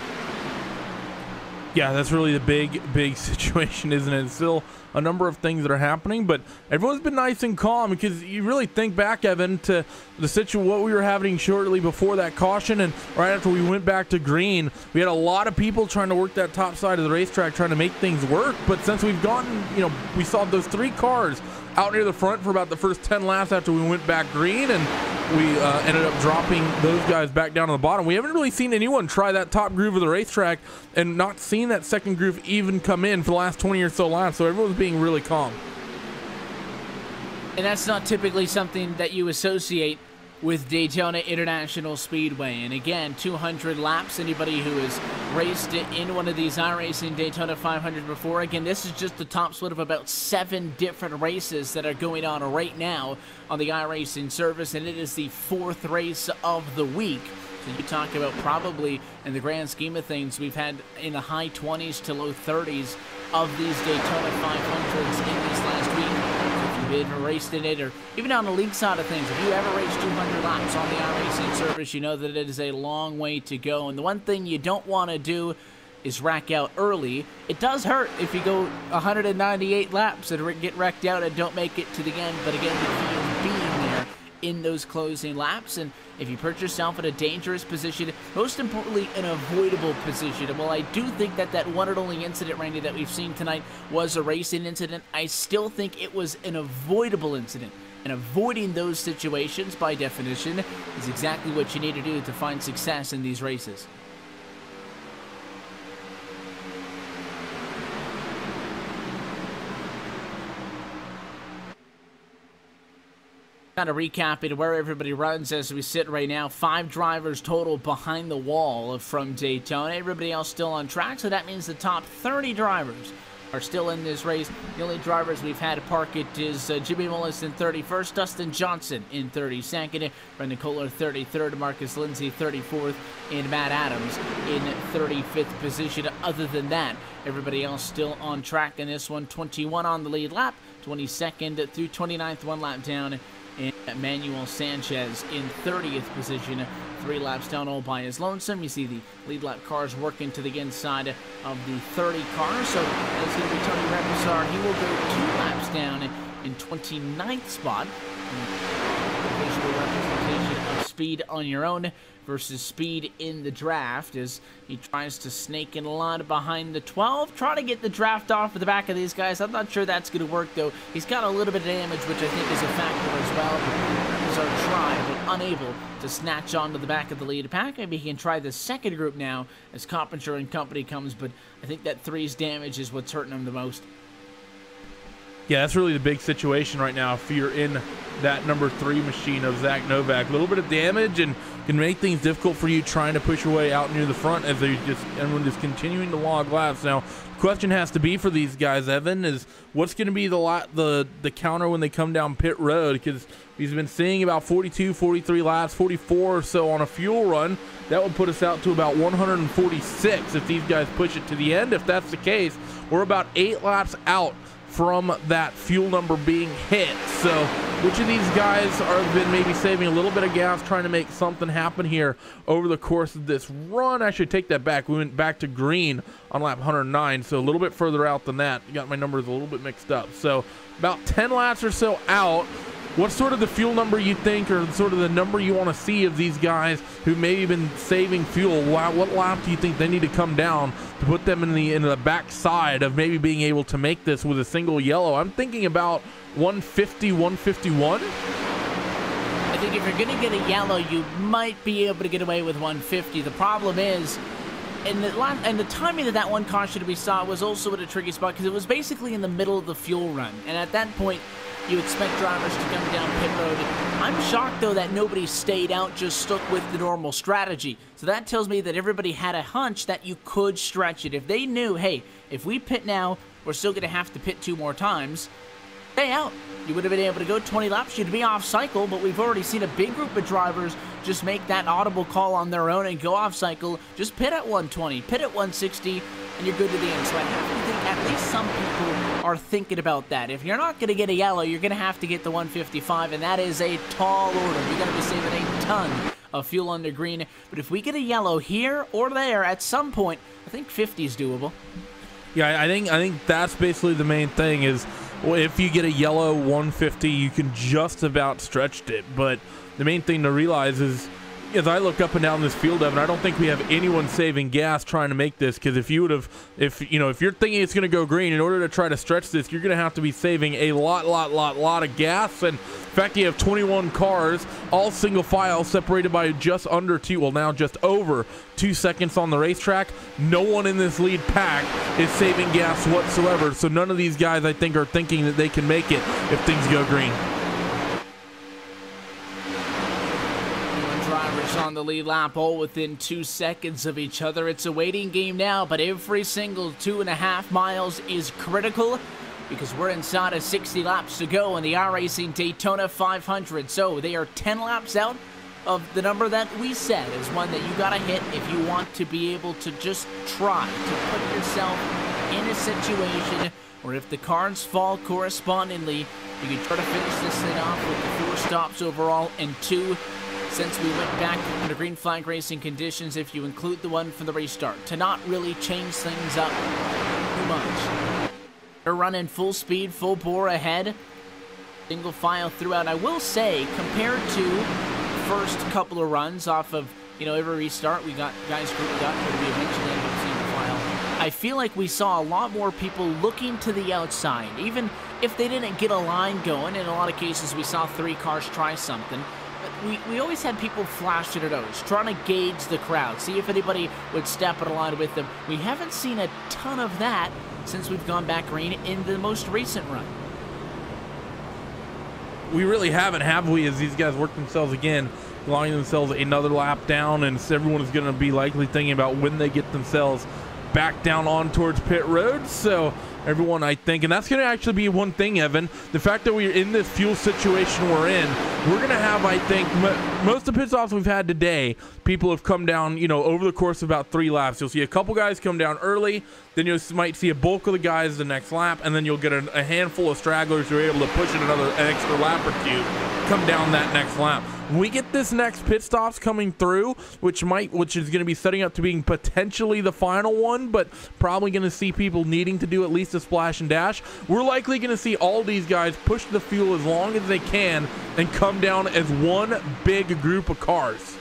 Yeah, that's really the big situation, isn't it? It's still a number of things that are happening, but everyone's been nice and calm, because you really think back, Evan, to the situation, what we were having shortly before that caution, and right after we went back to green, we had a lot of people trying to work that top side of the racetrack, trying to make things work. But since we've gotten, we saw those 3 cars out near the front for about the first 10 laps after we went back green, and we ended up dropping those guys back down to the bottom. We haven't really seen anyone try that top groove of the racetrack and not seen that second groove even come in for the last 20 or so laps, so everyone's being really calm. And that's not typically something that you associate with Daytona International Speedway. And again, 200 laps. Anybody who has raced in one of these iRacing Daytona 500 before, again, this is just the top split of about 7 different races that are going on right now on the iRacing service, and it is the 4th race of the week. So you talk about probably, in the grand scheme of things, we've had in the high 20s to low 30s of these Daytona 500s in this last week. Been raced in it, or even on the league side of things, if you ever raced 200 laps on the iRacing service, you know that it is a long way to go. And the one thing you don't want to do is rack out early. It does hurt if you go 198 laps and get wrecked out and don't make it to the end, but again, the key is being there in those closing laps. And if you put yourself in a dangerous position, most importantly, an avoidable position. And while I do think that that one and only incident, Randy, that we've seen tonight was a racing incident, I still think it was an avoidable incident. And avoiding those situations, by definition, is exactly what you need to do to find success in these races. Kind of recapping where everybody runs as we sit right now. 5 drivers total behind the wall from Daytona. Everybody else still on track, so that means the top 30 drivers are still in this race. The only drivers we've had to park it is Jimmy Mullis in 31st, Dustin Johnson in 32nd, Brendan Kohler 33rd, Marcus Lindsay 34th, and Matt Adams in 35th position. Other than that, everybody else still on track in this one. 21 on the lead lap, 22nd through 29th, 1 lap down, and Manuel Sanchez in 30th position, 3 laps down all by his lonesome. You see the lead lap cars working to the inside of the 30 car, so it's going to be Tony Reposar. He will go 2 laps down in 29th spot. Visual representation of speed on your own versus speed in the draft as he tries to snake in a lot behind the 12, try to get the draft off of the back of these guys. I'm not sure that's going to work, though. He's got a little bit of damage, which I think is a factor as well. Reposar tried, but unable to snatch onto the back of the lead pack. Maybe he can try the second group now as Coppinger and company comes, but I think that 3's damage is what's hurting him the most. Yeah, that's really the big situation right now. If you're in that number 3 machine of Zach Novak, a little bit of damage and can make things difficult for you trying to push your way out near the front as everyone is continuing to log laps. Now, the question has to be for these guys, Evan, is what's going to be the counter when they come down pit road? Because we've been seeing about 42, 43 laps, 44 or so on a fuel run. That would put us out to about 146 if these guys push it to the end. If that's the case, we're about 8 laps out from that fuel number being hit. So which of these guys have been maybe saving a little bit of gas, trying to make something happen here over the course of this run? I should take that back. We went back to green on lap 109, so a little bit further out than that. Got my numbers a little bit mixed up. So about 10 laps or so out. What's sort of the fuel number you think, or sort of the number you want to see of these guys who maybe been saving fuel? What lap do you think they need to come down to put them in the backside of maybe being able to make this with a single yellow? I'm thinking about 150, 151. I think if you're going to get a yellow, you might be able to get away with 150. The problem is, and the timing of that one caution we saw was also at a tricky spot because it was basically in the middle of the fuel run, and at that point you expect drivers to come down pit road. I'm shocked, though, that nobody stayed out, just stuck with the normal strategy. So that tells me that everybody had a hunch that you could stretch it. If they knew, hey, if we pit now, we're still going to have to pit 2 more times, stay out. You would have been able to go 20 laps. You'd be off cycle, but we've already seen a big group of drivers just make that audible call on their own and go off cycle. Just pit at 120, pit at 160, and you're good to the end. So I have to think at least some people are thinking about that. If you're not going to get a yellow, you're going to have to get the 155, and that is a tall order. You're going to be saving a ton of fuel under green. But if we get a yellow here or there at some point, I think 50 is doable. Yeah, I think that's basically the main thing is, well, if you get a yellow 150, you can just about stretch it. But the main thing to realize is as I look up and down this field, Evan, I don't think we have anyone saving gas trying to make this, because if you're thinking it's going to go green, in order to try to stretch this, you're going to have to be saving a lot of gas. And in fact, you have 21 cars, all single file, separated by just over 2 seconds on the racetrack. No one in this lead pack is saving gas whatsoever, so none of these guys, I think, are thinking that they can make it if things go green. Drivers on the lead lap, all within 2 seconds of each other. It's a waiting game now, but every single 2.5 miles is critical, because we're inside of 60 laps to go in the iRacing Daytona 500. So they are 10 laps out of the number that we said is one that you gotta hit if you want to be able to just try to put yourself in a situation where, if the cards fall correspondingly, you can try to finish this thing off with the 4 stops overall and 2 since we went back under green flag racing conditions, if you include the one from the restart, to not really change things up too much. They're running full speed, full bore ahead, single file throughout. I will say, compared to the first couple of runs off of, every restart, we got guys grouped up, but we eventually ended up single file. I feel like we saw a lot more people looking to the outside, even if they didn't get a line going. In a lot of cases, we saw 3 cars try something. We always had people flashing at us, trying to gauge the crowd, see if anybody would step in a line with them. We haven't seen a ton of that since we've gone back green in the most recent run. We really haven't, have we, as these guys work themselves again, allowing themselves another lap down, and everyone is going to be likely thinking about when they get themselves back down on towards pit road. So everyone, I think, and that's going to actually be one thing, Evan, the fact that we're in this fuel situation we're in, we're going to have, I think, most of the pit stops we've had today, people have come down, over the course of about 3 laps. You'll see a couple guys come down early, then you might see a bulk of the guys the next lap, and then you'll get a handful of stragglers who are able to push in an extra lap or 2, come down that next lap. When we get this next pit stops coming through, which is going to be setting up to being potentially the final one, but probably going to see people needing to do at least a splash and dash, we're likely going to see all these guys push the fuel as long as they can and come down as one big group of cars.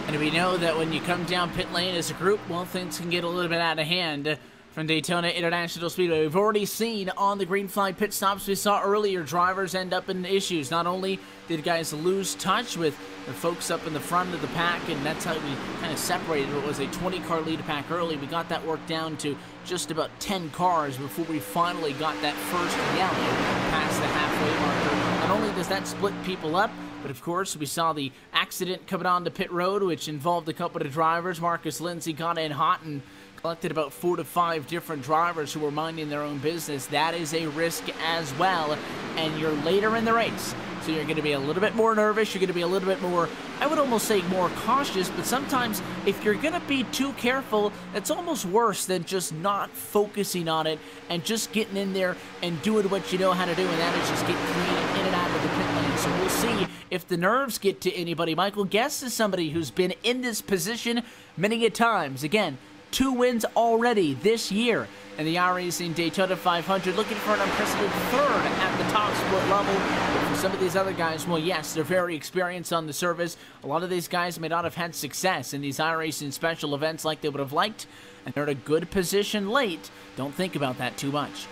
And we know that when you come down pit lane as a group, well, things can get a little bit out of hand. From Daytona International Speedway, we've already seen on the green flag pit stops we saw earlier, drivers end up in issues. Not only did guys lose touch with the folks up in the front of the pack, and that's how we kind of separated. It was a 20-car lead pack early. We got that worked down to just about 10 cars before we finally got that first yellow past the halfway marker. Not only does that split people up, but of course, we saw the accident coming onto pit road, which involved a couple of drivers. Marcus Lindsay got in hot and collected about 4 to 5 different drivers who were minding their own business. That is a risk as well, and you're later in the race, so you're going to be a little bit more nervous. You're going to be a little bit more, I would almost say more cautious, but sometimes if you're going to be too careful, it's almost worse than just not focusing on it and just getting in there and doing what you know how to do, and that is just get clean in and out of the pit lane. So we'll see if the nerves get to anybody. Michael Guest is somebody who's been in this position many a times. Again, 2 wins already this year in the iRacing Daytona 500, looking for an unprecedented 3rd at the top split level. But for some of these other guys, well, yes, they're very experienced on the service. A lot of these guys may not have had success in these iRacing special events like they would have liked, and they're in a good position late. Don't think about that too much.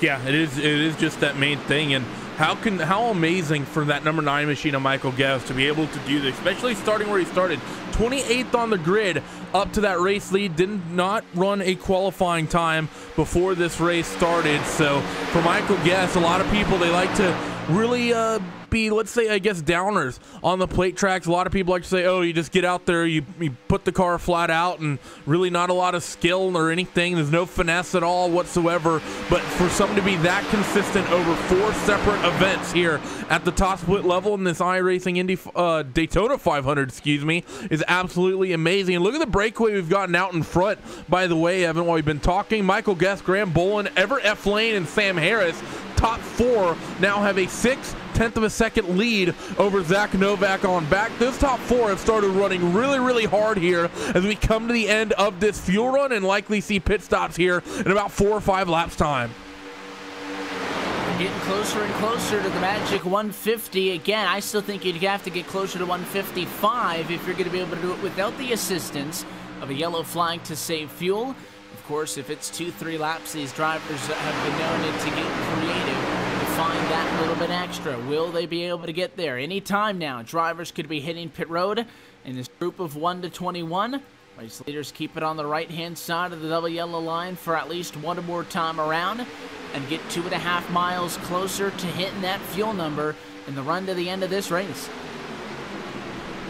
Yeah, it is just that main thing, and how amazing for that number 9 machine of Michael Guest to be able to do this, especially starting where he started, 28th on the grid up to that race lead, did not run a qualifying time before this race started. So for Michael Guest, a lot of people, they like to really be, let's say, I guess, downers on the plate tracks. A lot of people like to say, oh, you just get out there, you put the car flat out, and really not a lot of skill or anything. There's no finesse at all whatsoever. But for someone to be that consistent over 4 separate events here at the top split level in this iRacing Daytona 500, is absolutely amazing. And look at the breakaway we've gotten out in front, by the way, Evan, while we've been talking. Michael Guest, Graham Bolin, Everett F. Lane, and Sam Harris, top 4, now have a 6/10 of a second lead over Zach Novak on back. Those top 4 have started running really, really hard here as we come to the end of this fuel run and likely see pit stops here in about 4 or 5 laps time. getting closer and closer to the magic 150. Again, I still think you'd have to get closer to 155 if you're going to be able to do it without the assistance of a yellow flag to save fuel. Of course, if it's 2-3 laps, these drivers have been known to get creative to find that little bit extra. Will they be able to get there? Anytime now, drivers could be hitting pit road in this group of 1 to 21. Race leaders keep it on the right-hand side of the double yellow line for at least one more time around and get 2.5 miles closer to hitting that fuel number in the run to the end of this race.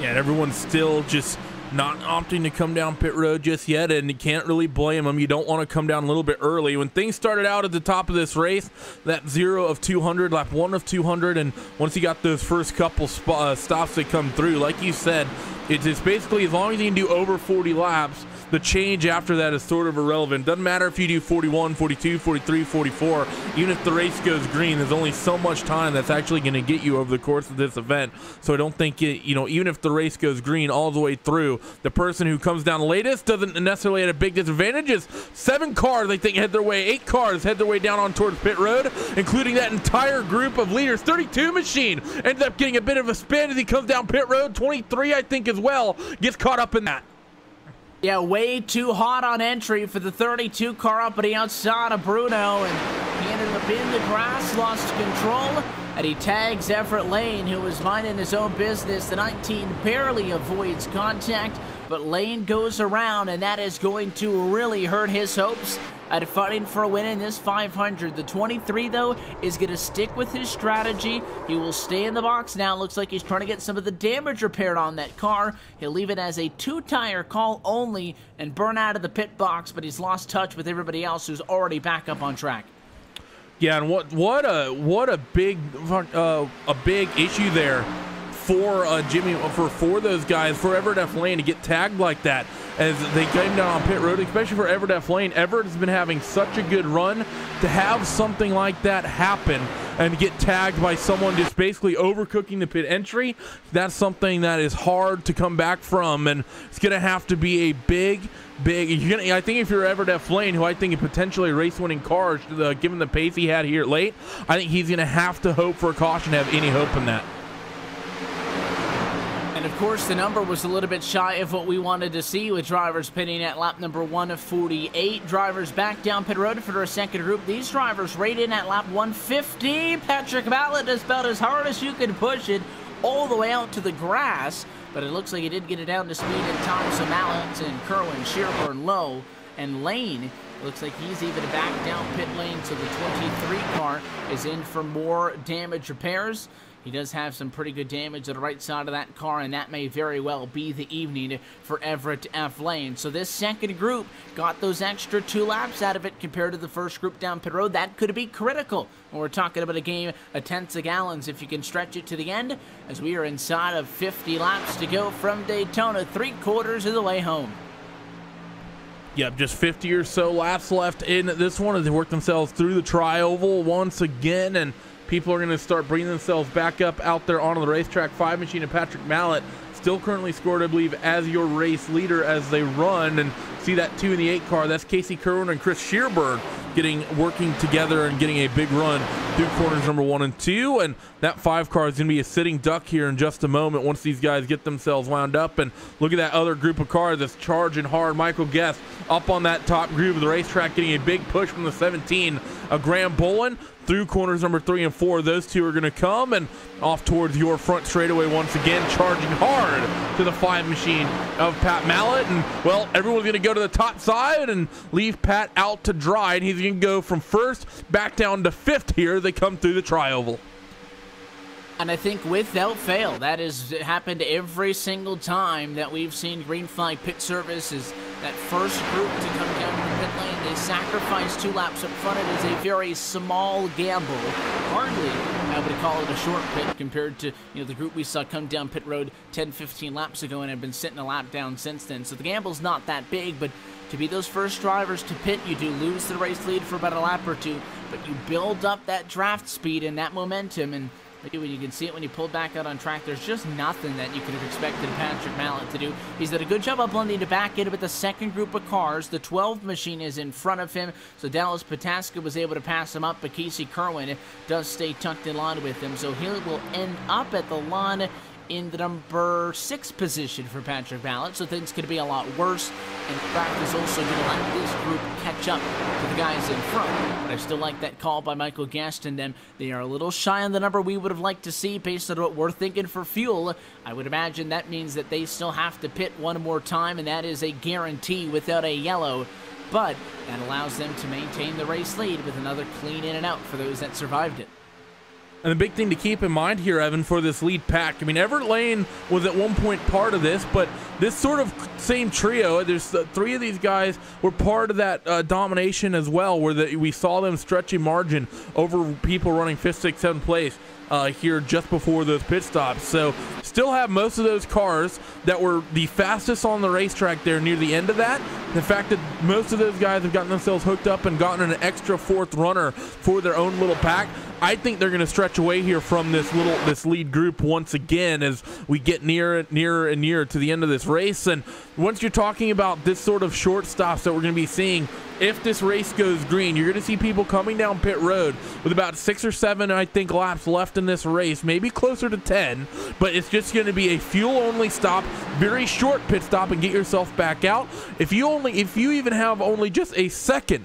Yeah, and everyone's still just not opting to come down pit road just yet, and you can't really blame them. You don't want to come down a little bit early. When things started out at the top of this race, that 0 of 200, lap 1 of 200, and once you got those first couple stops that come through, like you said, it's basically as long as you can do over 40 laps, the change after that is sort of irrelevant. Doesn't matter if you do 41, 42, 43, 44. Even if the race goes green, there's only so much time that's actually going to get you over the course of this event. So I don't think even if the race goes green all the way through, the person who comes down latest doesn't necessarily have a big disadvantage. 7 cars, I think, head their way. 8 cars head their way down on towards pit road, including that entire group of leaders. 32 machine ends up getting a bit of a spin as he comes down pit road. 23, I think, as well, gets caught up in that. Yeah, way too hot on entry for the 32 car up on the outside of Bruno, and he ended up in the grass, lost control, and he tags Everett Lane, who was minding his own business. The 19 barely avoids contact, but Lane goes around, and that is going to really hurt his hopes at fighting for a win in this 500. The 23, though, is going to stick with his strategy. He will stay in the box now. Looks like he's trying to get some of the damage repaired on that car. He'll leave it as a 2-tire call only and burn out of the pit box, but he's lost touch with everybody else who's already back up on track. Yeah, and what a big issue there for Jimmy, for those guys, for Everett F. Lane to get tagged like that as they came down on pit road, especially for Everett F. Lane. Everett has been having such a good run. To have something like that happen and get tagged by someone just basically overcooking the pit entry, that's something that is hard to come back from, and it's going to have to be a big, I think if you're Everett F. Lane, who I think is potentially race-winning car, given the pace he had here late, I think he's going to have to hope for a caution to have any hope in that. And of course, the number was a little bit shy of what we wanted to see, with drivers pitting at lap number 1 of 48. Drivers back down pit road for their second group. These drivers rate in at lap 150. Patrick Mallett just about as hard as you could push it all the way out to the grass, but it looks like he did get it down to speed in time. So Mallett and Kerwin, Shearburn, Lowe, and Lane, looks like he's even back down pit lane, so the 23 car is in for more damage repairs. He does have some pretty good damage to the right side of that car, and that may very well be the evening for Everett F. Lane. So this second group got those extra 2 laps out of it compared to the first group down pit road. That could be critical when we're talking about a game of tenths of gallons if you can stretch it to the end, as we are inside of 50 laps to go from Daytona, 3/4 of the way home. Yep, just 50 or so laps left in this one as they work themselves through the tri-oval once again, and people are going to start bringing themselves back up out there onto the racetrack. 5 machine and Patrick Mallett still currently scored, I believe, as your race leader as they run, and see that 2 in the 8 car. That's Casey Kerwin and Chris Shearburn working together and getting a big run through corners number 1 and 2. And that 5 car is going to be a sitting duck here in just a moment once these guys get themselves wound up. And look at that other group of cars that's charging hard. Michael Guest up on that top group of the racetrack, getting a big push from the 17 of Graham Bolin through corners number 3 and 4. Those 2 are going to come and off towards your front straightaway once again, charging hard to the 5 machine of Pat Mallett. And, well, everyone's going to go to the top side and leave Pat out to dry, and he's going to go from first back down to 5th here. They come through the tri-oval. And I think without fail, that has happened every single time that we've seen green flag pit service, is that first group to come down to the pit lane, they sacrifice 2 laps up front. It is a very small gamble. Hardly, I would call it a short pit compared to the group we saw come down pit road 10-15 laps ago and have been sitting a lap down since then. So the gamble's not that big, but to be those first drivers to pit, you do lose the race lead for about a lap or 2, but you build up that draft speed and that momentum, and When you can see it when he pulled back out on track, there's just nothing that you could have expected Patrick Mallett to do. He's done a good job of blending it back in with the second group of cars. The 12 machine is in front of him, so Dallas Pataska was able to pass him up, but Casey Kerwin does stay tucked in line with him, so he will end up at the line in the number 6 position for Patrick Mallett, so things could be a lot worse, and track is also going to let this group catch up to the guys in front. But I still like that call by Michael Gaston. Them, they are a little shy on the number we would have liked to see based on what we're thinking for fuel. I would imagine that means that they still have to pit one more time, and that is a guarantee without a yellow. But that allows them to maintain the race lead with another clean in and out for those that survived it. And the big thing to keep in mind here, Evan, for this lead pack, I mean, Everett Lane was at one point part of this, but this sort of same trio, there's 3 of these guys were part of that domination as well, where we saw them stretching margin over people running 5th, 6th, 7th place here just before those pit stops. So still have most of those cars that were the fastest on the racetrack there near the end of that. The fact that most of those guys have gotten themselves hooked up and gotten an extra 4th runner for their own little pack, I think they're going to stretch away here from this lead group once again as we get nearer and nearer to the end of this race. And once you're talking about this sort of short stops that we're going to be seeing, if this race goes green, you're going to see people coming down pit road with about 6 or 7, I think, laps left in this race, maybe closer to 10. But it's just going to be a fuel-only stop, very short pit stop, and get yourself back out. If you even have only just a second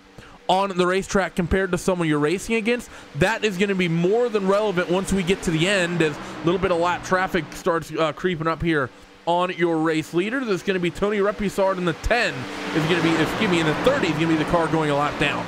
on the racetrack compared to someone you're racing against, that is going to be more than relevant once we get to the end, as a little bit of lap traffic starts creeping up here on your race leader. There's going to be Tony Repussard in the 10 is going to be, in the 30 is going to be the car going a lap down.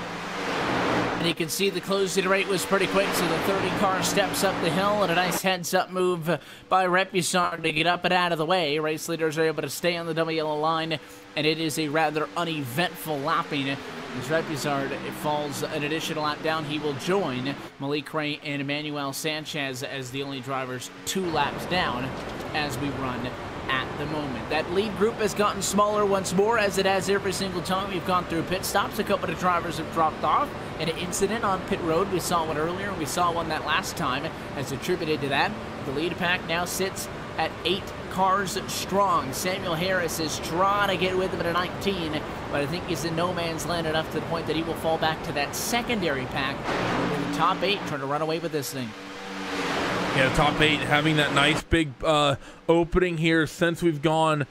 And you can see the closing rate was pretty quick, so the 30 car steps up the hill, and a nice heads-up move by Repussard to get up and out of the way. Race leaders are able to stay on the double yellow line, and it is a rather uneventful lapping. As Repussard falls an additional lap down, he will join Malik Ray and Emmanuel Sanchez as the only drivers 2 laps down as we run at the moment. That lead group has gotten smaller once more, as it has every single time we've gone through pit stops. A couple of drivers have dropped off. An incident on pit road, we saw one earlier, we saw one that last time, as attributed to that. The lead pack now sits at 8 cars strong. Samuel Harris is trying to get with him at a 19, but I think he's in no man's land enough to the point that he will fall back to that secondary pack. In the top 8, trying to run away with this thing. Yeah, top 8 having that nice big opening here since we've gone,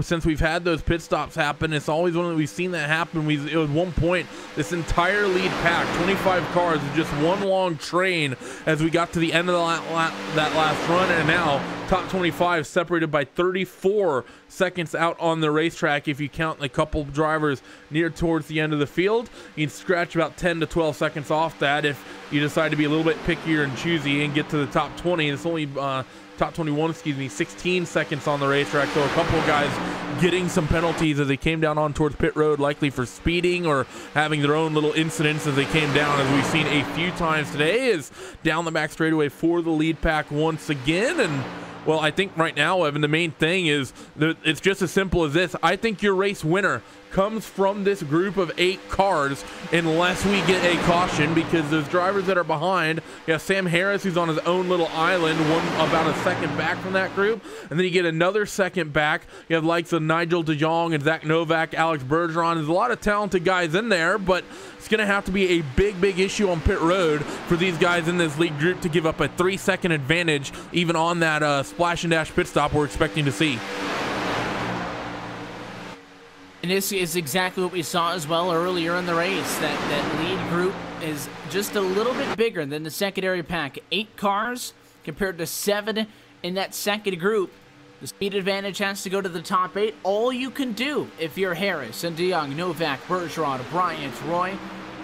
since we've had those pit stops happen. It's always one that we've seen that happen. It was one point, this entire lead pack, 25 cars, is just one long train as we got to the end of that last run, and now top 25 separated by 34 seconds out on the racetrack. If you count a couple drivers near towards the end of the field, you can scratch about 10 to 12 seconds off that if you decide to be a little bit pickier and choosy and get to the top 20. It's only top 21, 16 seconds on the racetrack. So a couple of guys getting some penalties as they came down on towards pit road, likely for speeding or having their own little incidents as they came down, as we've seen a few times today, is down the back straightaway for the lead pack once again. And well, I think right now, Evan, the main thing is that it's just as simple as this. I think your race winner comes from this group of 8 cars unless we get a caution, because those drivers that are behind, you have Sam Harris, who's on his own little island, one about a second back from that group, and then you get another second back. You have likes of Nigel de Jong and Zach Novak, Alex Bergeron. There's a lot of talented guys in there, but it's going to have to be a big issue on pit road for these guys in this lead group to give up a 3-second advantage, even on that splash and dash pit stop we're expecting to see. And this is exactly what we saw as well earlier in the race. That lead group is just a little bit bigger than the secondary pack. 8 cars compared to 7 in that second group. The speed advantage has to go to the top 8. All you can do if you're Harris and de Jong, Novak, Bergeron, Bryant, Roy,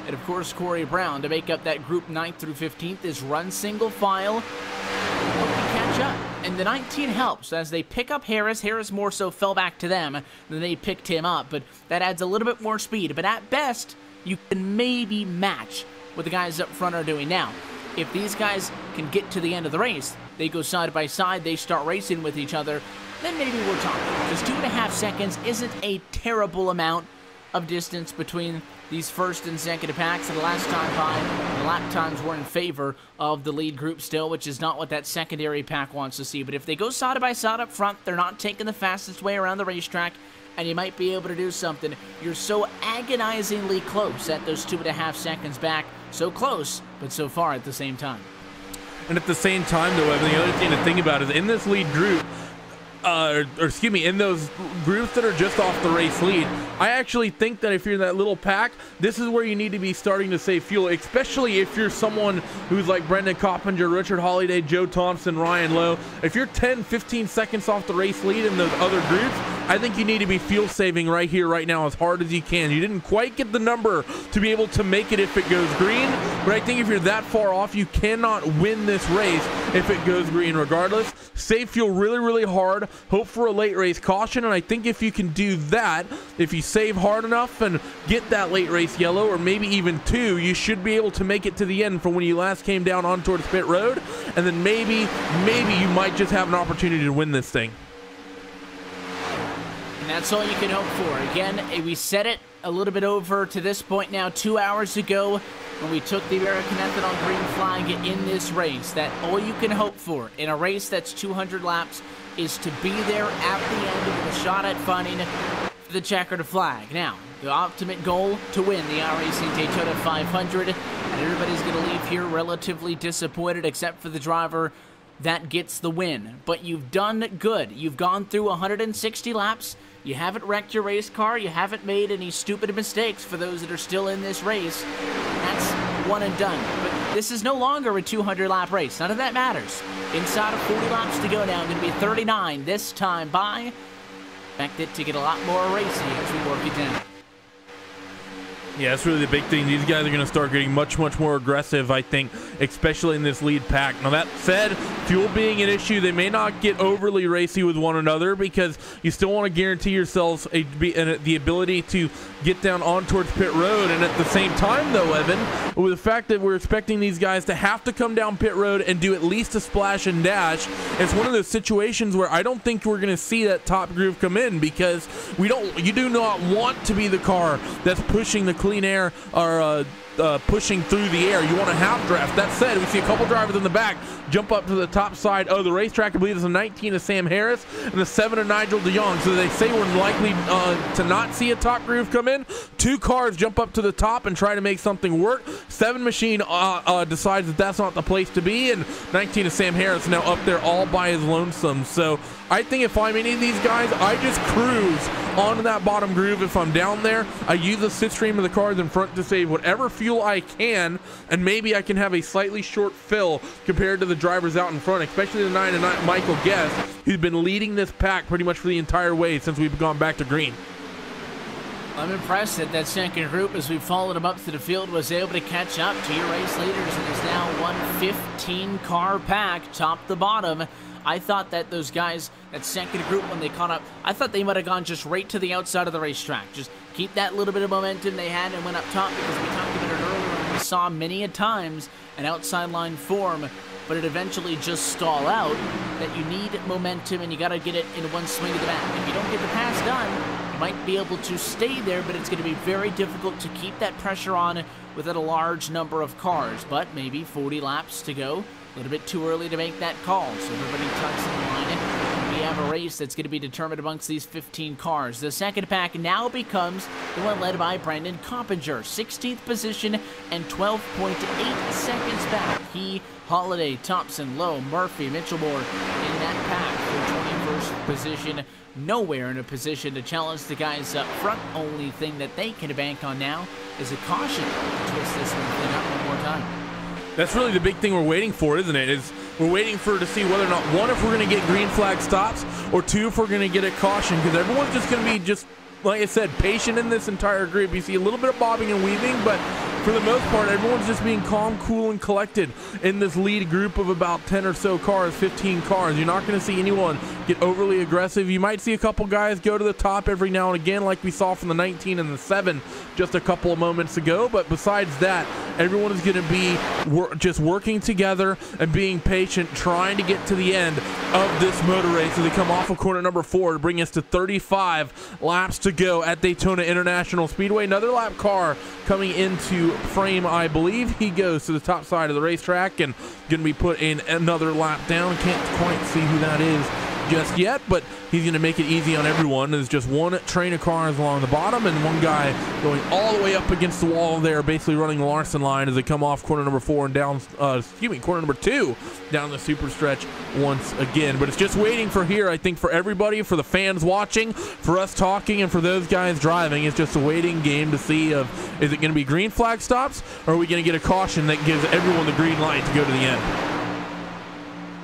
and of course Corey Brown to make up that group 9th through 15th is run single file. Hope you catch up. And the 19 helps as they pick up Harris. Harris more so fell back to them than they picked him up, but that adds a little bit more speed. But at best, you can maybe match what the guys up front are doing now. If these guys can get to the end of the race, they go side by side, they start racing with each other, then maybe we're talking. Just 2.5 seconds isn't a terrible amount of distance between these first and second packs, and the last time by, the lap times were in favor of the lead group still, which is not what that secondary pack wants to see. But if they go side by side up front, they're not taking the fastest way around the racetrack, and you might be able to do something. You're so agonizingly close at those 2.5 seconds back. So close, but so far at the same time. And at the same time, though, Evan, the other thing to think about is in this lead group, in those groups that are just off the race lead, I actually think that if you're in that little pack, this is where you need to be starting to save fuel, especially if you're someone who's like Brendan Coppinger, Richard Holiday, Joe Thompson, Ryan Lowe. If you're 10, 15 seconds off the race lead in those other groups, I think you need to be fuel saving right here, right now, as hard as you can. You didn't quite get the number to be able to make it if it goes green, but I think if you're that far off, you cannot win this race if it goes green regardless. Save fuel really, really hard. Hope for a late race caution, and I think if you can do that, if you save hard enough and get that late race yellow, or maybe even 2, you should be able to make it to the end from when you last came down on towards pit road, and then maybe you might just have an opportunity to win this thing. And that's all you can hope for. Again, we said it a little bit over to this point now 2 hours ago when we took the American Ethanol green flag in this race, that all you can hope for in a race that's 200 laps is to be there at the end with a shot at finding the checkered flag. Now, the ultimate goal to win the iRacing Daytona 500, and everybody's going to leave here relatively disappointed except for the driver that gets the win. But you've done good. You've gone through 160 laps. You haven't wrecked your race car. You haven't made any stupid mistakes for those that are still in this race. That's one and done. But this is no longer a 200-lap race. None of that matters. Inside of 40 laps to go now. Going to be 39 this time by. Expect it to get a lot more racy as we work it down. Yeah, that's really the big thing. These guys are going to start getting much, much more aggressive, I think, especially in this lead pack. Now, that said, fuel being an issue, they may not get overly racy with one another because you still want to guarantee yourselves the ability to get down on towards pit road. And at the same time, though, Evan, with the fact that we're expecting these guys to have to come down pit road and do at least a splash and dash, it's one of those situations where I don't think we're going to see that top groove come in because you do not want to be the car that's pushing the clean air or pushing through the air. You want a half draft. That said, we see a couple drivers in the back jump up to the top side of the racetrack. I believe it's a 19 of Sam Harris and the 7 of Nigel DeYoung. So they say we're likely to not see a top groove come in. 2 cars jump up to the top and try to make something work. 7 Machine decides that that's not the place to be, and 19 of Sam Harris now up there all by his lonesome. So I think if I'm any of these guys, I just cruise onto that bottom groove. If I'm down there, I use the slipstream of the cars in front to save whatever fuel I can, and maybe I can have a slightly short fill compared to the drivers out in front, especially the 9 and 9 Michael Guest, who's been leading this pack pretty much for the entire way since we've gone back to green. I'm impressed that that second group, as we followed them up to the field, was able to catch up to your race leaders, and is now one 15-car pack, top to bottom. I thought that those guys, that second group, when they caught up, I thought they might have gone just right to the outside of the racetrack. Just keep that little bit of momentum they had and went up top, because we talked about it earlier and we saw many a times an outside line form, but it eventually just stall out. That you need momentum and you got to get it in one swing of the bat. If you don't get the pass done, you might be able to stay there, but it's going to be very difficult to keep that pressure on within a large number of cars. But maybe 40 laps to go. A little bit too early to make that call, so everybody tucks in the line. We have a race that's going to be determined amongst these 15 cars. The second pack now becomes the one led by Brendan Coppinger, 16th position and 12.8 seconds back. He, Holiday, Thompson, Lowe, Murphy, Mitchell Moore in that pack for 21st position. Nowhere in a position to challenge the guys up front. Only thing that they can bank on now is a caution to twist this thing up one more time. That's really the big thing we're waiting for, isn't it? We're waiting to see whether or not, 1, if we're going to get green flag stops, or 2, if we're going to get a caution, because everyone's just going to be, just like I said, patient in this entire group. You see a little bit of bobbing and weaving, but for the most part, everyone's just being calm, cool, and collected in this lead group of about 10 or so cars, 15 cars. You're not going to see anyone get overly aggressive. You might see a couple guys go to the top every now and again, like we saw from the 19 and the 7 just a couple of moments ago. But besides that, everyone is going to be just working together and being patient, trying to get to the end of this motor race as they come off of corner number 4 to bring us to 35 laps to go at Daytona International Speedway. Another lap car coming into frame, I believe. He goes to the top side of the racetrack and going to be put in another lap down. Can't quite see who that is just yet, but he's going to make it easy on everyone. There's just one train of cars along the bottom and one guy going all the way up against the wall there, basically running the Larson line as they come off corner number 4 and down, corner number 2 down the super stretch once again. But it's just waiting for here, I think, for everybody, for the fans watching, for us talking, and for those guys driving. It's just a waiting game to see is it going to be green flag stops, or are we going to get a caution that gives everyone the green light to go to the end?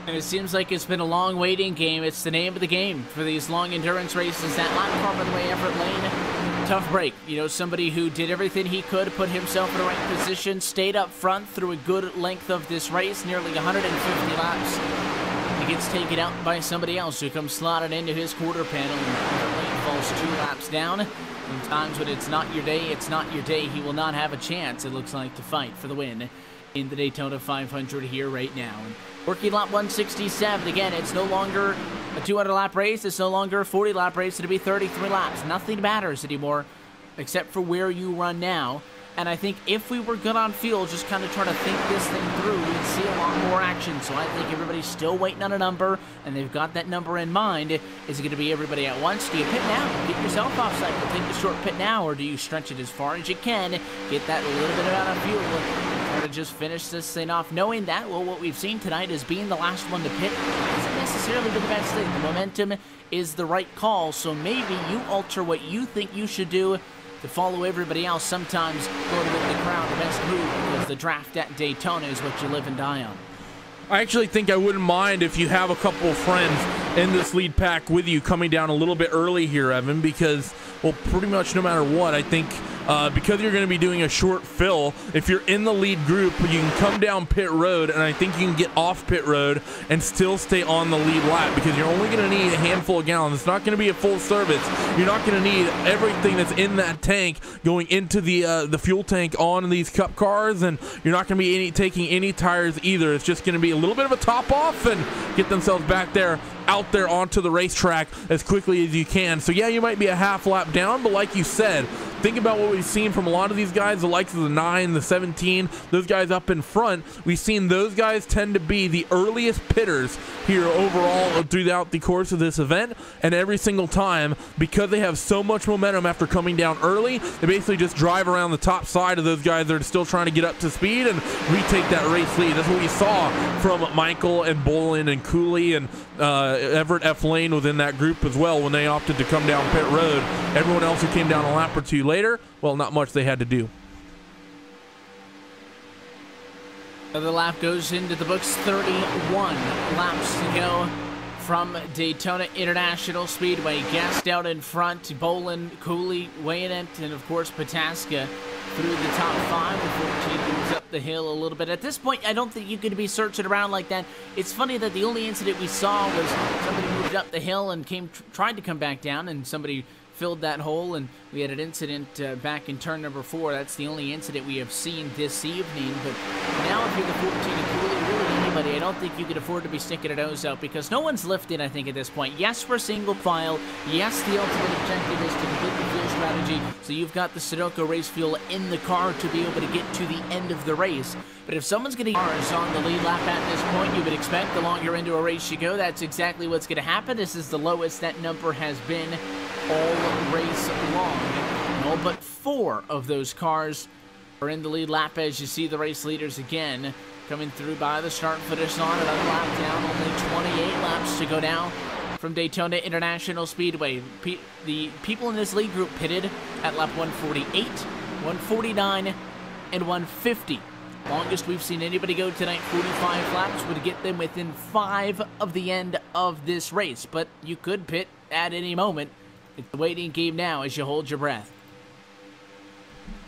And it seems like it's been a long waiting game. It's the name of the game for these long endurance races. That lap car, by the way, Everett Lane, tough break. You know, somebody who did everything he could, put himself in the right position, stayed up front through a good length of this race, nearly 150 laps. He gets taken out by somebody else who comes slotted into his quarter panel, and Everett Lane falls 2 laps down. In times when it's not your day, it's not your day. He will not have a chance, it looks like, to fight for the win in the Daytona 500 here right now. And working lap 167. Again, it's no longer a 200-lap race. It's no longer a 40-lap race. It'll be 33 laps. Nothing matters anymore except for where you run now. And I think if we were good on fuel, just kind of trying to think this thing through, we'd see a lot more action. So I think everybody's still waiting on a number, and they've got that number in mind. Is it going to be everybody at once? Do you pit now? Get yourself off cycle. Take the short pit now, or do you stretch it as far as you can? Get that little bit amount of fuel. Try to just finish this thing off, knowing that, well, what we've seen tonight is being the last one to pit isn't necessarily the best thing. The momentum is the right call, so maybe you alter what you think you should do to follow everybody else. Sometimes going with the crowd, the best move, because the draft at Daytona is what you live and die on. I actually think I wouldn't mind if you have a couple of friends in this lead pack with you coming down a little bit early here, Evan, because, well, pretty much no matter what, I think because you're going to be doing a short fill, if you're in the lead group, you can come down pit road, and I think you can get off pit road and still stay on the lead lap, because you're only going to need a handful of gallons. It's not going to be a full service. You're not going to need everything that's in that tank going into the fuel tank on these cup cars, and you're not going to be taking any tires either. It's just going to be a little bit of a top off and get themselves back there, out there onto the racetrack as quickly as you can. So yeah, you might be a half lap down, but like you said, think about what we've seen from a lot of these guys, the likes of the 9, the 17, those guys up in front. We've seen those guys tend to be the earliest pitters here overall throughout the course of this event, and every single time, because they have so much momentum after coming down early, they basically just drive around the top side of those guys that are still trying to get up to speed and retake that race lead. That's what we saw from Michael and Bolin and Cooley, and Everett F. Lane was in that group as well when they opted to come down pit road. Everyone else who came down a lap or two later, well, not much they had to do. Another lap goes into the books. 31 laps to go from Daytona International Speedway. Gassed out in front, Bolin, Cooley, Wayanant, and of course Pataska through the top 5. The 14 moves up the hill a little bit. At this point, I don't think you could be searching around like that. It's funny that the only incident we saw was somebody moved up the hill and tried to come back down, and somebody filled that hole, and we had an incident back in turn number 4. That's the only incident we have seen this evening. But now if you're the 14 and Cooley, really anybody, I don't think you could afford to be sticking a nose out, because no one's lifted, I think, at this point. Yes, we're single file. Yes, the ultimate objective is to complete the fuel strategy, so you've got the Sunoco race fuel in the car to be able to get to the end of the race. But if someone's going to cars on the lead lap at this point, you would expect the longer into a race you go, that's exactly what's going to happen. This is the lowest that number has been all race long. And all but 4 of those cars are in the lead lap as you see the race leaders again coming through by the start finish line. Another lap down, only 28 laps to go now from Daytona International Speedway. The people in this lead group pitted at lap 148, 149, and 150. Longest we've seen anybody go tonight, 45 laps, would get them within 5 of the end of this race. But you could pit at any moment. It's the waiting game now as you hold your breath.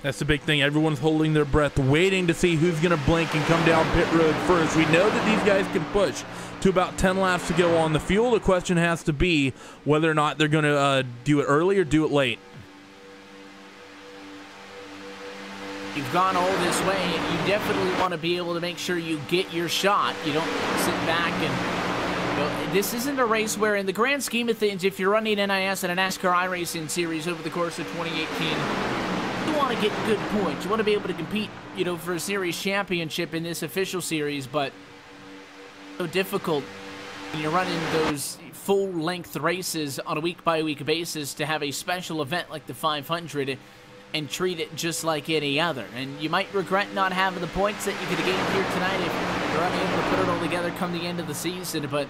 That's the big thing. Everyone's holding their breath, waiting to see who's going to blink and come down pit road first. We know that these guys can push to about 10 laps to go on the fuel. The question has to be whether or not they're going to do it early or do it late. You've gone all this way, and you definitely want to be able to make sure you get your shot. You don't sit back and... This isn't a race where, in the grand scheme of things, if you're running NIS and a NASCAR iRacing series over the course of 2018, you want to get good points. You want to be able to compete, for a series championship in this official series, but so difficult when you're running those full-length races on a week-by-week basis to have a special event like the 500 and treat it just like any other. And you might regret not having the points that you could have gained here tonight if you're unable to put it all together come the end of the season, but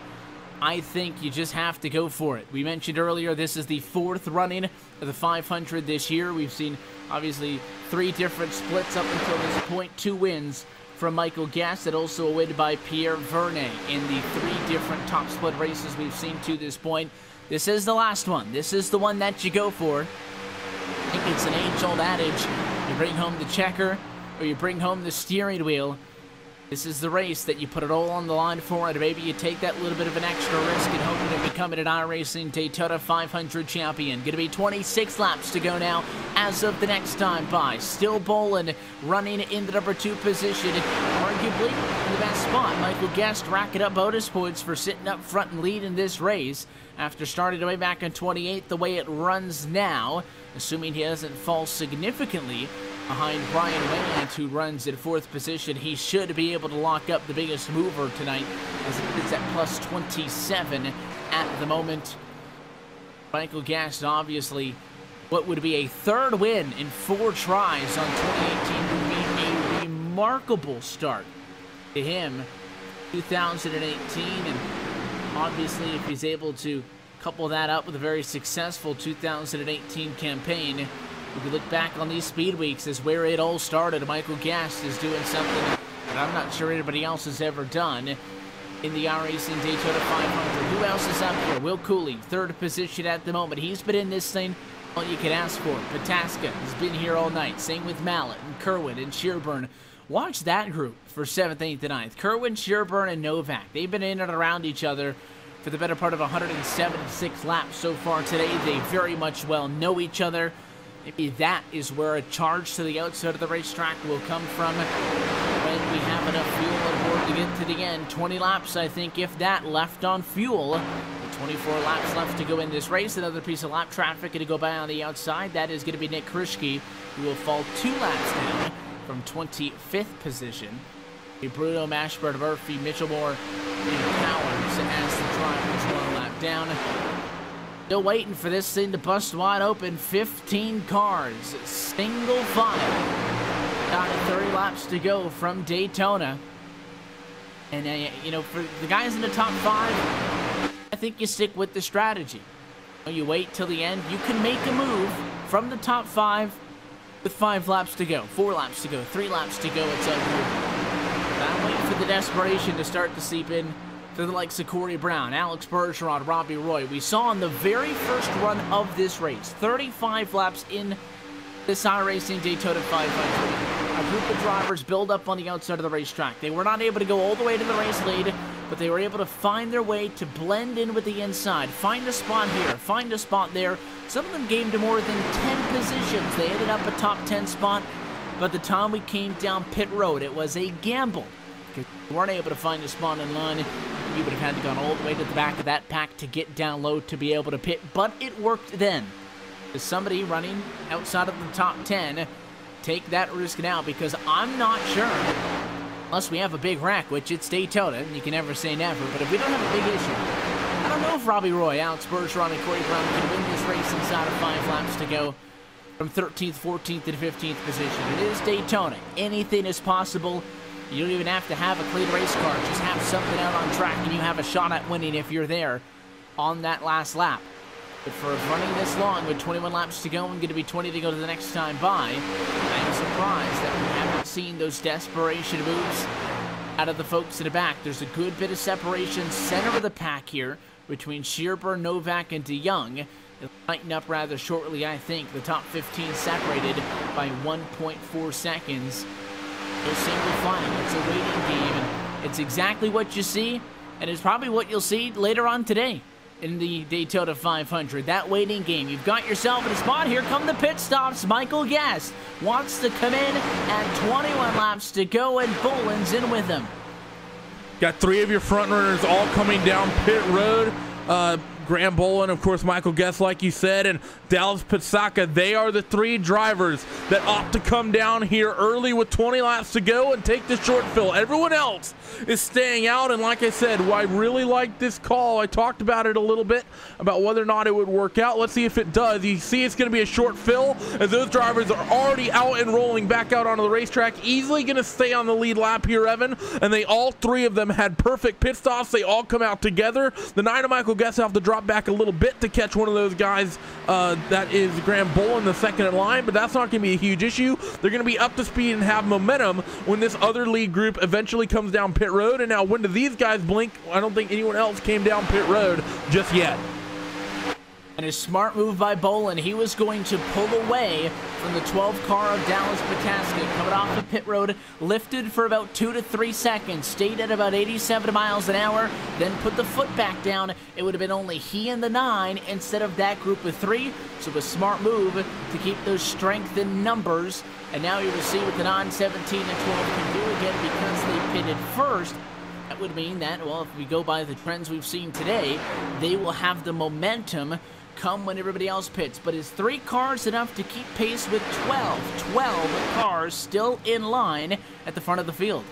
I think you just have to go for it. We mentioned earlier this is the 4th running of the 500 this year. We've seen, obviously, 3 different splits up until this point, 2 wins from Michael Gasset, also a win by Pierre Vernet in the 3 different top split races we've seen to this point. This is the last one. This is the one that you go for. I think it's an age-old adage. You bring home the checker or you bring home the steering wheel. This is the race that you put it all on the line for, and maybe you take that little bit of an extra risk and hoping to become an iRacing Daytona 500 champion. Going to be 26 laps to go now as of the next time by. Still Boland running in the number 2 position, arguably in the best spot. Michael Guest racking up bonus points for sitting up front and leading this race after starting way back in 28th. The way it runs now, assuming he doesn't fall significantly behind Brian Wayland, who runs at 4th position, he should be able to lock up the biggest mover tonight, as it is at plus 27 at the moment. Michael Gaston, obviously, what would be a 3rd win in 4 tries on 2018 would be a remarkable start to him. 2018, and obviously if he's able to couple that up with a very successful 2018 campaign, we can look back on these speed weeks as where it all started. Michael Gast is doing something that I'm not sure anybody else has ever done in the iRacing Daytona 500. Who else is up here? Will Cooley, 3rd position at the moment. He's been in this thing all you could ask for. Pataska has been here all night. Same with Mallet and Kerwin and Shearburn. Watch that group for 7th, 8th, and 9th. Kerwin, Shearburn, and Novak. They've been in and around each other for the better part of 176 laps so far today. They very much well know each other. Maybe that is where a charge to the outside of the racetrack will come from when we have enough fuel on board to get to the end. 20 laps, I think, if that, left on fuel. 24 laps left to go in this race. Another piece of lap traffic going to go by on the outside. That is going to be Nick Krischke, who will fall 2 laps down from 25th position. Bruno, Mashburn, Murphy, Mitchell Moore, and Powers as the drivers 1 lap down. Still waiting for this thing to bust wide open. 15 cars, single file. Down to 30 laps to go from Daytona. And, for the guys in the top 5, I think you stick with the strategy. You wait till the end. You can make a move from the top 5 with 5 laps to go, 4 laps to go, 3 laps to go. It's over. I'm waiting for the desperation to start to seep in to the likes of Corey Brown, Alex Bergeron, Robbie Roy. We saw in the very first run of this race, 35 laps in this iRacing Daytona 500, a group of drivers build up on the outside of the racetrack. They were not able to go all the way to the race lead, but they were able to find their way to blend in with the inside, find a spot here, find a spot there. Some of them gained to more than 10 positions. They ended up a top 10 spot. By the time we came down pit road, it was a gamble. Because we weren't able to find a spot in line, you would have had to go all the way to the back of that pack to get down low to be able to pit. But it worked then. Does somebody running outside of the top 10 take that risk now? Because I'm not sure, unless we have a big wreck, which it's Daytona, and you can never say never. But if we don't have a big issue, I don't know if Robbie Roy, Alex Bergeron, and Corey Brown can win this race inside of 5 laps to go. From 13th, 14th, and 15th position. It is Daytona. Anything is possible. You don't even have to have a clean race car. Just have something out on track, and you have a shot at winning if you're there on that last lap. But for running this long with 21 laps to go and going to be 20 to go to the next time by, I am surprised that we haven't seen those desperation moves out of the folks in the back. There's a good bit of separation center of the pack here between Shearburn, Novak, and DeYoung. It'll tighten up rather shortly, I think. The top 15 separated by 1.4 seconds. No single file. It's a waiting game, and it's exactly what you see, and it's probably what you'll see later on today in the Daytona 500. That waiting game. You've got yourself in a spot. Here come the pit stops. Michael Guest wants to come in at 21 laps to go, and Boland's in with him. Got 3 of your front runners all coming down pit road. Graham Boland, of course, Michael Guest, like you said, and Dallas Pitsaka. They are the 3 drivers that opt to come down here early with 20 laps to go and take the short fill. Everyone else is staying out, and like I said, I really like this call. I talked about it a little bit, about whether or not it would work out. Let's see if it does. You see it's going to be a short fill, as those drivers are already out and rolling back out onto the racetrack, easily going to stay on the lead lap here, Evan, and they all 3 of them had perfect pit stops. They all come out together. The 9 of Michael Guest have to drop back a little bit to catch one of those guys. That is Graham Boland, the second in line, but that's not going to be a huge issue. They're going to be up to speed and have momentum when this other lead group eventually comes down pit road. And now, when do these guys blink? I don't think anyone else came down pit road just yet. And a smart move by Boland. He was going to pull away from the 12 car of Dallas Pitsaka, coming off the pit road, lifted for about 2 to 3 seconds, stayed at about 87 miles an hour, then put the foot back down. It would have been only he and the 9 instead of that group of 3. So a smart move to keep those strength in numbers. And now you will see what the 9, 17, and 12 can do again, because they pitted first. That would mean that, well, if we go by the trends we've seen today, they will have the momentum come when everybody else pits. But is 3 cars enough to keep pace with 12? 12 cars still in line at the front of the field.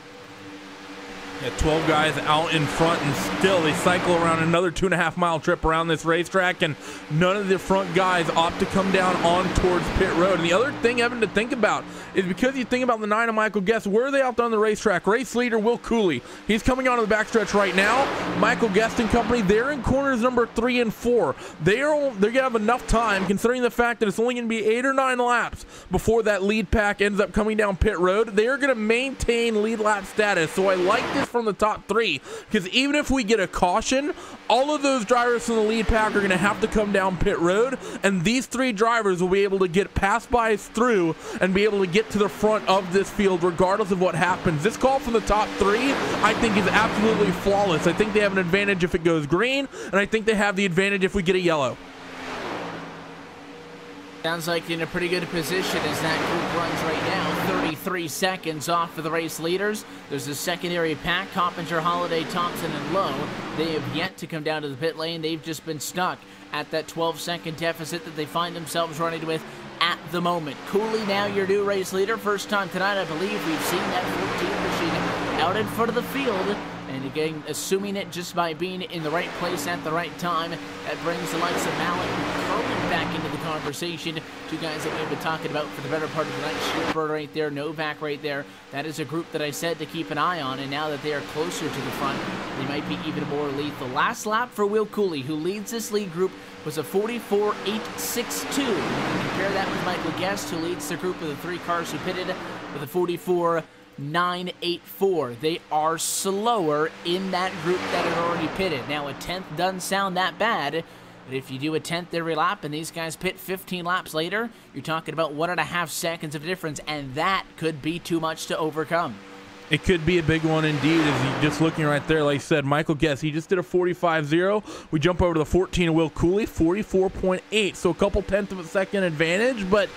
Yeah, 12 guys out in front, and still they cycle around another 2.5 mile trip around this racetrack, and none of the front guys opt to come down on towards pit road. And the other thing, Evan, to think about is, because you think about the 9 of Michael Guest, where are they out on the racetrack? Race leader Will Cooley, he's coming onto the backstretch right now. Michael Guest and company, they're in corners number 3 and 4. They're gonna have enough time, considering the fact that it's only gonna be 8 or 9 laps before that lead pack ends up coming down pit road. They are gonna maintain lead lap status. So I like this from the top 3, because even if we get a caution, all of those drivers from the lead pack are going to have to come down pit road, and these 3 drivers will be able to get pass bys through and be able to get to the front of this field regardless of what happens. This call from the top 3, I think, is absolutely flawless. I think they have an advantage if it goes green, and I think they have the advantage if we get a yellow. Sounds like in a pretty good position as that group runs right now. 33 seconds off of the race leaders. There's a secondary pack, Coppinger, Holiday, Thompson, and Lowe. They have yet to come down to the pit lane. They've just been stuck at that 12-second deficit that they find themselves running with at the moment. Cooley, now your new race leader. First time tonight, I believe, we've seen that 14 machine out in front of the field. And again, assuming it just by being in the right place at the right time, that brings the likes of Malik and Curlin back into the conversation. 2 guys that we've been talking about for the better part of the night. Shearberg right there, Novak right there. That is a group that I said to keep an eye on, and now that they are closer to the front, they might be even more lethal. Last lap for Will Cooley, who leads this lead group, was a 44.862. Compare that with Michael Guest, who leads the group of the 3 cars who pitted with a 44.984. They are slower in that group that had already pitted. Now, a 10th doesn't sound that bad, but if you do a 10th every lap and these guys pit 15 laps later, you're talking about 1.5 seconds of difference, and that could be too much to overcome. It could be a big one indeed, as you just looking right there. Like I said, Michael Guest, he just did a 45.0. We jump over to the 14 of Will Cooley, 44.8. So a couple tenths of a second advantage, but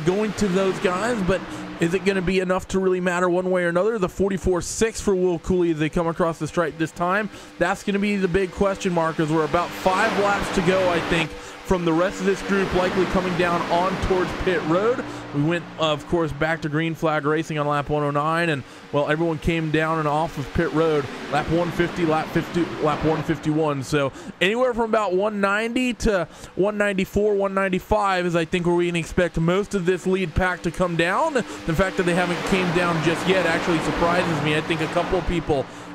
going to those guys. But is it going to be enough to really matter one way or another? The 44.6 for Will Cooley as they come across the stripe this time. That's going to be the big question mark, as we're about 5 laps to go, I think, from the rest of this group likely coming down on towards pit road. We went, of course, back to green flag racing on lap 109, and, well, everyone came down and off of pit road, lap 150, lap 151. So anywhere from about 190 to 194, 195 is, I think, where we can expect most of this lead pack to come down. The fact that they haven't came down just yet actually surprises me. I think I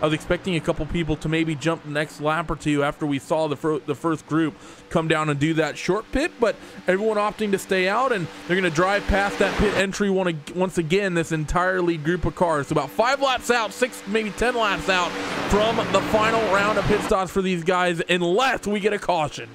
was expecting a couple people to maybe jump the next lap or 2 after we saw the first group come down and do that short pit, but everyone opting to stay out, and they're going to drive past that pit entry once again, this entire lead group of cars. So about 5 laps out, 6, maybe 10 laps out from the final round of pit stops for these guys, unless we get a caution.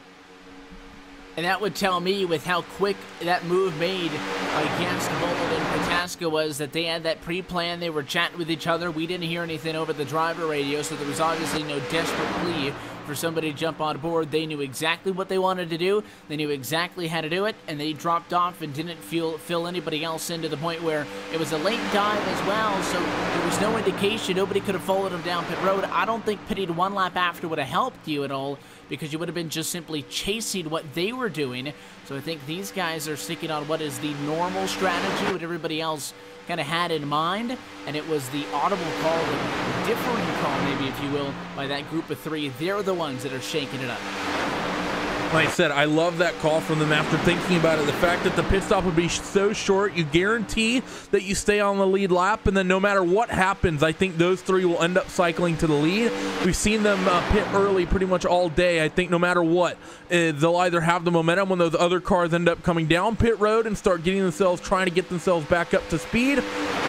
And that would tell me, with how quick that move made against Bullet and Protaska was, that they had that pre-plan. They were chatting with each other. We didn't hear anything over the driver radio, so there was obviously no desperate plea for somebody to jump on board. They knew exactly what they wanted to do. They knew exactly how to do it, and they dropped off and didn't fill anybody else in, to the point where it was a late dive as well, so there was no indication. Nobody could have followed them down pit road. I don't think pitting one lap after would have helped you at all, because you would have been just simply chasing what they were doing. So I think these guys are sticking on what is the normal strategy, what everybody else kind of had in mind, and it was the audible call, the differing call, maybe, if you will, by that group of three. They're the ones that are shaking it up. Like I said, I love that call from them after thinking about it. The fact that the pit stop would be so short, you guarantee that you stay on the lead lap, and then no matter what happens, I think those three will end up cycling to the lead. We've seen them pit early pretty much all day. I think no matter what, they'll either have the momentum when those other cars end up coming down pit road and start getting themselves, trying to get themselves back up to speed,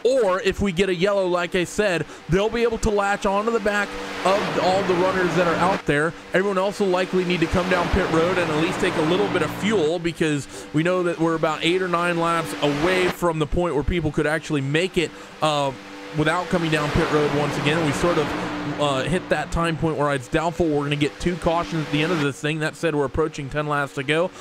or if we get a yellow, like I said, they'll be able to latch onto the back of all the runners that are out there. Everyone else will likely need to come down pit road and at least take a little bit of fuel, because we know that we're about 8 or 9 laps away from the point where people could actually make it without coming down pit road once again. We sort of hit that time point where it's doubtful we're going to get 2 cautions at the end of this thing. That said, we're approaching 10 laps to go.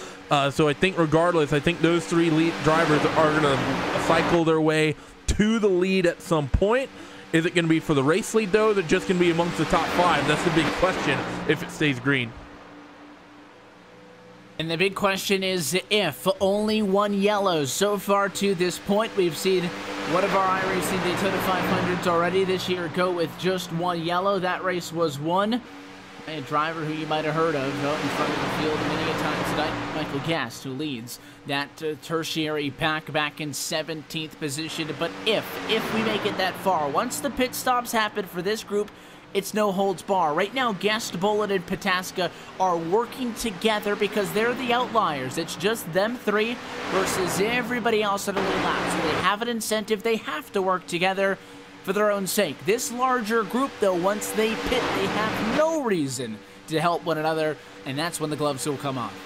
So I think regardless, I think those 3 lead drivers are going to cycle their way to the lead at some point. Is it going to be for the race lead, though? Is it just going to be amongst the top 5? That's the big question if it stays green. And the big question is if. Only 1 yellow so far to this point. We've seen one of our iRacing Daytona 500s already this year go with just 1 yellow. That race was won by a driver who you might have heard of out in front of the field many a time tonight, Michael Guest, who leads that tertiary pack back in 17th position. But if we make it that far, once the pit stops happen for this group, it's no holds bar. Right now, Guest, Bullet, and Protaska are working together because they're the outliers. It's just them 3 versus everybody else at a little lap. So they have an incentive. They have to work together for their own sake. This larger group, though, once they pit, they have no reason to help one another, and that's when the gloves will come off.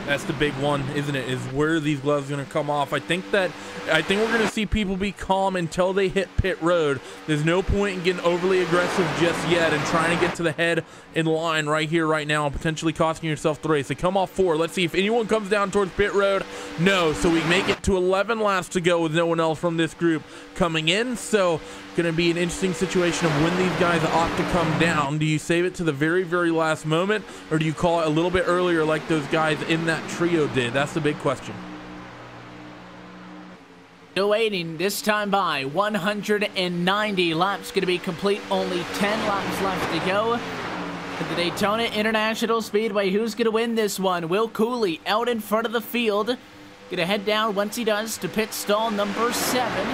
That's the big one, isn't it? Is where are these gloves going to come off? I think we're going to see people be calm until they hit pit road. There's no point in getting overly aggressive just yet and trying to get to the head in line right here, right now, and potentially costing yourself the race. They come off 4. Let's see if anyone comes down towards pit road. No, so we make it to 11 laps to go with no one else from this group coming in. So going to be an interesting situation of when these guys ought to come down. Do you save it to the very, very last moment, or do you call it a little bit earlier like those guys in that trio did? That's the big question. Still waiting, this time by 190 laps going to be complete. Only 10 laps left to go at the Daytona International Speedway. Who's going to win this one? Will Cooley out in front of the field. Going to head down once he does to pit stall number 7.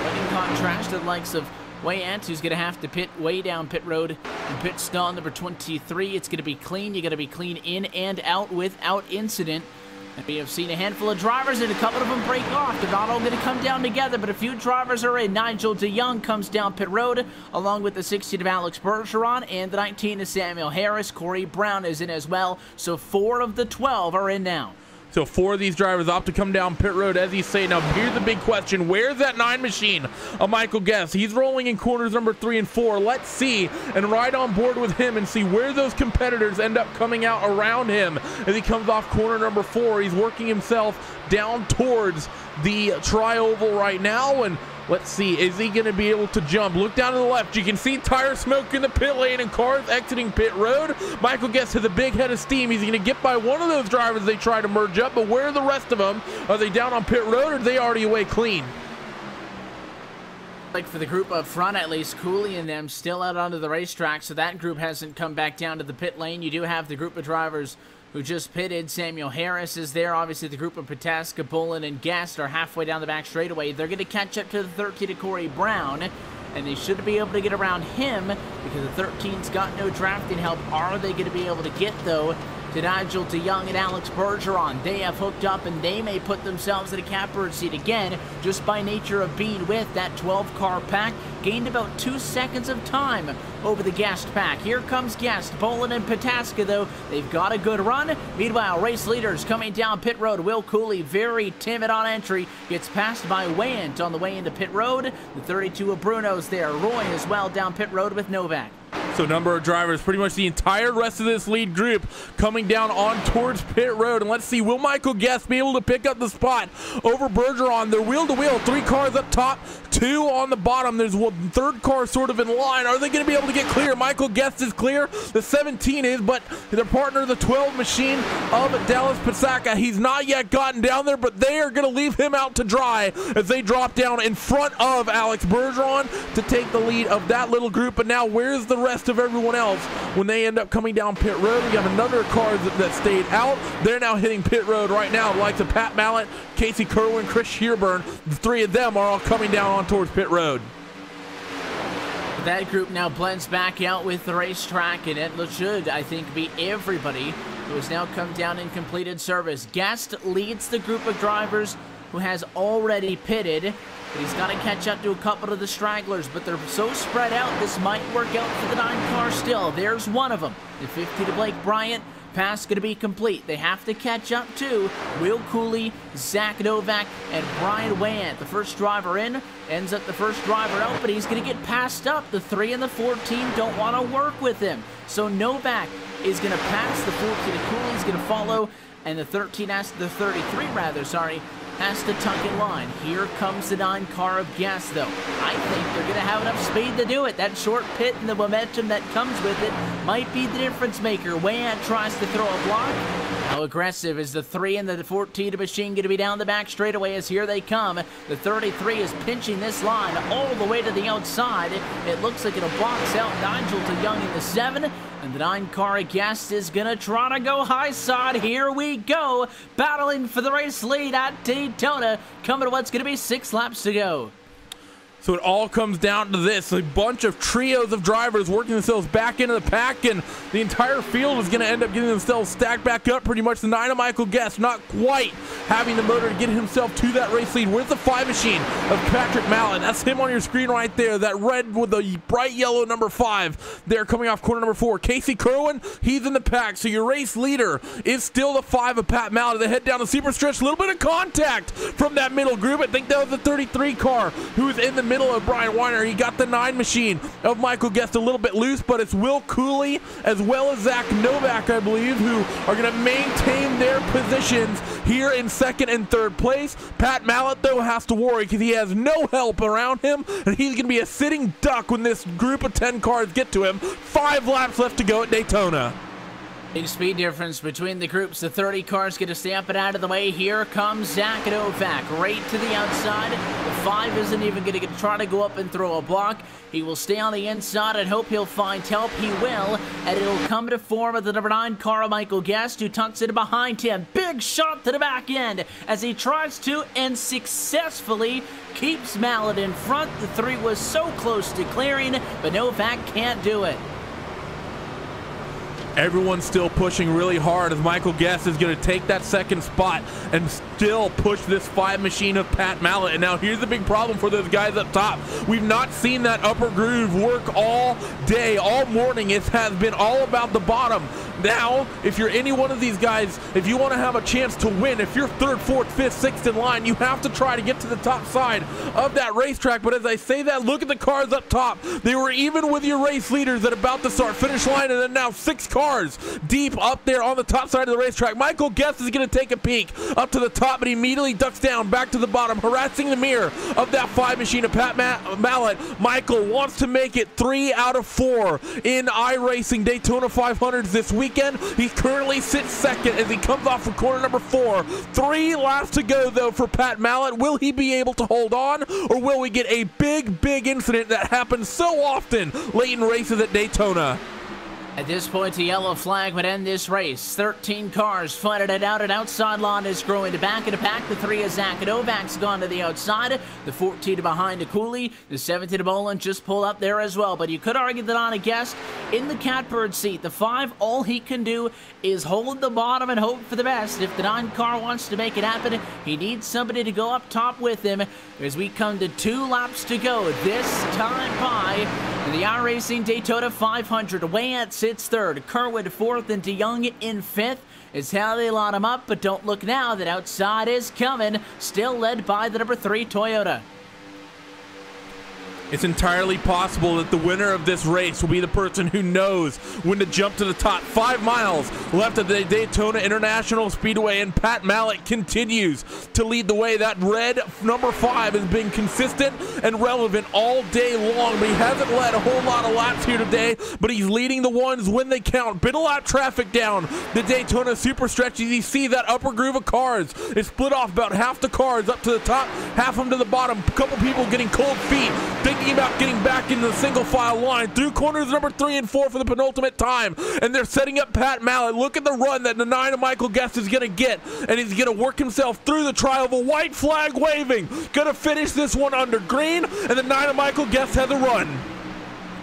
But in contrast to the likes of Wayant, who's going to have to pit way down pit road and pit stall number 23. It's going to be clean. You got to be clean in and out without incident. And we have seen a handful of drivers, and a couple of them break off. They're not all going to come down together, but a few drivers are in. Nigel DeYoung comes down pit road, along with the 16 of Alex Bergeron and the 19 of Samuel Harris. Corey Brown is in as well, so 4 of the 12 are in now. So 4 of these drivers opt to come down pit road, as you say. Now, here's the big question. Where's that 9 machine of Michael Guest? He's rolling in corners number 3 and 4. Let's see and ride on board with him and see where those competitors end up coming out around him as he comes off corner number 4. He's working himself down towards the tri-oval right now, and let's see, is he going to be able to jump? Look down to the left. You can see tire smoke in the pit lane and cars exiting pit road. Michael Guest has a big head of steam. He's going to get by one of those drivers they try to merge up, but where are the rest of them? Are they down on pit road, or are they already away clean? Like for the group up front, at least, Cooley and them still out onto the racetrack, so that group hasn't come back down to the pit lane. You do have the group of drivers who just pitted. Samuel Harris is there. Obviously, the group of Protaska, Bullen, and Guest are halfway down the back straightaway. They're going to catch up to the 13 of Corey Brown, and they should be able to get around him because the 13's got no drafting help. Are they going to be able to get, though, to Nigel DeYoung and Alex Bergeron. They have hooked up and they may put themselves in a catbird seat again just by nature of being with that 12-car pack. Gained about 2 seconds of time over the Guest pack. Here comes Guest, Bolin and Pataska though. They've got a good run. Meanwhile, race leaders coming down pit road. Will Cooley, very timid on entry, gets passed by Wayant on the way into pit road. The 32 of Bruno's there. Roy as well down pit road with Novak. So number of drivers, pretty much the entire rest of this lead group coming down on towards pit road. And let's see, will Michael Guest be able to pick up the spot over Bergeron? They're wheel to wheel, 3 cars up top, 2 on the bottom. There's one third car sort of in line. Are they going to be able to get clear? Michael Guest is clear. The 17 is, but their partner, the 12 machine of Dallas Pasaka, he's not yet gotten down there, but they are going to leave him out to dry as they drop down in front of Alex Bergeron to take the lead of that little group. But now where's the rest of everyone else when they end up coming down pit road? We have another car that stayed out. They're now hitting pit road right now, like of Pat Mallett, Casey Kerwin, Chris Shearburn. The 3 of them are all coming down on towards pit road. That group now blends back out with the racetrack, and it should, I think, be everybody who has now come down in completed service. Guest leads the group of drivers who has already pitted. But he's got to catch up to a couple of the stragglers, but they're so spread out, this might work out for the 9 car still. There's one of them. The 50 to Blake Bryant. Pass going to be complete. They have to catch up to Will Cooley, Zach Novak, and Brian Wayant. The first driver in ends up the first driver out, but he's going to get passed up. The 3 and the 14 don't want to work with him. So Novak is going to pass. The 14 to Cooley's going to follow, and the 13 has the 33 rather, sorry, has to tuck in line. Here comes the 9 car of Guest, though. I think they're going to have enough speed to do it. That short pit and the momentum that comes with it might be the difference maker. Wayant tries to throw a block. How aggressive is the 3 and the 14 machine going to be down the back straightaway as here they come. The 33 is pinching this line all the way to the outside. It looks like it'll box out Nigel DeYoung in the 7. And the 9 car of Guest is going to try to go high side. Here we go. Battling for the race lead at Daytona. Coming to what's going to be 6 laps to go. So it all comes down to this, a bunch of trios of drivers working themselves back into the pack, and the entire field is going to end up getting themselves stacked back up. Pretty much the 9 of Michael Guest not quite having the motor to get himself to that race lead. Where's the 5 machine of Patrick Mallett? That's him on your screen right there, that red with the bright yellow number 5 there coming off corner number 4. Casey Kerwin, he's in the pack, so your race leader is still the 5 of Pat Mallett. They head down the super stretch, a little bit of contact from that middle group. I think that was the 33 car who was in the middle of Brian Weiner. He got the 9 machine of Michael Guest a little bit loose, but it's Will Cooley as well as Zach Novak, I believe, who are going to maintain their positions here in 2nd and 3rd place. Pat Mallett, though, has to worry because he has no help around him, and he's going to be a sitting duck when this group of 10 cars get to him. 5 laps left to go at Daytona. Big speed difference between the groups. The 30 cars get to stamp it out of the way. Here comes Zach Novak right to the outside. The 5 isn't even going to try to go up and throw a block. He will stay on the inside and hope he'll find help. He will, and it'll come to form of the number 9 car of Michael Guest, who tucks it behind him. Big shot to the back end as he tries to and successfully keeps Mallett in front. The 3 was so close to clearing, but Novak can't do it. Everyone's still pushing really hard as Michael Guest is going to take that 2nd spot and still push this 5 machine of Pat Mallett. And now here's the big problem for those guys up top. We've not seen that upper groove work all day, all morning. It has been all about the bottom. Now, if you're any one of these guys, if you want to have a chance to win, if you're 3rd, 4th, 5th, 6th in line, you have to try to get to the top side of that racetrack. But as I say that, look at the cars up top. They were even with your race leaders at about the start finish line, and then now 6 cars deep up there on the top side of the racetrack. Michael Guest is going to take a peek up to the top, but he immediately ducks down back to the bottom, harassing the mirror of that 5 machine of Pat Mallett. Michael wants to make it 3 out of 4 in iRacing Daytona 500s this weekend. He currently sits 2nd as he comes off of corner number 4. 3 laps to go, though, for Pat Mallett. Will he be able to hold on, or will we get a big incident that happens so often late in races at Daytona? At this point, the yellow flag would end this race. 13 cars fighting it out. An outside line is growing to back of the pack. The 3 is Zach Novak's gone to the outside. The 14 behind the Cooley. The 17 Boland just pulled up there as well. But you could argue that on a guest in the catbird seat. The 5, all he can do is hold the bottom and hope for the best. If the 9 car wants to make it happen, he needs somebody to go up top with him as we come to 2 laps to go. This time by the iRacing Daytona 500. Wayant sits 3rd, Kerwin 4th, and DeYoung in 5th. Is how they line them up, but don't look now. That outside is coming, still led by the number 3 Toyota. It's entirely possible that the winner of this race will be the person who knows when to jump to the top. 5 miles left at the Daytona International Speedway, and Pat Mallett continues to lead the way. That red number 5 has been consistent and relevant all day long, but he hasn't led a whole lot of laps here today, but he's leading the ones when they count. Been a lot of traffic down the Daytona super stretch. You see that upper groove of cars is split off, about half the cars up to the top, half of them to the bottom. A couple people getting cold feet, thinking about getting back into the single file line through corners number 3 and 4 for the penultimate time, and they're setting up Pat Mallett. Look at the run that the 9 of Michael Guest is going to get, and he's going to work himself through the tri-oval, white flag waving, going to finish this one under green, and the 9 of Michael Guest has a run.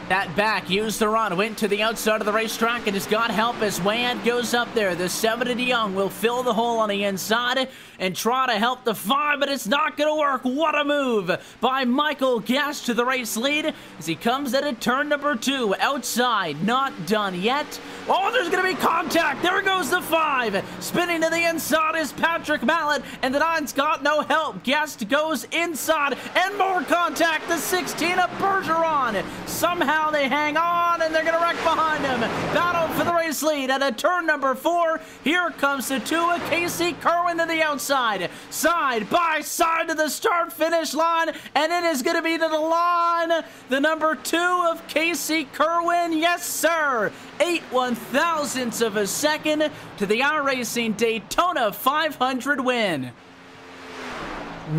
That back used the run, went to the outside of the racetrack, and has got help as Wayant goes up there. The 7 of DeYoung will fill the hole on the inside and try to help the 5, but it's not going to work. What a move by Michael Guest to the race lead as he comes at a turn number 2. Outside, not done yet. Oh, there's going to be contact. There goes the 5. Spinning to the inside is Patrick Mallett, and the 9's got no help. Guest goes inside, and more contact. The 16 of Bergeron. Somehow they hang on, and they're going to wreck behind him. Battle for the race lead at a turn number 4. Here comes the 2 of Casey Kerwin to the outside. Side by side to the start-finish line, and it is going to be to the line. The number 2 of Casey Kerwin. Yes, sir. 8/1000ths of a second to the iRacing Daytona 500 win.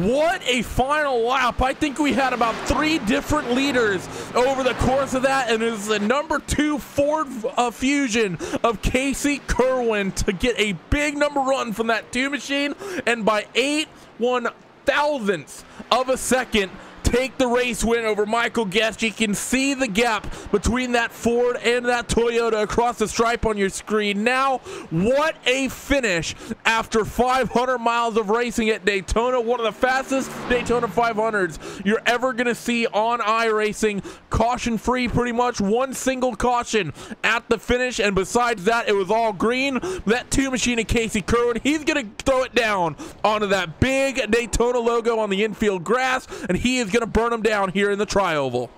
What a final lap. I think we had about 3 different leaders over the course of that, and it was the number 2 Ford Fusion of Casey Kerwin to get a big number run from that 2 machine, and by 8/1000ths of a second take the race win over Michael Guest. You can see the gap between that Ford and that Toyota across the stripe on your screen. Now, what a finish after 500 miles of racing at Daytona. One of the fastest Daytona 500s you're ever going to see on iRacing. Caution free pretty much. 1 single caution at the finish, and besides that, it was all green. That 2 machine of Casey Kerwin, he's going to throw it down onto that big Daytona logo on the infield grass, and he is going to burn them down here in the tri-oval.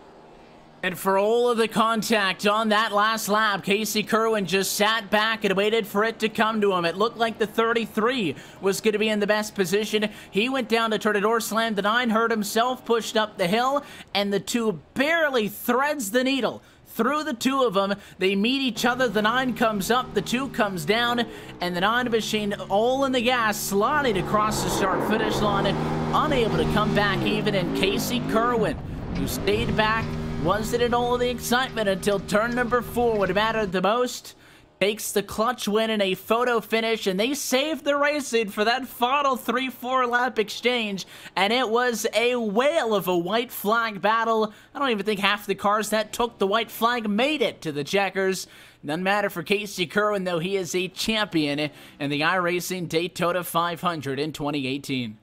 And for all of the contact on that last lap, Casey Kerwin just sat back and waited for it to come to him. It looked like the 33 was going to be in the best position. He went down to turn a door slam. The 9 hurt himself, pushed up the hill, and the 2 barely threads the needle. Through the 2 of them, they meet each other. The 9 comes up, the 2 comes down, and the 9 machine all in the gas, sliding across the start-finish line, unable to come back even. And Casey Kerwin, who stayed back, wasn't in all of the excitement until turn number 4 would have mattered the most, takes the clutch win in a photo finish, and they saved the racing for that final 3-4 lap exchange, and it was a whale of a white flag battle. I don't even think half the cars that took the white flag made it to the checkers. Doesn't matter for Casey Kerwin, though. He is a champion in the iRacing Daytona 500 in 2018.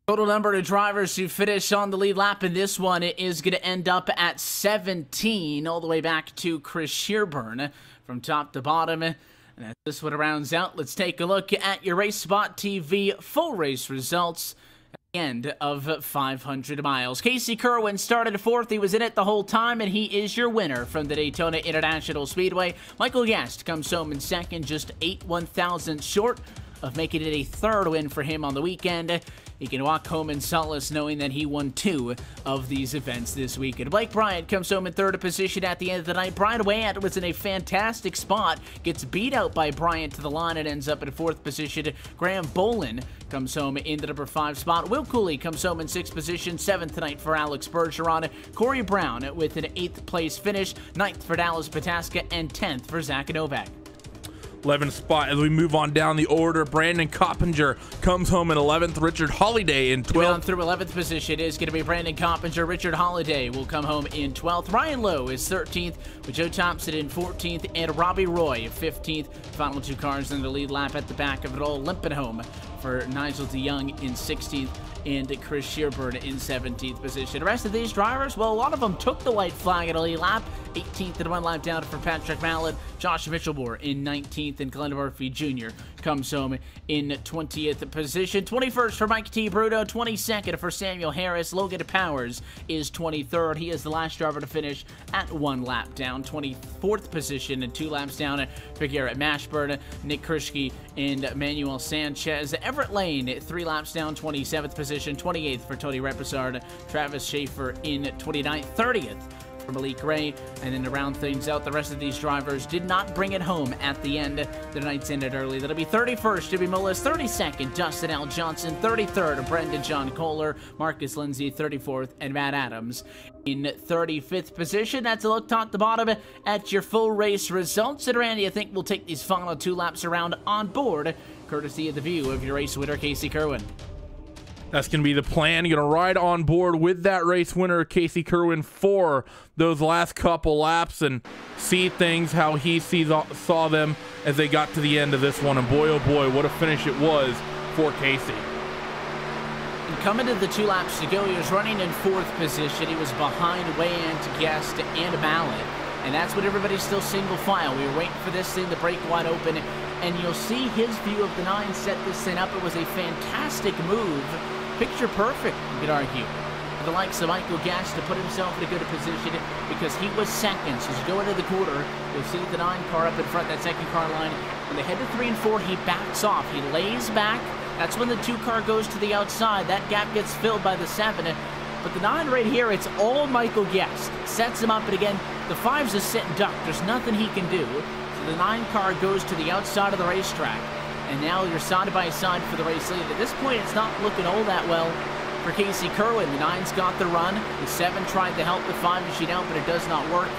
Total number of drivers who finish on the lead lap in this one is going to end up at 17, all the way back to Chris Shearburn from top to bottom. And as this one rounds out, let's take a look at your RaceSpotTV full race results at the end of 500 miles. Casey Kerwin started 4th. He was in it the whole time, and he is your winner from the Daytona International Speedway. Michael Guest comes home in 2nd, just 8/1000ths short of making it a third win for him on the weekend. He can walk home in solace knowing that he won 2 of these events this weekend. Blake Bryant comes home in third position at the end of the night. Brian Wyatt was in a fantastic spot, gets beat out by Bryant to the line and ends up in 4th position. Graham Bolin comes home in the number 5 spot. Will Cooley comes home in 6th position. 7th tonight for Alex Bergeron. Corey Brown with an 8th place finish. 9th for Dallas Pataska and 10th for Zach Novak. 11th spot as we move on down the order. Brandon Coppinger comes home in 11th. Richard Holiday in 12th. Down through 11th position is going to be Brandon Coppinger. Richard Holiday will come home in 12th. Ryan Lowe is 13th, with Joe Thompson in 14th, and Robbie Roy 15th. Final 2 cars in the lead lap at the back of it all. Limping home for Nigel DeYoung in 16th. And Chris Shearburn in 17th position. The rest of these drivers, well, a lot of them took the white flag at a lead lap. 18th and 1 lap down for Patrick Mallett. Josh Mitchellmore in 19th, and Glenn Murphy Jr. comes home in 20th position. 21st for Mike T. Bruto. 22nd for Samuel Harris. Logan Powers is 23rd. He is the last driver to finish at 1 lap down. 24th position and 2 laps down for Garrett Mashburn, Nick Kirschke, and Manuel Sanchez. Everett Lane at 3 laps down. 27th position. 28th for Tony Repisard. Travis Schaefer in 29th. 30th for Malik Ray. And then to round things out, the rest of these drivers did not bring it home at the end. The night's ended early. That'll be 31st, Jimmy Mullis. 32nd, Dustin L. Johnson. 33rd, Brendan John Kohler. Marcus Lindsay, 34th, and Matt Adams in 35th position. That's a look top to bottom at your full race results. And Randy, I think we'll take these final 2 laps around on board, courtesy of the view of your race winner, Casey Kerwin. That's going to be the plan. You're going to ride on board with that race winner, Casey Kerwin, for those last couple laps and see things how he saw them as they got to the end of this one. And boy, oh boy, what a finish it was for Casey. And coming to the 2 laps to go, he was running in 4th position. He was behind Wayant, Guest, and Mallett. And that's what everybody's still single file. We were waiting for this thing to break wide open. And you'll see his view of the 9 set this thing up. It was a fantastic move. Picture perfect, you could argue, for the likes of Michael Gass to put himself in a good position because he was second. So as you go into the quarter, you'll see the 9 car up in front, that second car line. When they head to 3 and 4, he backs off. He lays back. That's when the 2 car goes to the outside. That gap gets filled by the 7. But the 9 right here, it's all Michael Guest. Sets him up, and again, the 5's a sit and duck. There's nothing he can do. So the 9 car goes to the outside of the racetrack. And now you're side by side for the race lead. At this point, it's not looking all that well for Casey Kerwin. The 9's got the run. The 7 tried to help the 5 machine out, but it does not work.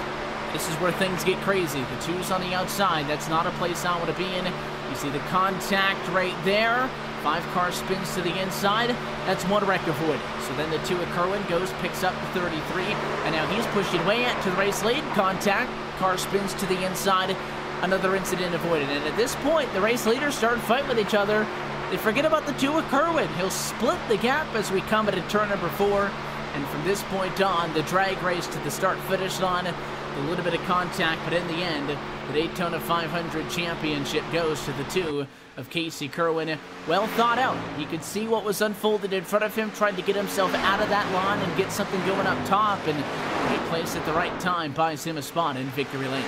This is where things get crazy. The 2's on the outside. That's not a place I want to be in. You see the contact right there. 5 car spins to the inside. That's 1 wreck avoided. So then the 2 of Kerwin goes, picks up the 33, and now he's pushing way out to the race lead. Contact. Car spins to the inside. Another incident avoided. And at this point, the race leaders start fighting with each other. They forget about the 2 of Kerwin. He'll split the gap as we come into turn number 4. And from this point on, the drag race to the start-finish line, a little bit of contact, but in the end, the Daytona 500 championship goes to the 2 of Casey Kerwin. Well thought out. He could see what was unfolded in front of him, tried to get himself out of that line and get something going up top, and right place at the right time buys him a spot in victory lane.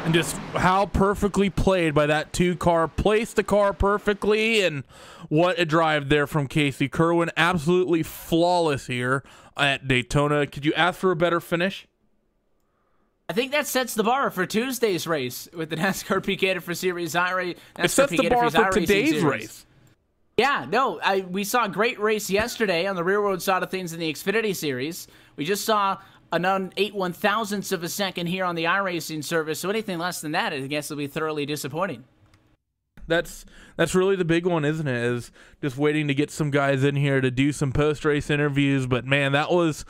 And just how perfectly played by that 2 car. Placed the car perfectly, and what a drive there from Casey Kerwin. Absolutely flawless here at Daytona. Could you ask for a better finish? I think that sets the bar for Tuesday's race with the NASCAR PK for Series iRacing. It sets the bar for today's race. Yeah, no, we saw a great race yesterday on the rear road side of things in the Xfinity Series. We just saw an 8/1000th of a second here on the iRacing service, so anything less than that, I guess, will be thoroughly disappointing. That's really the big one, isn't it? Is just waiting to get some guys in here to do some post-race interviews. But man, that was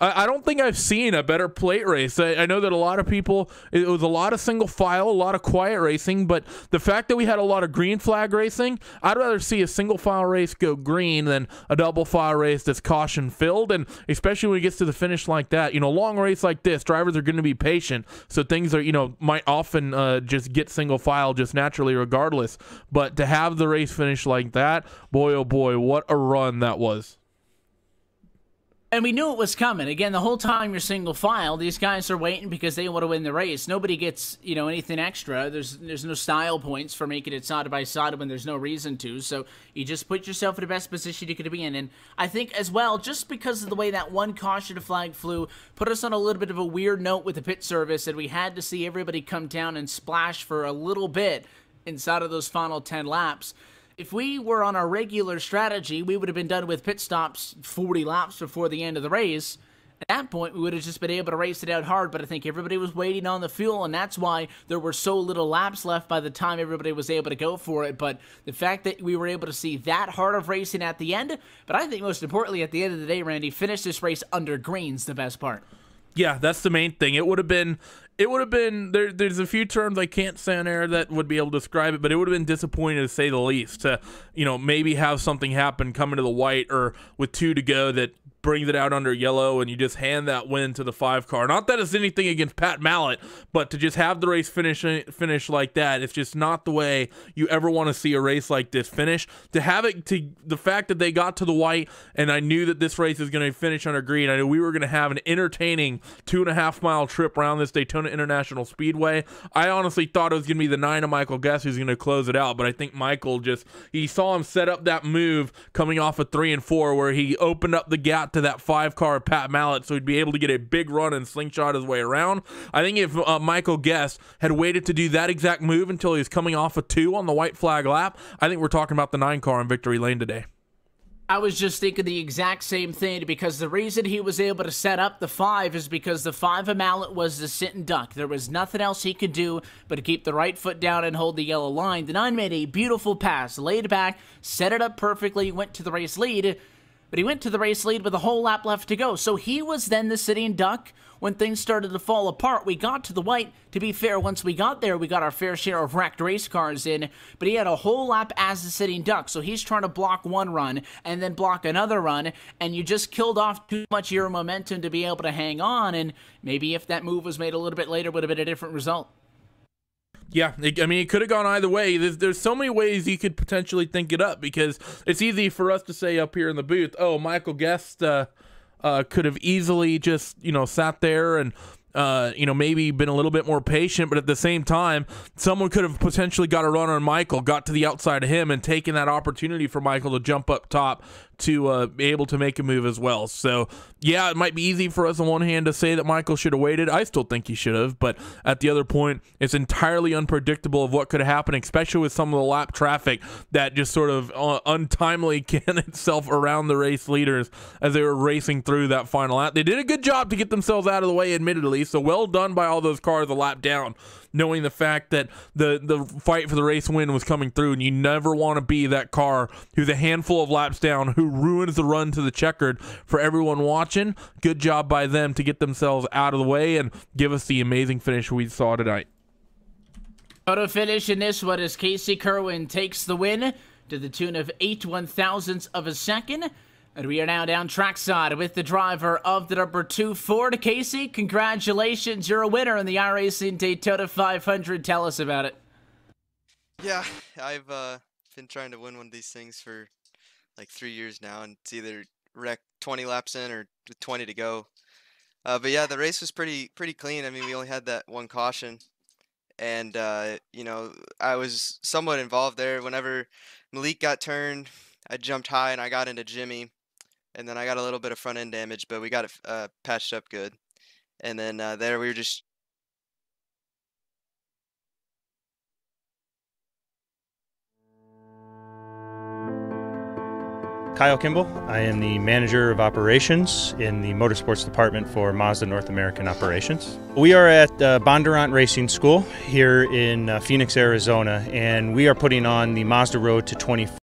I don't think I've seen a better plate race. I know that a lot of people, it was a lot of single file, a lot of quiet racing, but the fact that we had a lot of green flag racing, I'd rather see a single file race go green than a double file race that's caution filled. And especially when it gets to the finish like that, you know, long race like this, drivers are going to be patient. So things are, you know, might often just get single file just naturally regardless. But to have the race finish like that, boy, oh boy, what a run that was. And we knew it was coming. Again, the whole time you're single file, these guys are waiting because they want to win the race. Nobody gets, anything extra. There's no style points for making it side by side when there's no reason to. So you just put yourself in the best position you could be in. And I think as well, just because of the way that one caution flag flew, put us on a little bit of a weird note with the pit service, and we had to see everybody come down and splash for a little bit inside of those final 10 laps. If we were on our regular strategy, we would have been done with pit stops 40 laps before the end of the race. At that point, we would have just been able to race it out hard, but I think everybody was waiting on the fuel, and that's why there were so little laps left by the time everybody was able to go for it. But the fact that we were able to see that hard of racing at the end, but I think most importantly at the end of the day, Randy, finish this race under green's the best part. Yeah, that's the main thing. It would have been there's a few terms I can't say on air that would be able to describe it, but it would have been disappointing to say the least to, maybe have something happen coming to the white or with 2 to go that brings it out under yellow and you just hand that win to the 5 car. Not that it's anything against Pat Mallett, but to just have the race finish like that, it's just not the way you ever want to see a race like this finish. To have it, to the fact that they got to the white and I knew that this race is going to finish under green, I knew we were going to have an entertaining 2.5 mile trip around this Daytona International Speedway. I honestly thought it was going to be the 9 of Michael Guess who's going to close it out, but I think Michael he saw him set up that move coming off of 3 and 4 where he opened up the gap to that 5 car Pat Mallett so he'd be able to get a big run and slingshot his way around. I think if Michael Guest had waited to do that exact move until he was coming off of 2 on the white flag lap, I think we're talking about the 9 car in victory lane today. I was just thinking the exact same thing, because the reason he was able to set up the 5 is because the 5 of Mallett was the sit and duck. There was nothing else he could do but to keep the right foot down and hold the yellow line. The 9 made a beautiful pass, laid back, set it up perfectly, went to the race lead, but he went to the race lead with a whole lap left to go. So he was then the sitting duck when things started to fall apart. We got to the white. To be fair, once we got there, we got our fair share of wrecked race cars in, but he had a whole lap as the sitting duck. So he's trying to block one run and then block another run, and you just killed off too much of your momentum to be able to hang on, and maybe if that move was made a little bit later, would have been a different result. Yeah, I mean, it could have gone either way. There's so many ways you could potentially think it up, because it's easy for us to say up here in the booth, oh, Michael Guest could have easily just, sat there and, maybe been a little bit more patient, but at the same time, someone could have potentially got a run on Michael, got to the outside of him, and taken that opportunity for Michael to jump up top to be able to make a move as well. So, yeah, it might be easy for us on one hand to say that Michael should have waited. I still think he should have, but at the other point, it's entirely unpredictable of what could have happened, especially with some of the lap traffic that just sort of untimely can itself around the race leaders as they were racing through that final lap. They did a good job to get themselves out of the way, admittedly, so well done by all those cars a lap down, knowing the fact that the fight for the race win was coming through, and you never want to be that car who's a handful of laps down who ruins the run to the checkered for everyone watching. Good job by them to get themselves out of the way and give us the amazing finish we saw tonight. Photo finish in this one as Casey Kerwin takes the win to the tune of 8 1/1000ths of a second. And we are now down trackside with the driver of the number 2 Ford. Casey, congratulations. You're a winner in the iRacing Daytona 500. Tell us about it. Yeah, I've been trying to win one of these things for like 3 years now, and it's either wreck 20 laps in or 20 to go. But yeah, the race was pretty clean. I mean, we only had that one caution, and I was somewhat involved there. Whenever Malik got turned, I jumped high and I got into Jimmy. And then I got a little bit of front end damage, but we got it patched up good. And then there we were just Kyle Kimball. I am the manager of operations in the motorsports department for Mazda North American operations. We are at Bondurant Racing School here in Phoenix, Arizona, and we are putting on the Mazda Road to 24